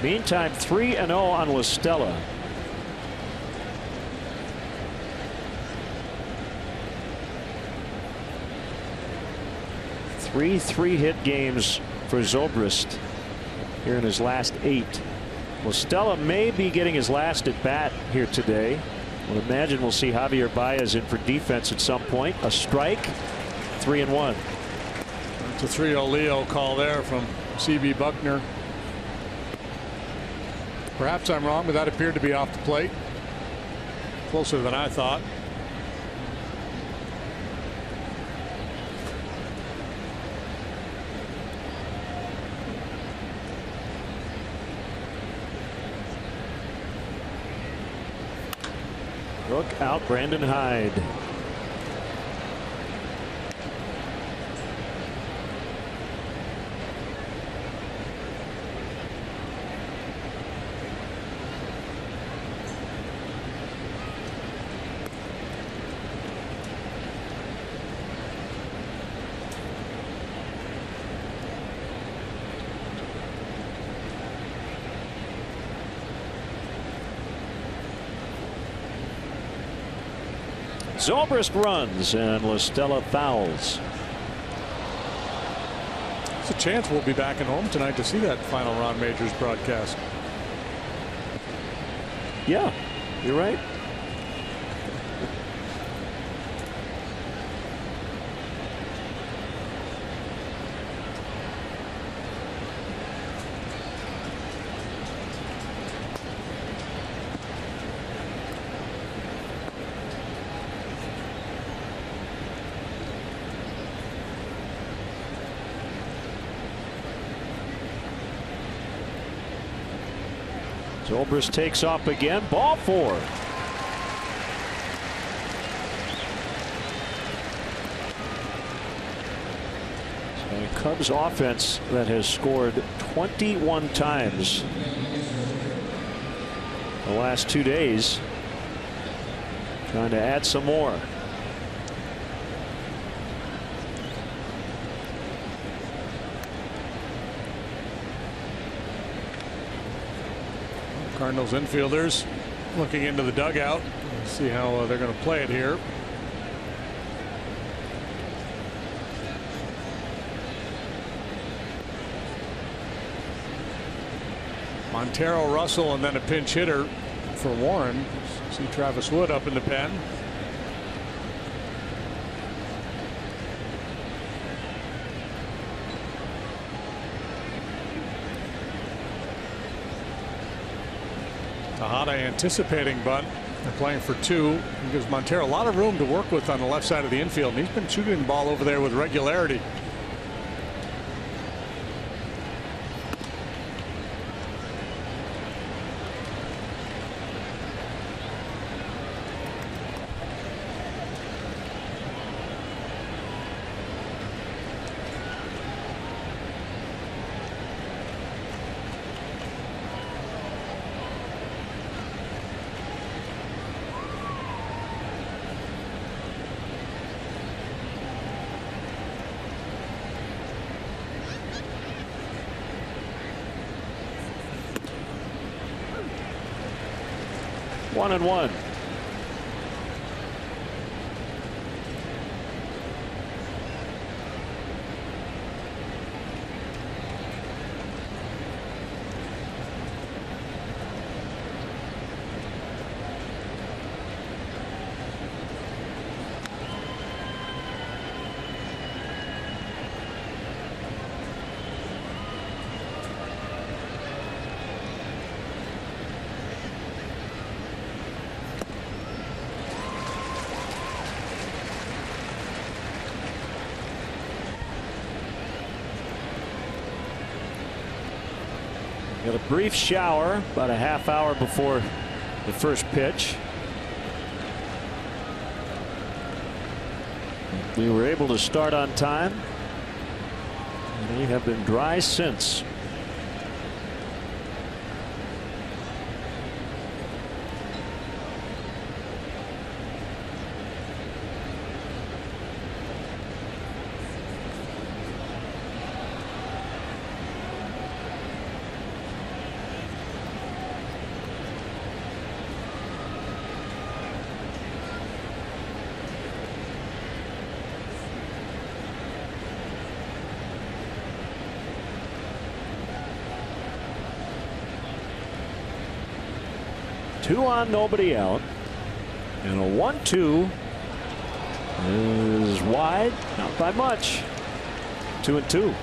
Meantime, 3-0 on La Stella. 3 3-hit games for Zobrist here in his last 8. Well, Stella may be getting his last at bat here today. We'll imagine we'll see Javier Baez in for defense at some point. A strike, 3-1. It's a 3-0 Leo call there from C.B. Buckner. Perhaps I'm wrong, but that appeared to be off the plate. Closer than I thought. Look out, Brandon Hyde. Zobrist runs and La Stella fouls. There's a chance we'll be back at home tonight to see that final Ron Majors broadcast. Yeah, you're right. Zobrist takes off again. Ball 4. So Cubs offense that has scored 21 times the last 2 days, trying to add some more. Cardinals infielders looking into the dugout. See how they're going to play it here. Montero, Russell, and then a pinch hitter for Warren. See Travis Wood up in the pen. Tejada anticipating bunt. They're playing for 2. It gives Montero a lot of room to work with on the left side of the infield, and he's been shooting the ball over there with regularity. One and one. Got a brief shower about a half hour before the first pitch. We were able to start on time. And they have been dry since. Two on, nobody out, and a 1-2 is wide, not by much. 2-2.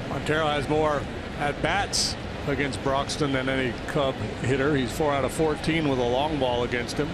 Montero has more at bats against Broxton than any Cub hitter. He's 4 out of 14 with a long ball against him.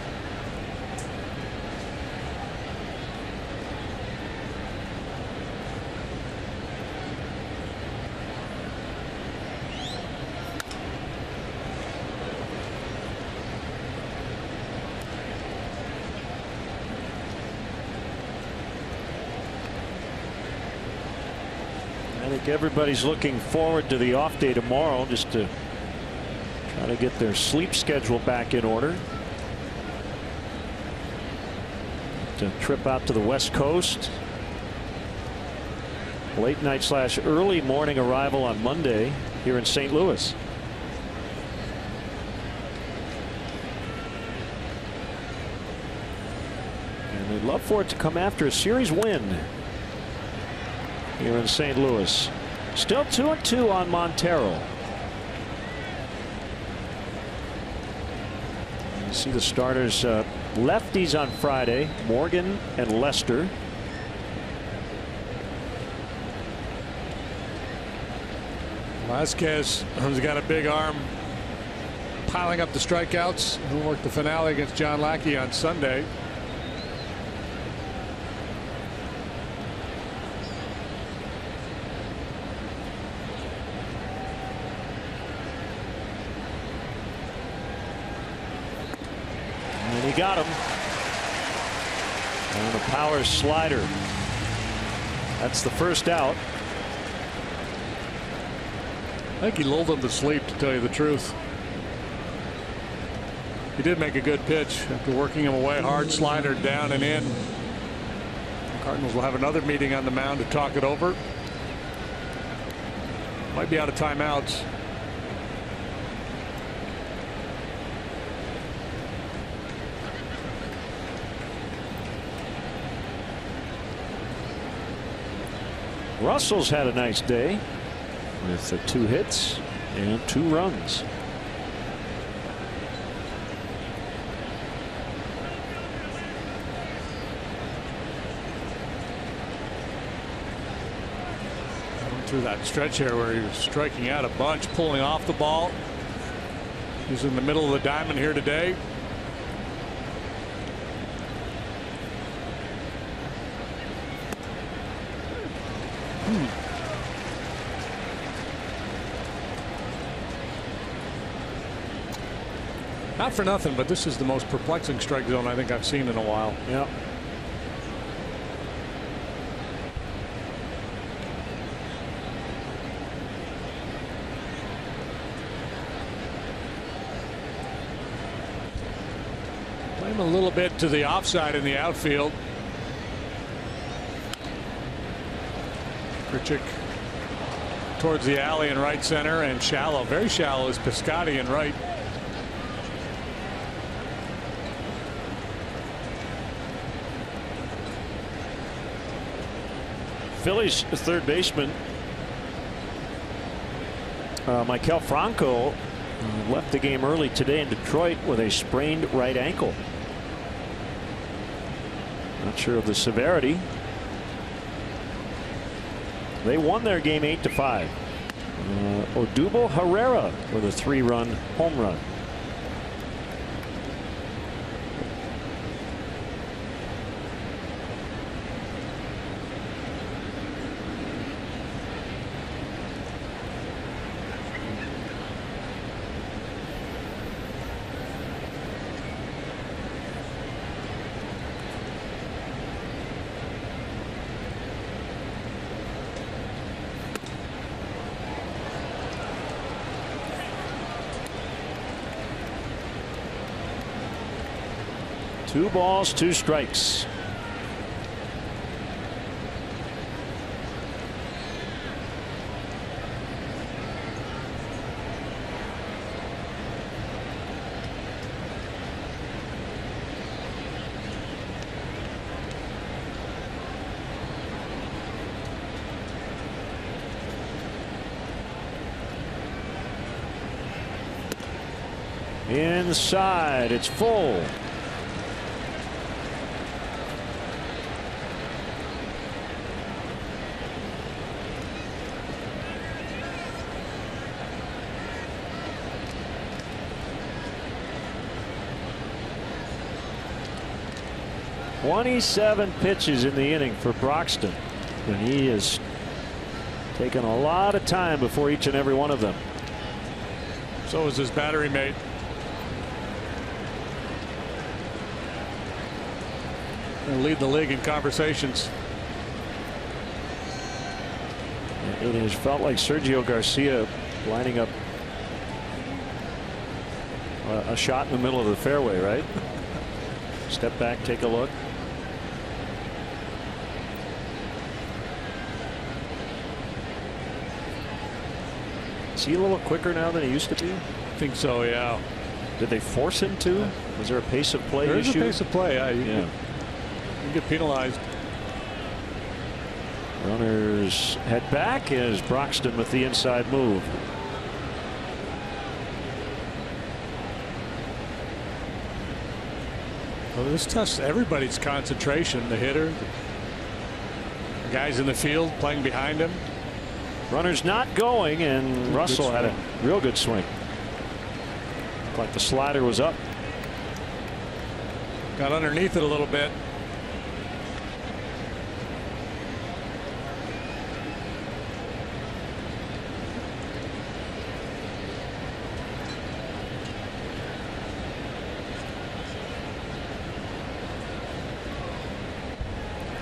I think everybody's looking forward to the off day tomorrow, just to try to get their sleep schedule back in order. To trip out to the West Coast. Late night / early morning arrival on Monday here in St. Louis. And they'd love for it to come after a series win here in St. Louis. Still 2-2 on Montero. You see the starters, lefties on Friday, Morgan and Lester. Vasquez has got a big arm, piling up the strikeouts. He'll work the finale against John Lackey on Sunday. And he got him on a power slider. That's the first out. I think he lulled him to sleep, to tell you the truth. He did make a good pitch after working him away. Hard slider down and in. The Cardinals will have another meeting on the mound to talk it over. Might be out of timeouts. Russell's had a nice day with 2 hits and 2 runs. Through that stretch here where he was striking out a bunch, pulling off the ball. He's in the middle of the diamond here today. Not for nothing, but this is the most perplexing strike zone I think I've seen in a while. Yeah. Play him a little bit to the offside in the outfield. Grichuk towards the alley in right center, and shallow, very shallow, is Piscotty in right. Phillies third baseman Maikel Franco left the game early today in Detroit with a sprained right ankle. Not sure of the severity. They won their game 8-5. Odubel Herrera with a 3-run home run. 2 balls, 2 strikes. Inside, it's full. "27 pitches in the inning for Broxton, and he has taken a lot of time before each and every one of them. So is his battery mate. And lead the league in conversations. It has felt like Sergio Garcia lining up a shot in the middle of the fairway, right? Step back, take a look. Is he a little quicker now than he used to be? I think so, yeah. Did they force him to? Was there a pace of play issue? There's a pace of play. Yeah. You get penalized. Runners head back as Broxton with the inside move. Well, this tests everybody's concentration. The hitter, the guys in the field playing behind him. Runners not going, and Russell had a real good swing. Looked like the slider was up. Got underneath it a little bit.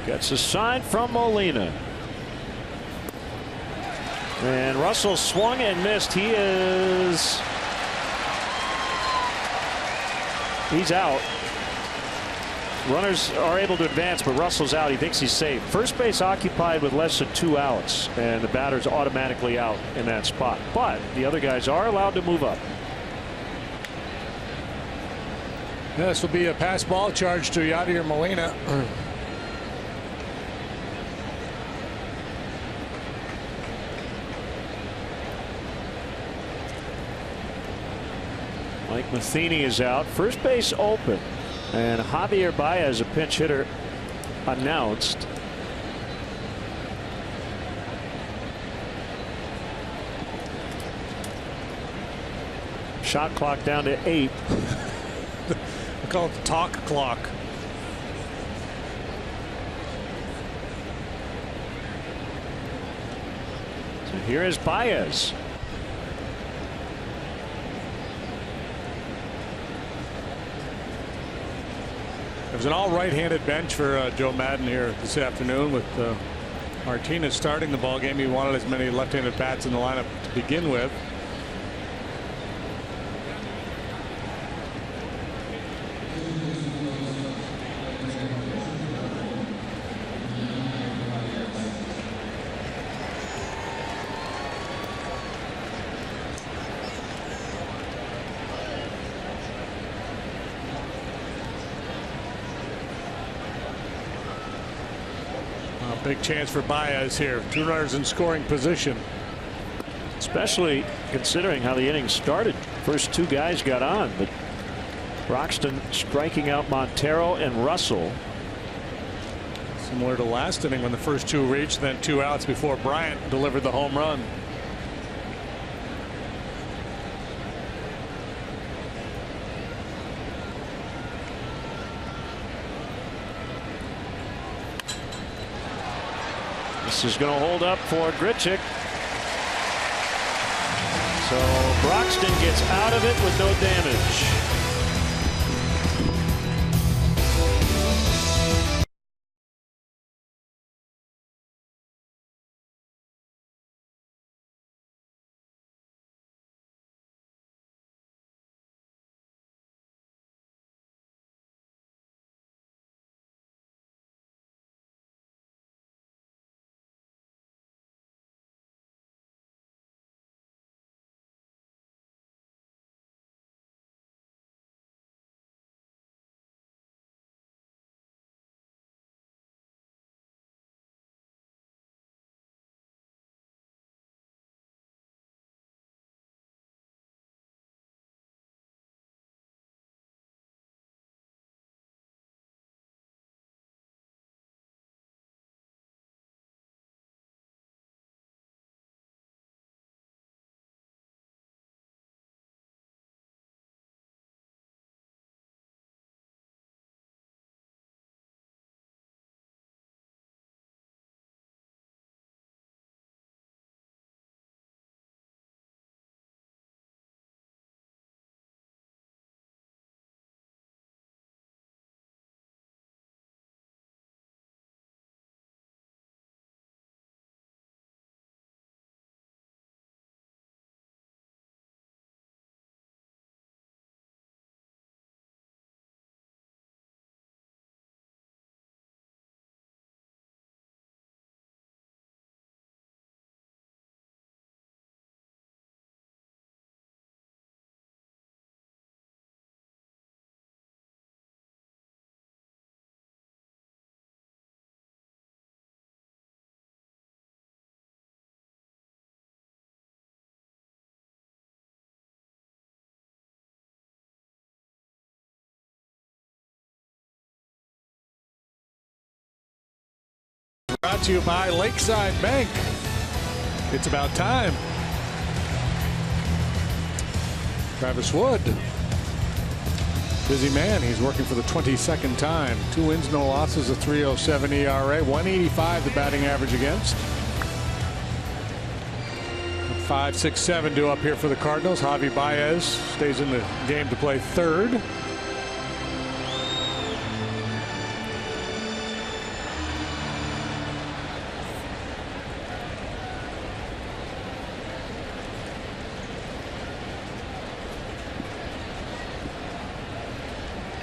Gets a sign from Molina. And Russell swung and missed. He's out. Runners are able to advance, but Russell's out. He thinks he's safe. First base occupied with less than 2 outs, and the batter's automatically out in that spot. But the other guys are allowed to move up. Yeah, this will be a pass ball charge to Yadier Molina. Mike Matheny is out. First base open. And Javier Baez, a pinch hitter, announced. Shot clock down to 8. We call it the talk clock. So here is Baez. It was an all right-handed bench for Joe Madden here this afternoon with Martinez starting the ball game. He wanted as many left-handed bats in the lineup to begin with. Big chance for Baez here. 2 runners in scoring position. Especially considering how the inning started. First 2 guys got on, but Broxton striking out Montero and Russell. Similar to last inning when the first 2 reached, then 2 outs before Bryant delivered the home run. This is going to hold up for Grichuk. So Broxton gets out of it with no damage. Brought to you by Lakeside Bank. It's about time. Travis Wood. Busy man. He's working for the 22nd time. 2 wins, no losses, a 3.07 ERA, 185 the batting average against. 5, 6, 7 due up here for the Cardinals. Javi Baez stays in the game to play third.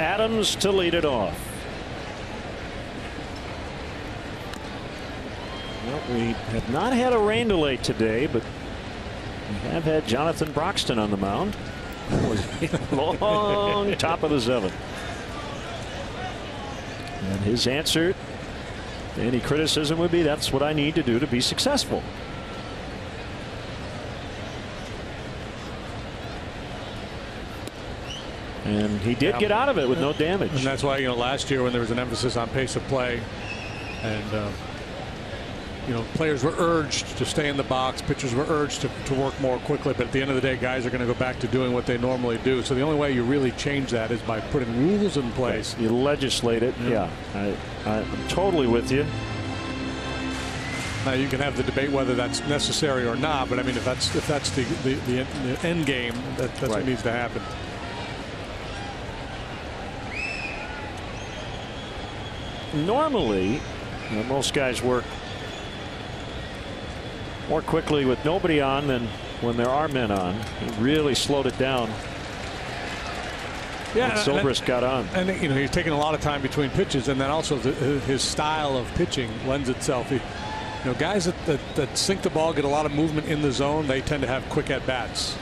Adams to lead it off. Well, we have not had a rain delay today, but we have had Jonathan Broxton on the mound. Long top of the 7th. And his answer to any criticism would be, that's what I need to do to be successful. And he did get out of it with no damage. And that's why, last year when there was an emphasis on pace of play, and players were urged to stay in the box, pitchers were urged to work more quickly, but at the end of the day, guys are going to go back to doing what they normally do. So the only way you really change that is by putting rules in place. You legislate it. Yeah, I'm totally with you. Now you can have the debate whether that's necessary or not, but I mean, if that's the end game, that's right. What needs to happen. Normally, most guys work more quickly with nobody on than when there are men on. He really slowed it down. Yeah, Zobrist got on. And he's taking a lot of time between pitches, and then also his style of pitching lends itself. Guys that sink the ball, get a lot of movement in the zone, they tend to have quick at bats.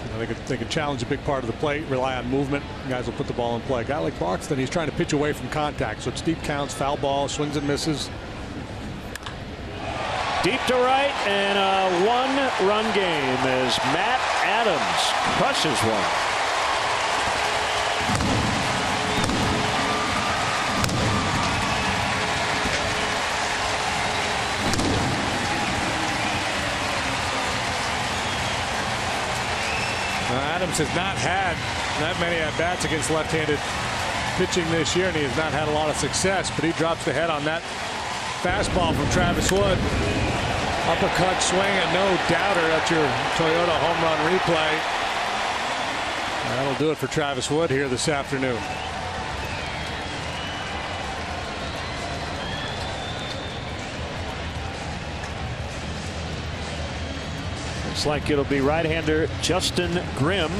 They can challenge a big part of the plate, rely on movement. Guys will put the ball in play. A guy like Broxton, he's trying to pitch away from contact, so it's deep counts, foul ball, swings and misses. Deep to right, and a 1-run game as Matt Adams crushes one. Adams has not had that many at-bats against left-handed pitching this year, and he has not had a lot of success, but he drops the head on that fastball from Travis Wood. Uppercut swing, and no doubter. That's your Toyota home run replay. That'll do it for Travis Wood here this afternoon. Looks like it'll be right-hander Justin Grimm.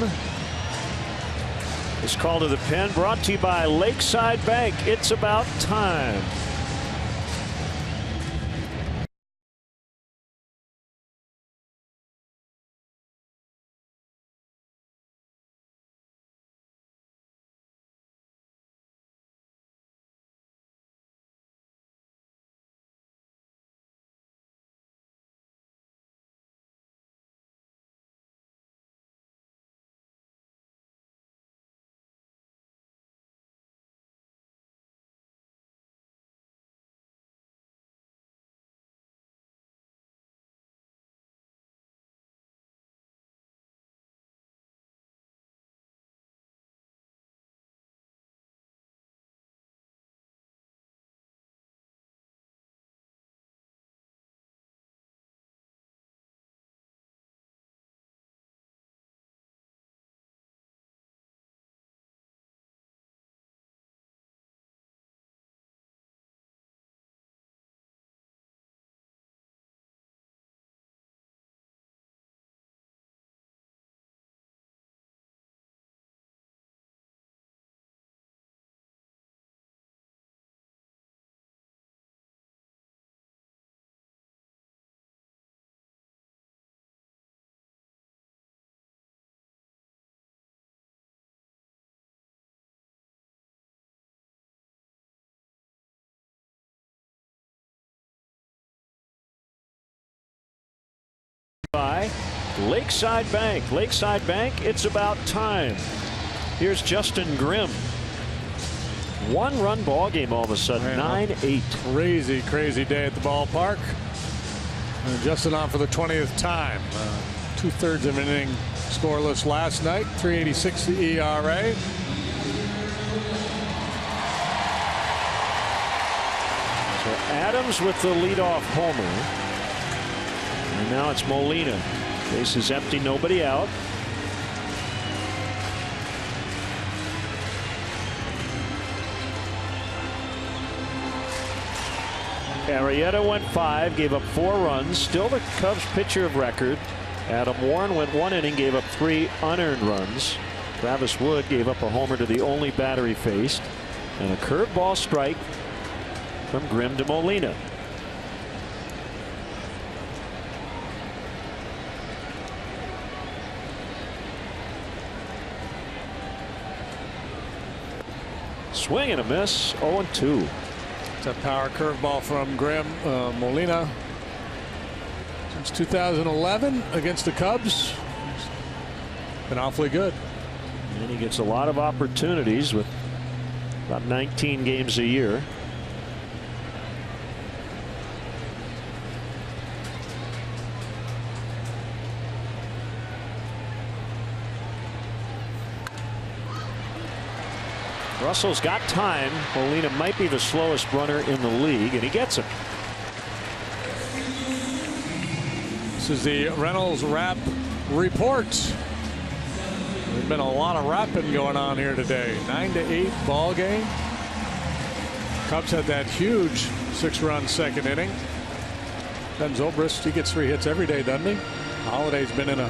This call to the pen brought to you by Lakeside Bank. It's about time. By Lakeside Bank. Lakeside Bank, it's about time. Here's Justin Grimm. One-run ball game all of a sudden. 9-8. Crazy, crazy day at the ballpark. And Justin on for the 20th time. 2/3 of an inning scoreless last night. 3.86 the ERA. So Adams with the leadoff homer. And now it's Molina. Base is empty, nobody out. Arrieta went 5, gave up 4 runs. Still the Cubs pitcher of record. Adam Warren went 1 inning, gave up 3 unearned runs. Travis Wood gave up a homer to the only batter he faced. And a curveball strike from Grimm to Molina. Swing and a miss. 0-2. It's a power curveball from Grimm. Molina, since 2011 against the Cubs, been awfully good. And he gets a lot of opportunities with about 19 games a year. Russell's got time. Molina might be the slowest runner in the league, and he gets him. This is the Reynolds Wrap Report. There's been a lot of wrapping going on here today. 9-8 ball game. Cubs had that huge 6-run second inning. Ben Zobrist, he gets 3 hits every day, doesn't he? Holiday's been in a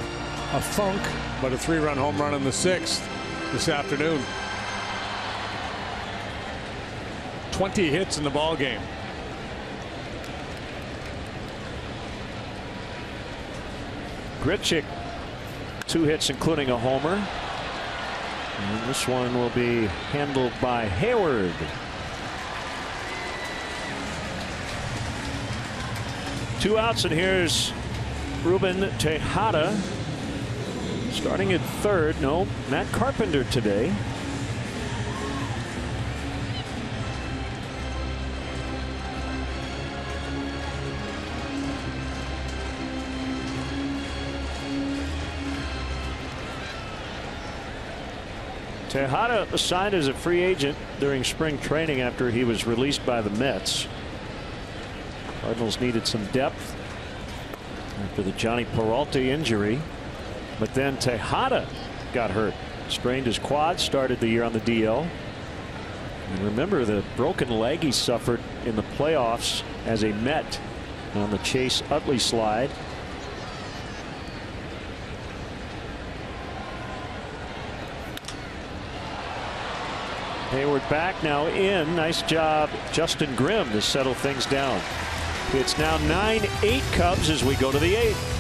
funk, but a 3-run home run in the 6th this afternoon. 20 hits in the ball game. Grichuk, 2 hits including a homer. And this one will be handled by Hayward. Two outs, and here's Ruben Tejada starting at third. No, Matt Carpenter today. Tejada signed as a free agent during spring training after he was released by the Mets. Cardinals needed some depth after the Johnny Peralta injury, but then Tejada got hurt, strained his quad, started the year on the DL. And remember the broken leg he suffered in the playoffs as a Met on the Chase Utley slide. Hayward back now in. Nice job, Justin Grimm, to settle things down. It's now 9-8 Cubs as we go to the 8th.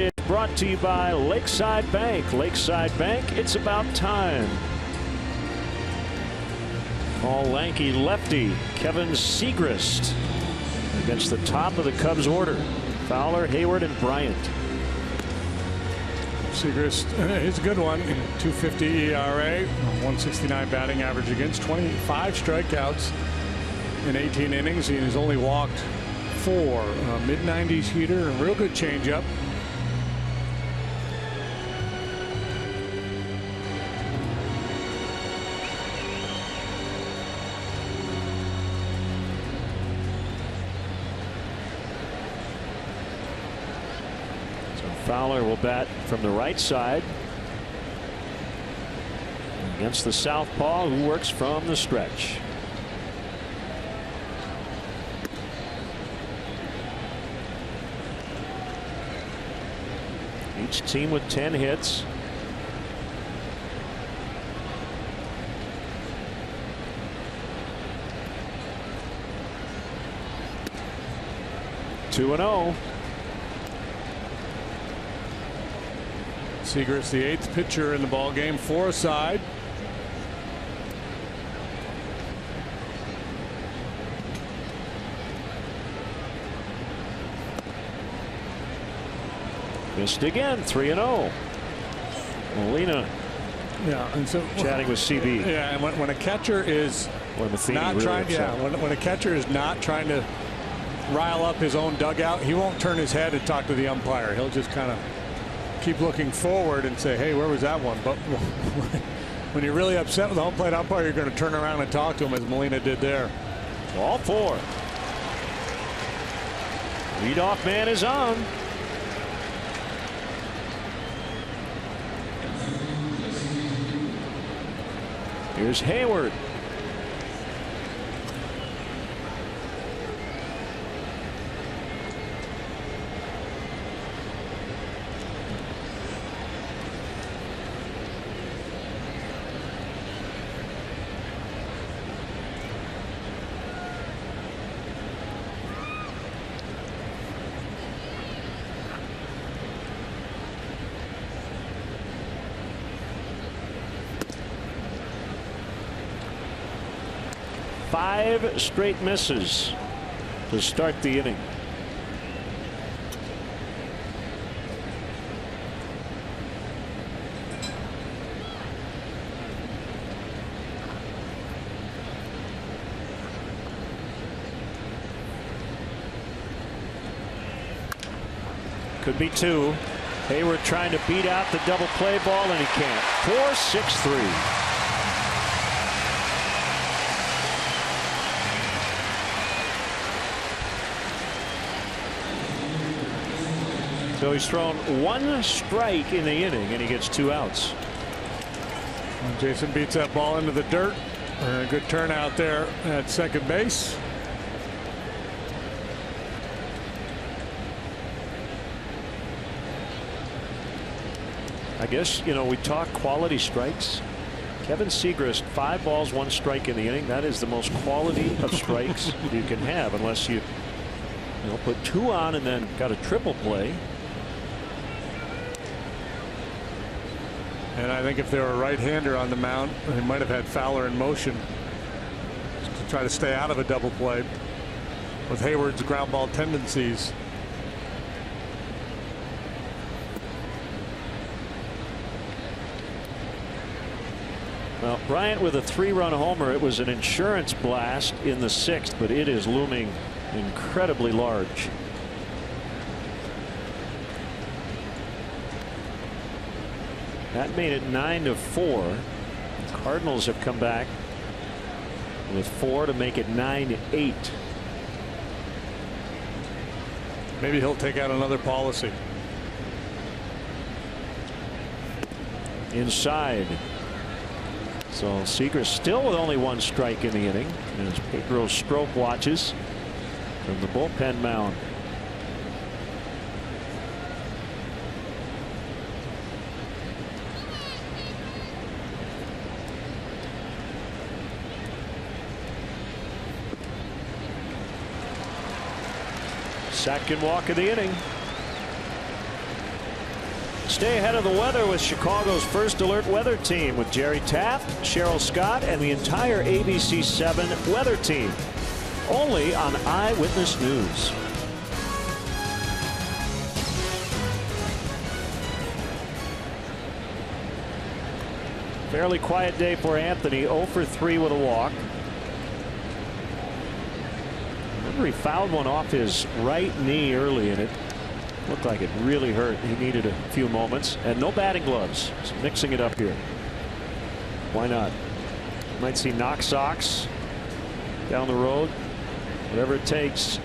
is brought to you by Lakeside Bank. Lakeside Bank, it's about time. All lanky lefty Kevin Segrist against the top of the Cubs order. Fowler, Hayward, and Bryant. Segrist, he's a good one. 2.50 ERA, 169 batting average against, 25 strikeouts in 18 innings. He's only walked 4. Mid-90s heater, a real good changeup. Fowler will bat from the right side against the southpaw, who works from the stretch. Each team with 10 hits. Two and 0. Segrist, the 8th pitcher in the ball game, 4 aside. Missed again, 3-0. Molina. Yeah, and so chatting with CB. Yeah, and when a catcher is not really trying, when a catcher is not trying to rile up his own dugout, he won't turn his head and talk to the umpire. He'll just kind of keep looking forward and say, hey, where was that one? But when you're really upset with the home plate umpire, you're going to turn around and talk to him, as Molina did there. Ball 4. Leadoff man is on. Here's Hayward. Five straight misses to start the inning. Could be 2. Hayward trying to beat out the double play ball, and he can't. 4-6-3. So he's thrown 1 strike in the inning, and he gets 2 outs. Jason beats that ball into the dirt. A good turnout there at second base. I guess, you know, we talk quality strikes. Kevin Segrist, 5 balls, 1 strike in the inning. That is the most quality of strikes you can have, unless you put 2 on and then got a triple play. And I think if they were a right-hander on the mound, they might have had Fowler in motion to try to stay out of a double play with Hayward's ground ball tendencies. Well, Bryant with a 3-run homer. It was an insurance blast in the 6th, but it is looming incredibly large. That made it 9-4. The Cardinals have come back with 4 to make it 9-8. Maybe he'll take out another policy. Inside. So Segrist still with only 1 strike in the inning, as Pedro Strop watches from the bullpen mound. Second walk of the inning. Stay ahead of the weather with Chicago's first alert weather team with Jerry Taft, Cheryl Scott, and the entire ABC 7 weather team. Only on Eyewitness News. Fairly quiet day for Anthony. 0 for 3 with a walk. Remember, he fouled one off his right knee early, and it looked like it really hurt. He needed a few moments, and no batting gloves. Just mixing it up here. Why not? Might see knock socks down the road. Whatever it takes.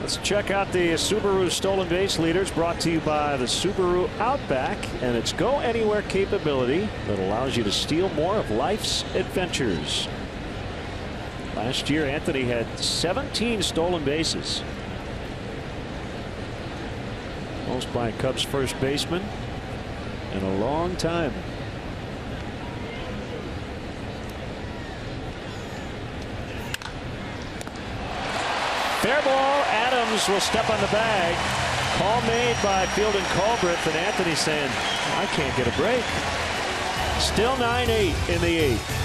Let's check out the Subaru stolen base leaders, brought to you by the Subaru Outback and its Go Anywhere capability that allows you to steal more of life's adventures. Last year, Anthony had 17 stolen bases. Most by a Cubs first baseman in a long time. Fair ball. Adams will step on the bag. Call made by Field and Culbreth, and Anthony saying, I can't get a break. Still 9-8 in the 8th.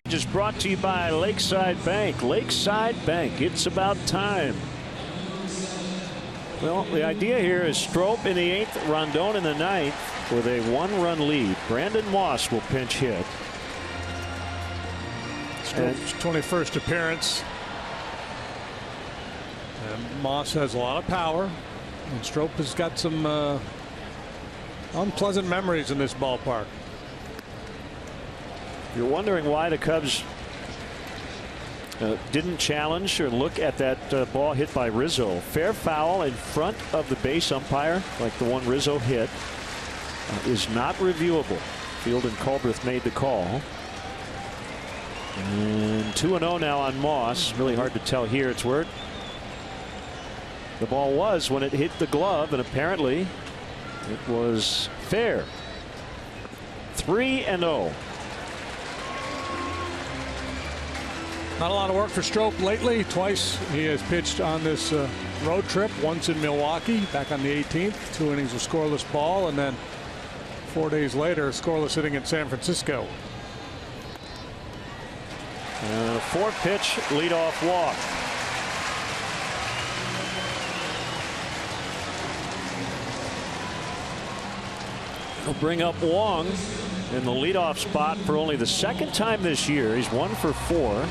Is brought to you by Lakeside Bank. Lakeside Bank, it's about time. Well, the idea here is Strop in the 8th, Rondon in the 9th with a 1-run lead. Brandon Moss will pinch hit. Strop's 21st appearance. And Moss has a lot of power, and Strop has got some unpleasant memories in this ballpark. You're wondering why the Cubs didn't challenge or look at that ball hit by Rizzo. Fair foul in front of the base umpire, like the one Rizzo hit, is not reviewable. Field and Culbreth made the call. And 2-0 now on Moss. Really hard to tell here. It's where the ball was when it hit the glove, and apparently it was fair. 3-0. Not a lot of work for Strop lately. Twice he has pitched on this road trip. Once in Milwaukee back on the 18th. 2 innings of scoreless ball, and then 4 days later scoreless hitting in San Francisco. And a 4-pitch leadoff walk. He'll bring up Wong in the leadoff spot for only the second time this year. He's 1 for 4.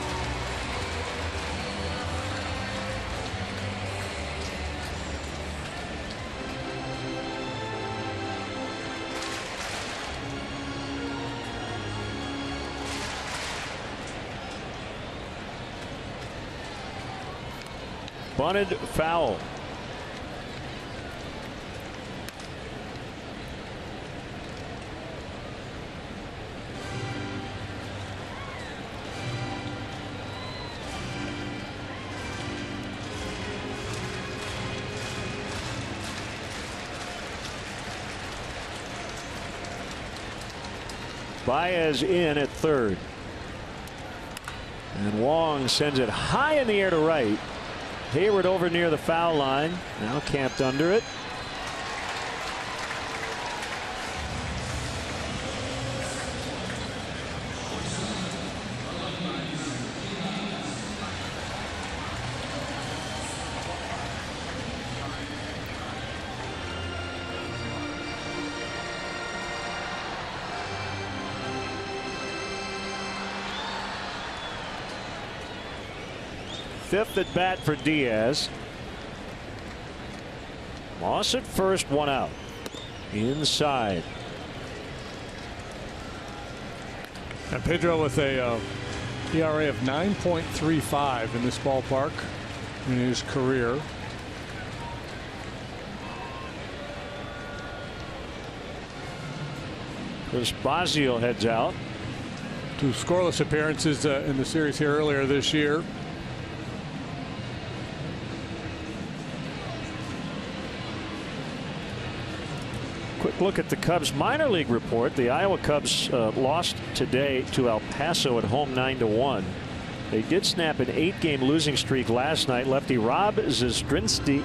Bunted foul. Baez in at third. And Wong sends it high in the air to right. Hayward over near the foul line. Now camped under it. Fifth at bat for Diaz. Moss at first, 1 out. Inside. And Pedro with a ERA of 9.35 in this ballpark in his career. Basile heads out. 2 scoreless appearances in the series here earlier this year. Quick look at the Cubs minor league report. The Iowa Cubs lost today to El Paso at home 9-1. They did snap an 8-game losing streak last night. Lefty Rob Zzdrinski,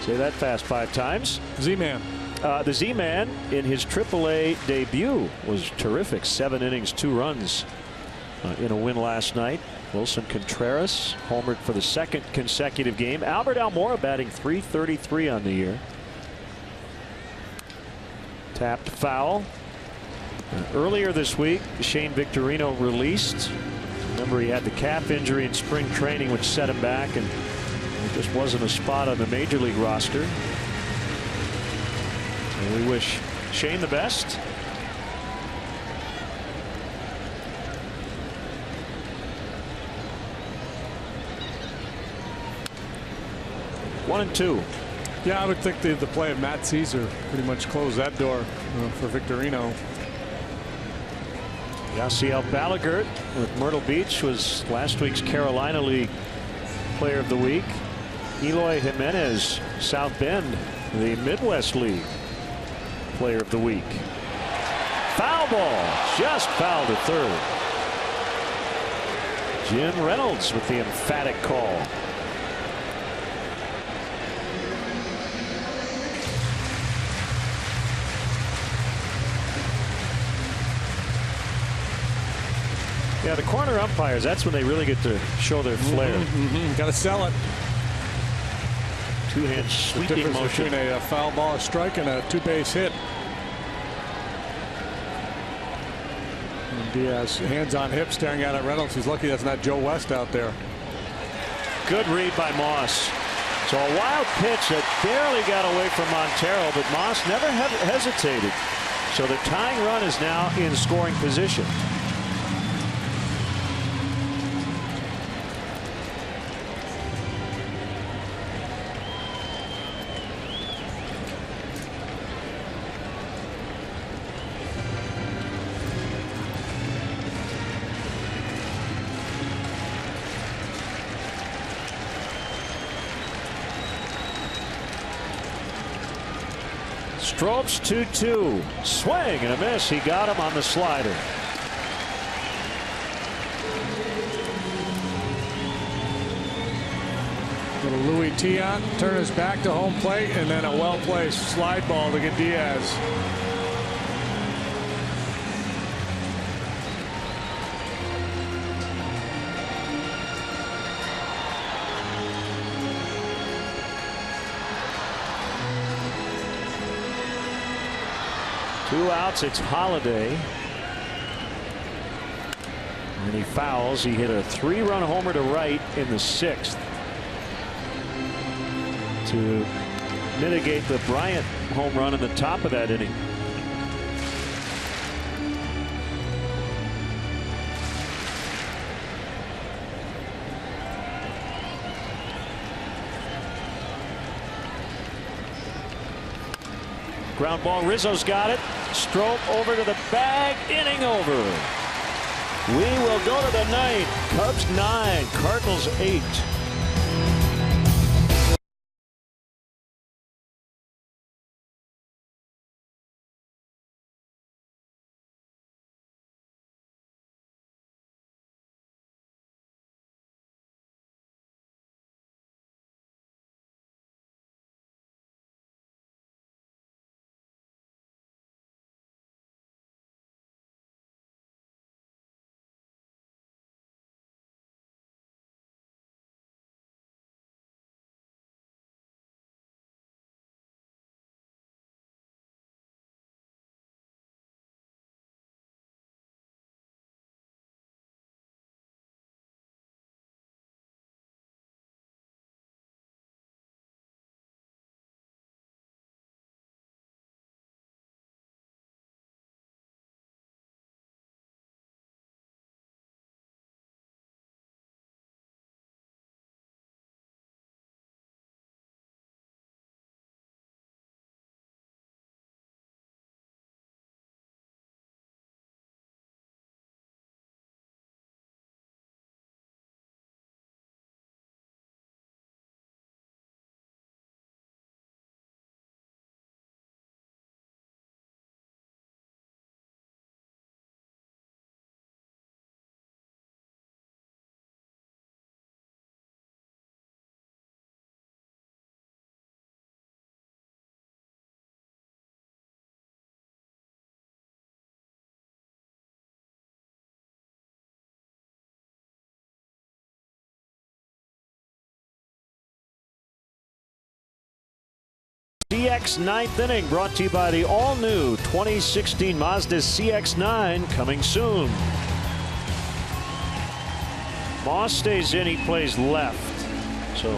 say that fast 5 times. Z-Man. The Z-Man in his AAA debut was terrific. 7 innings, 2 runs in a win last night. Wilson Contreras homered for the 2nd consecutive game. Albert Almora batting .333 on the year. Tapped foul. Earlier this week, Shane Victorino released. Remember, he had the calf injury in spring training, which set him back, and there just wasn't a spot on the major league roster. And we wish Shane the best. One and two. Yeah, I would think the play of Matt Caesar pretty much closed that door for Victorino. Yasiel Balagert with Myrtle Beach was last week's Carolina League Player of the Week. Eloy Jimenez, South Bend, the Midwest League Player of the Week. Foul ball, just fouled to third. Jim Reynolds with the emphatic call. Yeah, the corner umpires, that's when they really get to show their flair. Got to sell it. 2-hand sweeping motion. Between a foul ball, a strike, and a 2-base hit. And Diaz, hands on hip, staring out at Reynolds. He's lucky that's not Joe West out there. Good read by Moss. So a wild pitch that barely got away from Montero, but Moss never hesitated. So the tying run is now in scoring position. Strobes 2-2. Swing and a miss. He got him on the slider. Little Louis Tiant, turn his back to home plate, and then a well-placed slide ball to get Diaz. 2 outs. It's Holiday. And he fouls. He hit a 3-run homer to right in the 6th to mitigate the Bryant home run in the top of that inning. Ground ball. Rizzo's got it. Stroke over to the bag. Inning over. We will go to the 9th. Cubs 9, Cardinals 8. CX 9th inning brought to you by the all-new 2016 Mazda CX-9 coming soon. Moss stays in, he plays left. So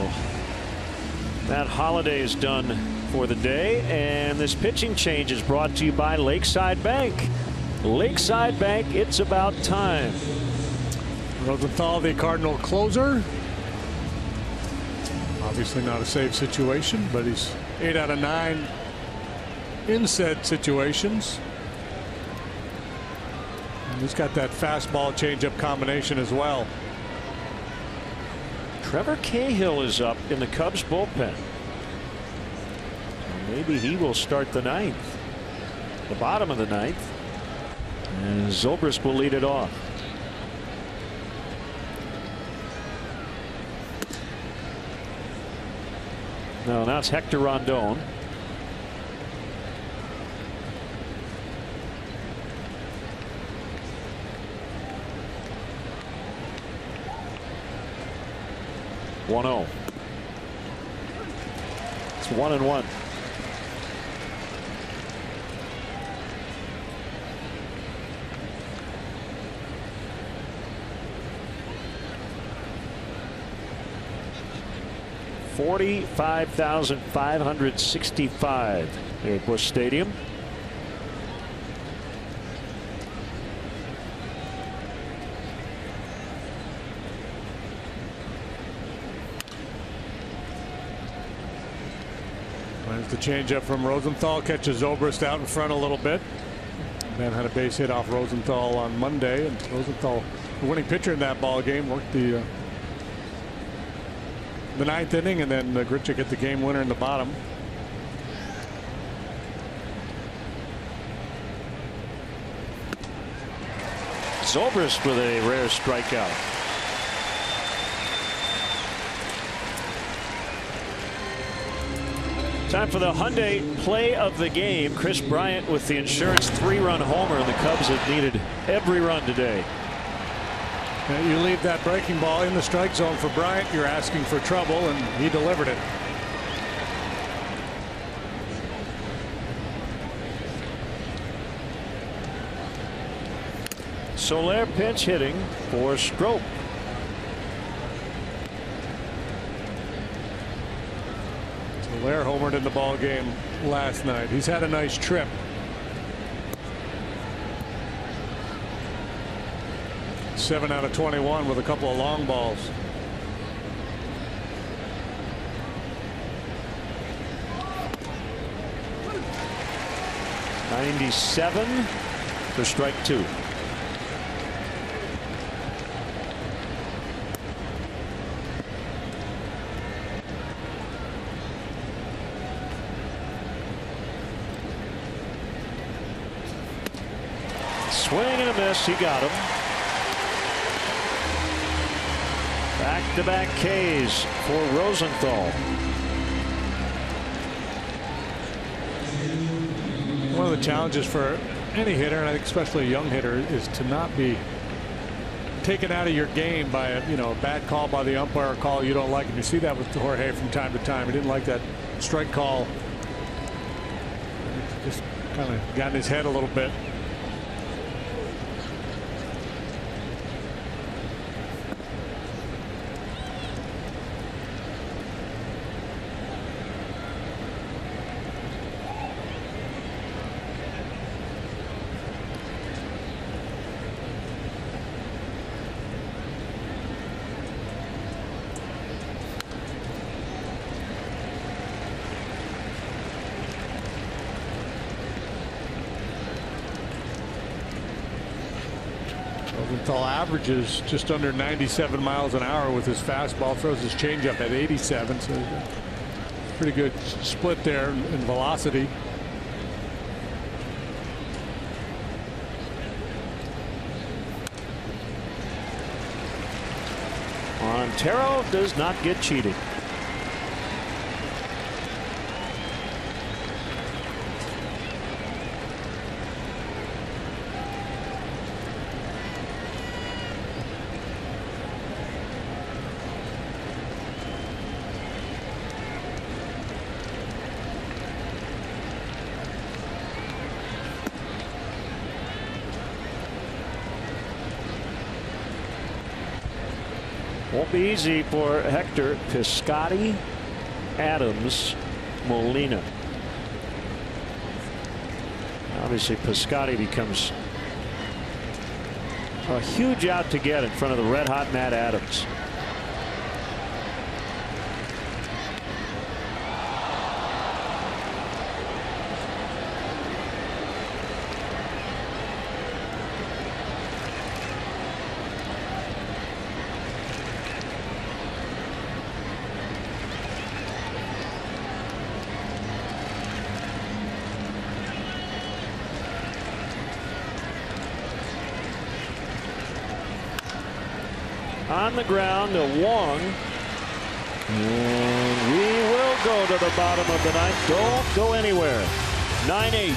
Matt Holliday is done for the day, and this pitching change is brought to you by Lakeside Bank. Lakeside Bank, it's about time. Rosenthal, the Cardinal closer. Obviously not a safe situation, but he's 8 out of 9 in said situations. And he's got that fastball changeup combination as well. Trevor Cahill is up in the Cubs bullpen. Maybe he will start the 9th, the bottom of the 9th, and Zobrist will lead it off. No, now it's Hector Rondon. One-0. It's 1-1. $45,565 here at Busch Stadium. There's the changeup from Rosenthal, catches Zobrist out in front a little bit. Then had a base hit off Rosenthal on Monday, and Rosenthal, the winning pitcher in that ball game, worked the 9th inning, and then Grichuk hit the game winner in the bottom. Zobrist with a rare strikeout. Time for the Hyundai play of the game. Chris Bryant with the insurance 3-run homer, and the Cubs have needed every run today. You leave that breaking ball in the strike zone for Bryant, you're asking for trouble, and he delivered it. Soler pinch hitting for Strop. Soler homered in the ball game last night. He's had a nice trip. Seven out of 21 with a couple of long balls. .97 for strike two. Swing and a miss. He got him. Back-to-back Ks for Rosenthal. One of the challenges for any hitter, and I think especially a young hitter, is to not be taken out of your game by a bad call by the umpire, a call you don't like. And you see that with Jorge from time to time. He didn't like that strike call. Just kind of got in his head a little bit. Rosenthal averages just under 97 miles an hour with his fastball, throws his changeup at 87, so pretty good split there in velocity. Montero does not get cheated. Won't be easy for Hector. Piscotty, Adams, Molina. Obviously Piscotty becomes a huge out to get in front of the red hot Matt Adams. On the ground to Wong. And we will go to the bottom of the ninth. Don't go anywhere. 9-8.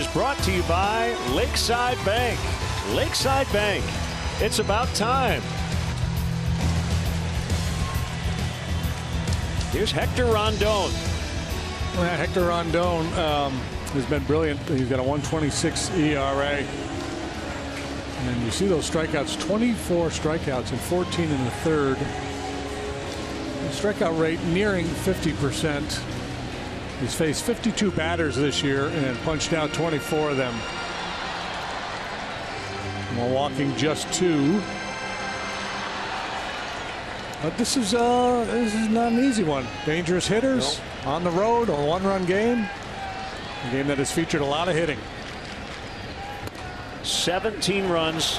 Is brought to you by Lakeside Bank. Lakeside Bank. It's about time. Here's Hector Rondon. Well, Hector Rondon has been brilliant. He's got a 1.26 ERA. And you see those strikeouts, 24 strikeouts and 14 in the third. The strikeout rate nearing 50%. He's faced 52 batters this year and punched out 24 of them. While walking just 2. But this is not an easy one. Dangerous hitters on the road, a 1-run game. A game that has featured a lot of hitting. 17 runs,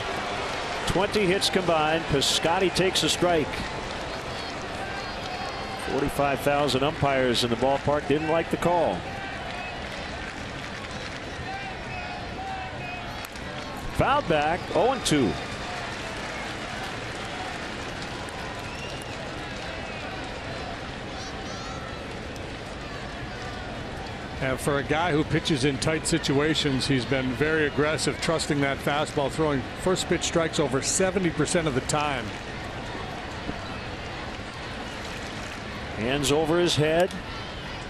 20 hits combined. Piscotty takes a strike. 45,000 umpires in the ballpark didn't like the call. Fouled back, 0-2. And for a guy who pitches in tight situations, he's been very aggressive, trusting that fastball, throwing first pitch strikes over 70% of the time. Hands over his head.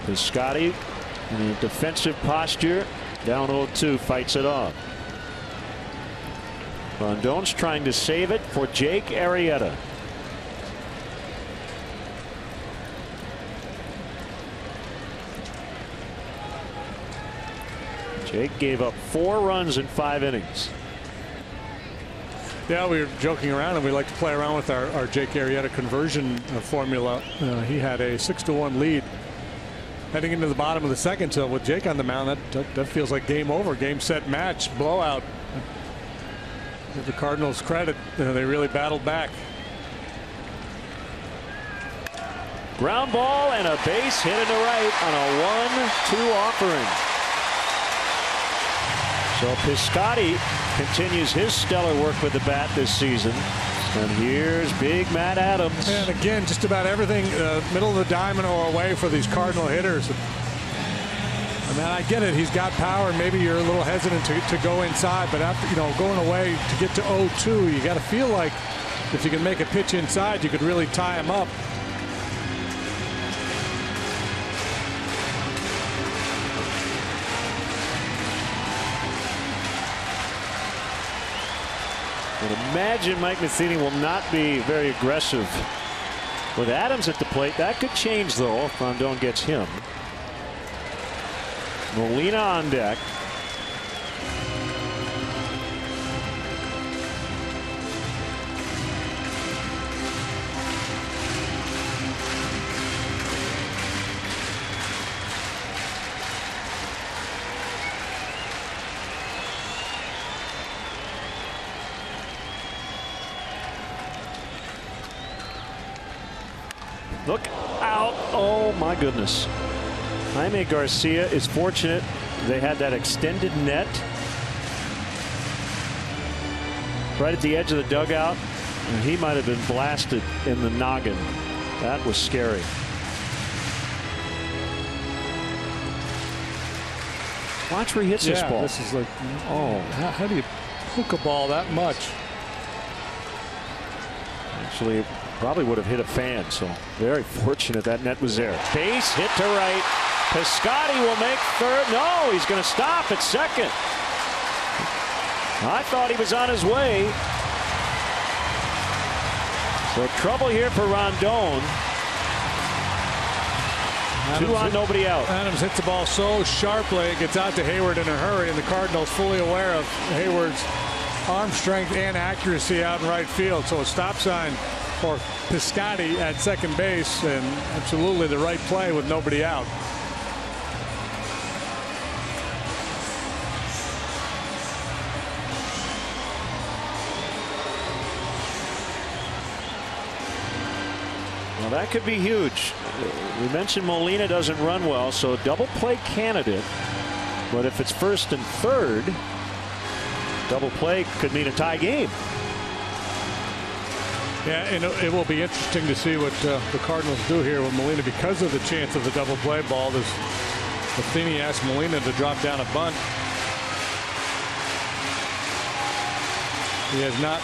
Piscotty in a defensive posture. Down 0-2, fights it off. Rondon's trying to save it for Jake Arrieta. Jake gave up 4 runs in 5 innings. Yeah, we were joking around, and we like to play around with our Jake Arrieta conversion formula. He had a 6-1 lead heading into the bottom of the second. So with Jake on the mound, that feels like game over, game set match, blowout. Give the Cardinals credit, they really battled back. Ground ball and a base hit into right on a 1-2 offering. So Piscotty continues his stellar work with the bat this season. And here's big Matt Adams. And again, just about everything middle of the diamond or away for these Cardinal hitters. And man, I get it. He's got power, and maybe you're a little hesitant to go inside. But after going away to get to 0-2, you got to feel like if you can make a pitch inside, you could really tie him up. And imagine Mike Matheny will not be very aggressive with Adams at the plate. That could change, though, if Rondon gets him. Molina on deck. Look out. Oh, my goodness. Jaime Garcia is fortunate they had that extended net right at the edge of the dugout, and he might have been blasted in the noggin. That was scary. Watch where he hits this ball. This is like, oh, how do you poke a ball that much? Actually, probably would have hit a fan, so very fortunate that net was there. Base hit to right. Piscotty will make third. No, he's going to stop at second. I thought he was on his way. So trouble here for Rondon. 2 on, nobody out. Adams hits the ball so sharply, it gets out to Hayward in a hurry, and the Cardinals fully aware of Hayward's arm strength and accuracy out in right field. So a stop sign for Piscotty at second base, and absolutely the right play with nobody out. Well, that could be huge. We mentioned Molina doesn't run well, so a double play candidate. But if it's first and third, double play could mean a tie game. Yeah, and it will be interesting to see what the Cardinals do here with Molina because of the chance of the double play ball. Matheny asked Molina to drop down a bunt. He has not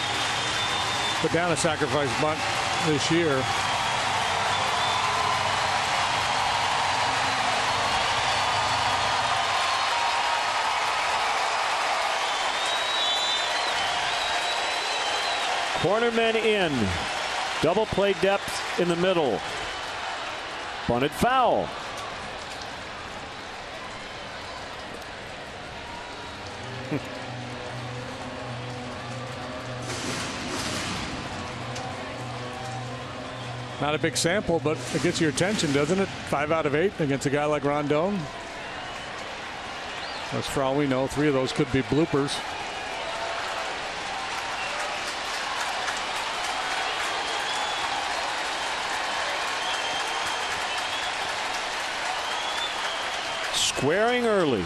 put down a sacrifice bunt this year. Cornermen in. Double play depth in the middle. Bunted foul. Not a big sample, but it gets your attention, doesn't it? 5 out of 8 against a guy like Rondon. That's for all we know. 3 of those could be bloopers. Squaring early.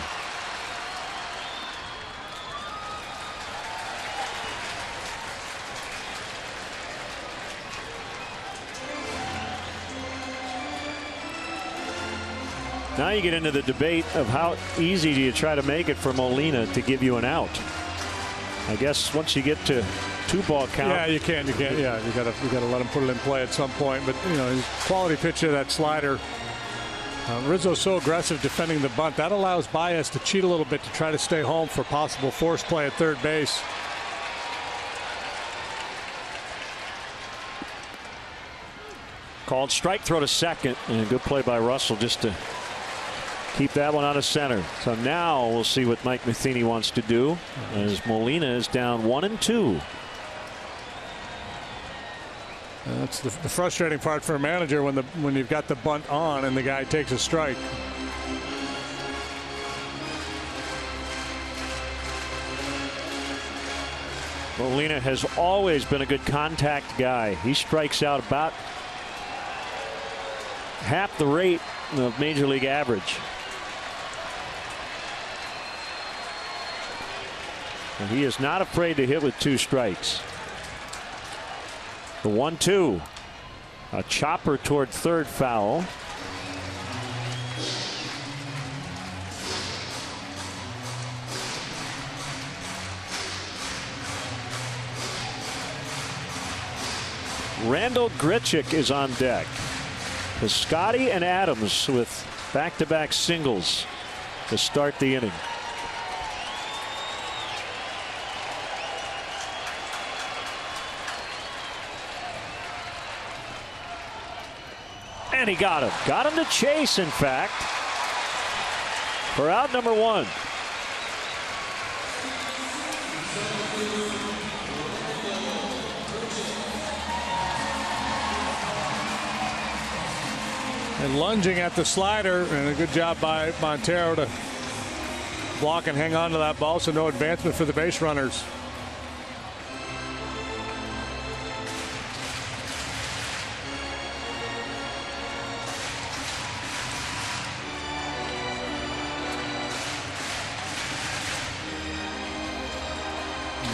Now you get into the debate of how easy do you try to make it for Molina to give you an out. I guess once you get to 2-ball count. Yeah, you can't. Yeah, you gotta let him put it in play at some point. But you know, his quality pitcher, that slider. Rizzo's so aggressive defending the bunt that allows Baez to cheat a little bit to try to stay home for possible force play at third base. Called strike throw to second, and a good play by Russell just to keep that one out of center. So now we'll see what Mike Matheny wants to do as Molina is down 1-2. That's the frustrating part for a manager when you've got the bunt on and the guy takes a strike. Molina has always been a good contact guy. He strikes out about half the rate of Major League average. And he is not afraid to hit with 2 strikes. The 1-2. A chopper toward third, foul. Randall Grichuk is on deck. Piscotty and Adams with back-to-back singles to start the inning. And he got him. Got him to chase, in fact, for out number 1. And lunging at the slider, and a good job by Montero to block and hang on to that ball, so no advancement for the base runners.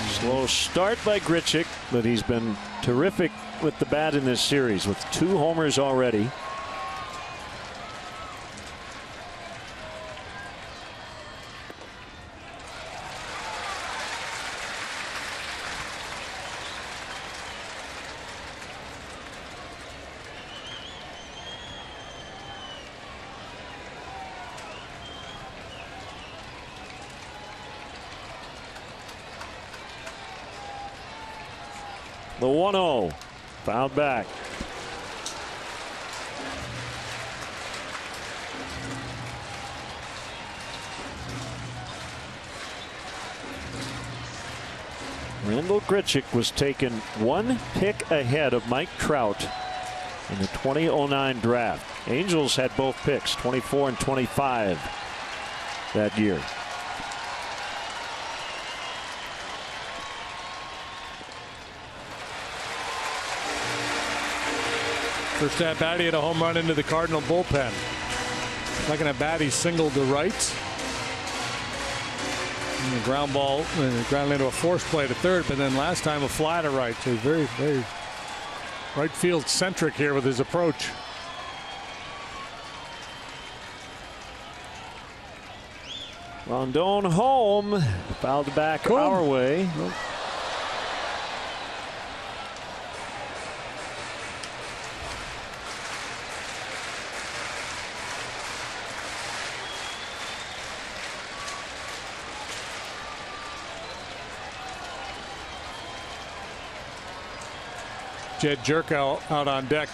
Slow start by Grichuk, but he's been terrific with the bat in this series with 2 homers already. The 1-0, fouled back. Randall Grichuk was taken 1 pick ahead of Mike Trout in the 2009 draft. Angels had both picks, 24 and 25 that year. First at bat, he had a home run into the Cardinal bullpen. Second at bat, he singled to right. And the ground ball, ground into a force play to third, but then last time a fly to right. So he's very, very right field centric here with his approach. Rondon home, fouled back our way. Jed Jerko out on deck.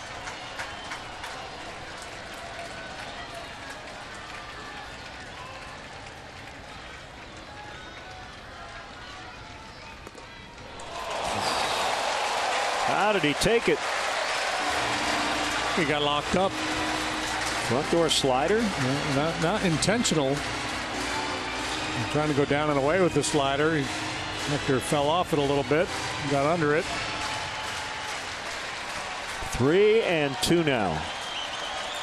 How did he take it? He got locked up. Front door slider? Not intentional. I'm trying to go down and away with the slider. Hector fell off it a little bit. Got under it. 3-2 now.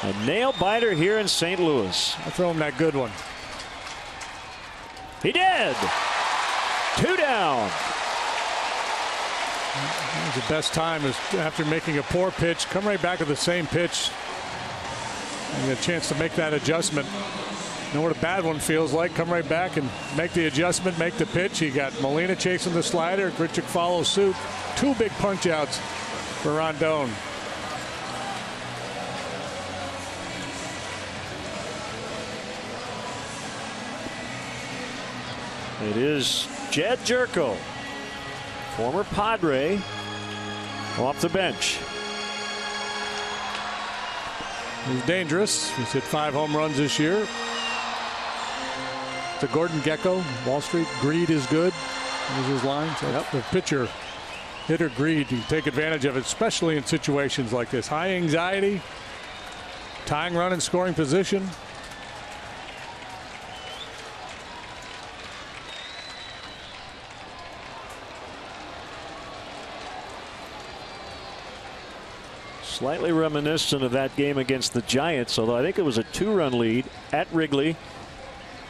A nail biter here in St. Louis. I throw him that good one. He did. 2 down. The best time is after making a poor pitch, come right back to the same pitch and get a chance to make that adjustment. Know what a bad one feels like. Come right back and make the adjustment, make the pitch. You got Molina chasing the slider. Grichuk follows suit. 2 big punch outs for Rondon. It is Jed Jerko, former Padre, off the bench. He's dangerous. He's hit 5 home runs this year. To Gordon Gekko, Wall Street. Greed is good. There's his line. So the pitcher, hitter greed. You take advantage of it, especially in situations like this. High anxiety, tying run in scoring position. Slightly reminiscent of that game against the Giants, although I think it was a 2-run lead at Wrigley.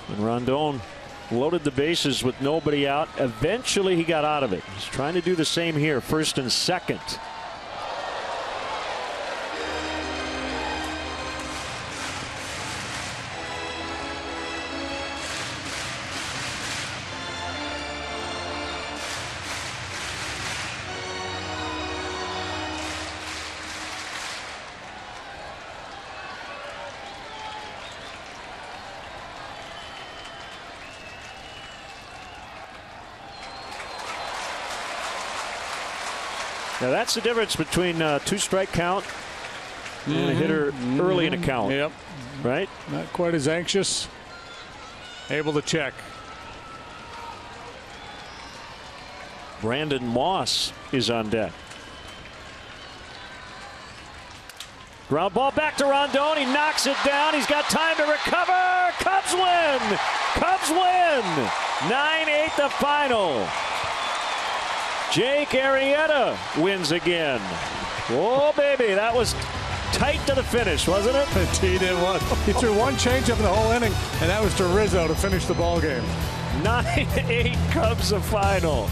And Rondon loaded the bases with nobody out. Eventually he got out of it. He's trying to do the same here, 1st and 2nd. Now that's the difference between 2-strike count and a hitter early in a count. Yep. Right? Not quite as anxious. Able to check. Brandon Moss is on deck. Ground ball back to Rondon. He knocks it down. He's got time to recover. Cubs win. Cubs win. 9-8 the final. Jake Arrieta wins again. Oh, baby, that was tight to the finish, wasn't it? Indeed it was. He threw 1 changeup in the whole inning, and that was to Rizzo to finish the ball game. 9-8 Cubs the final.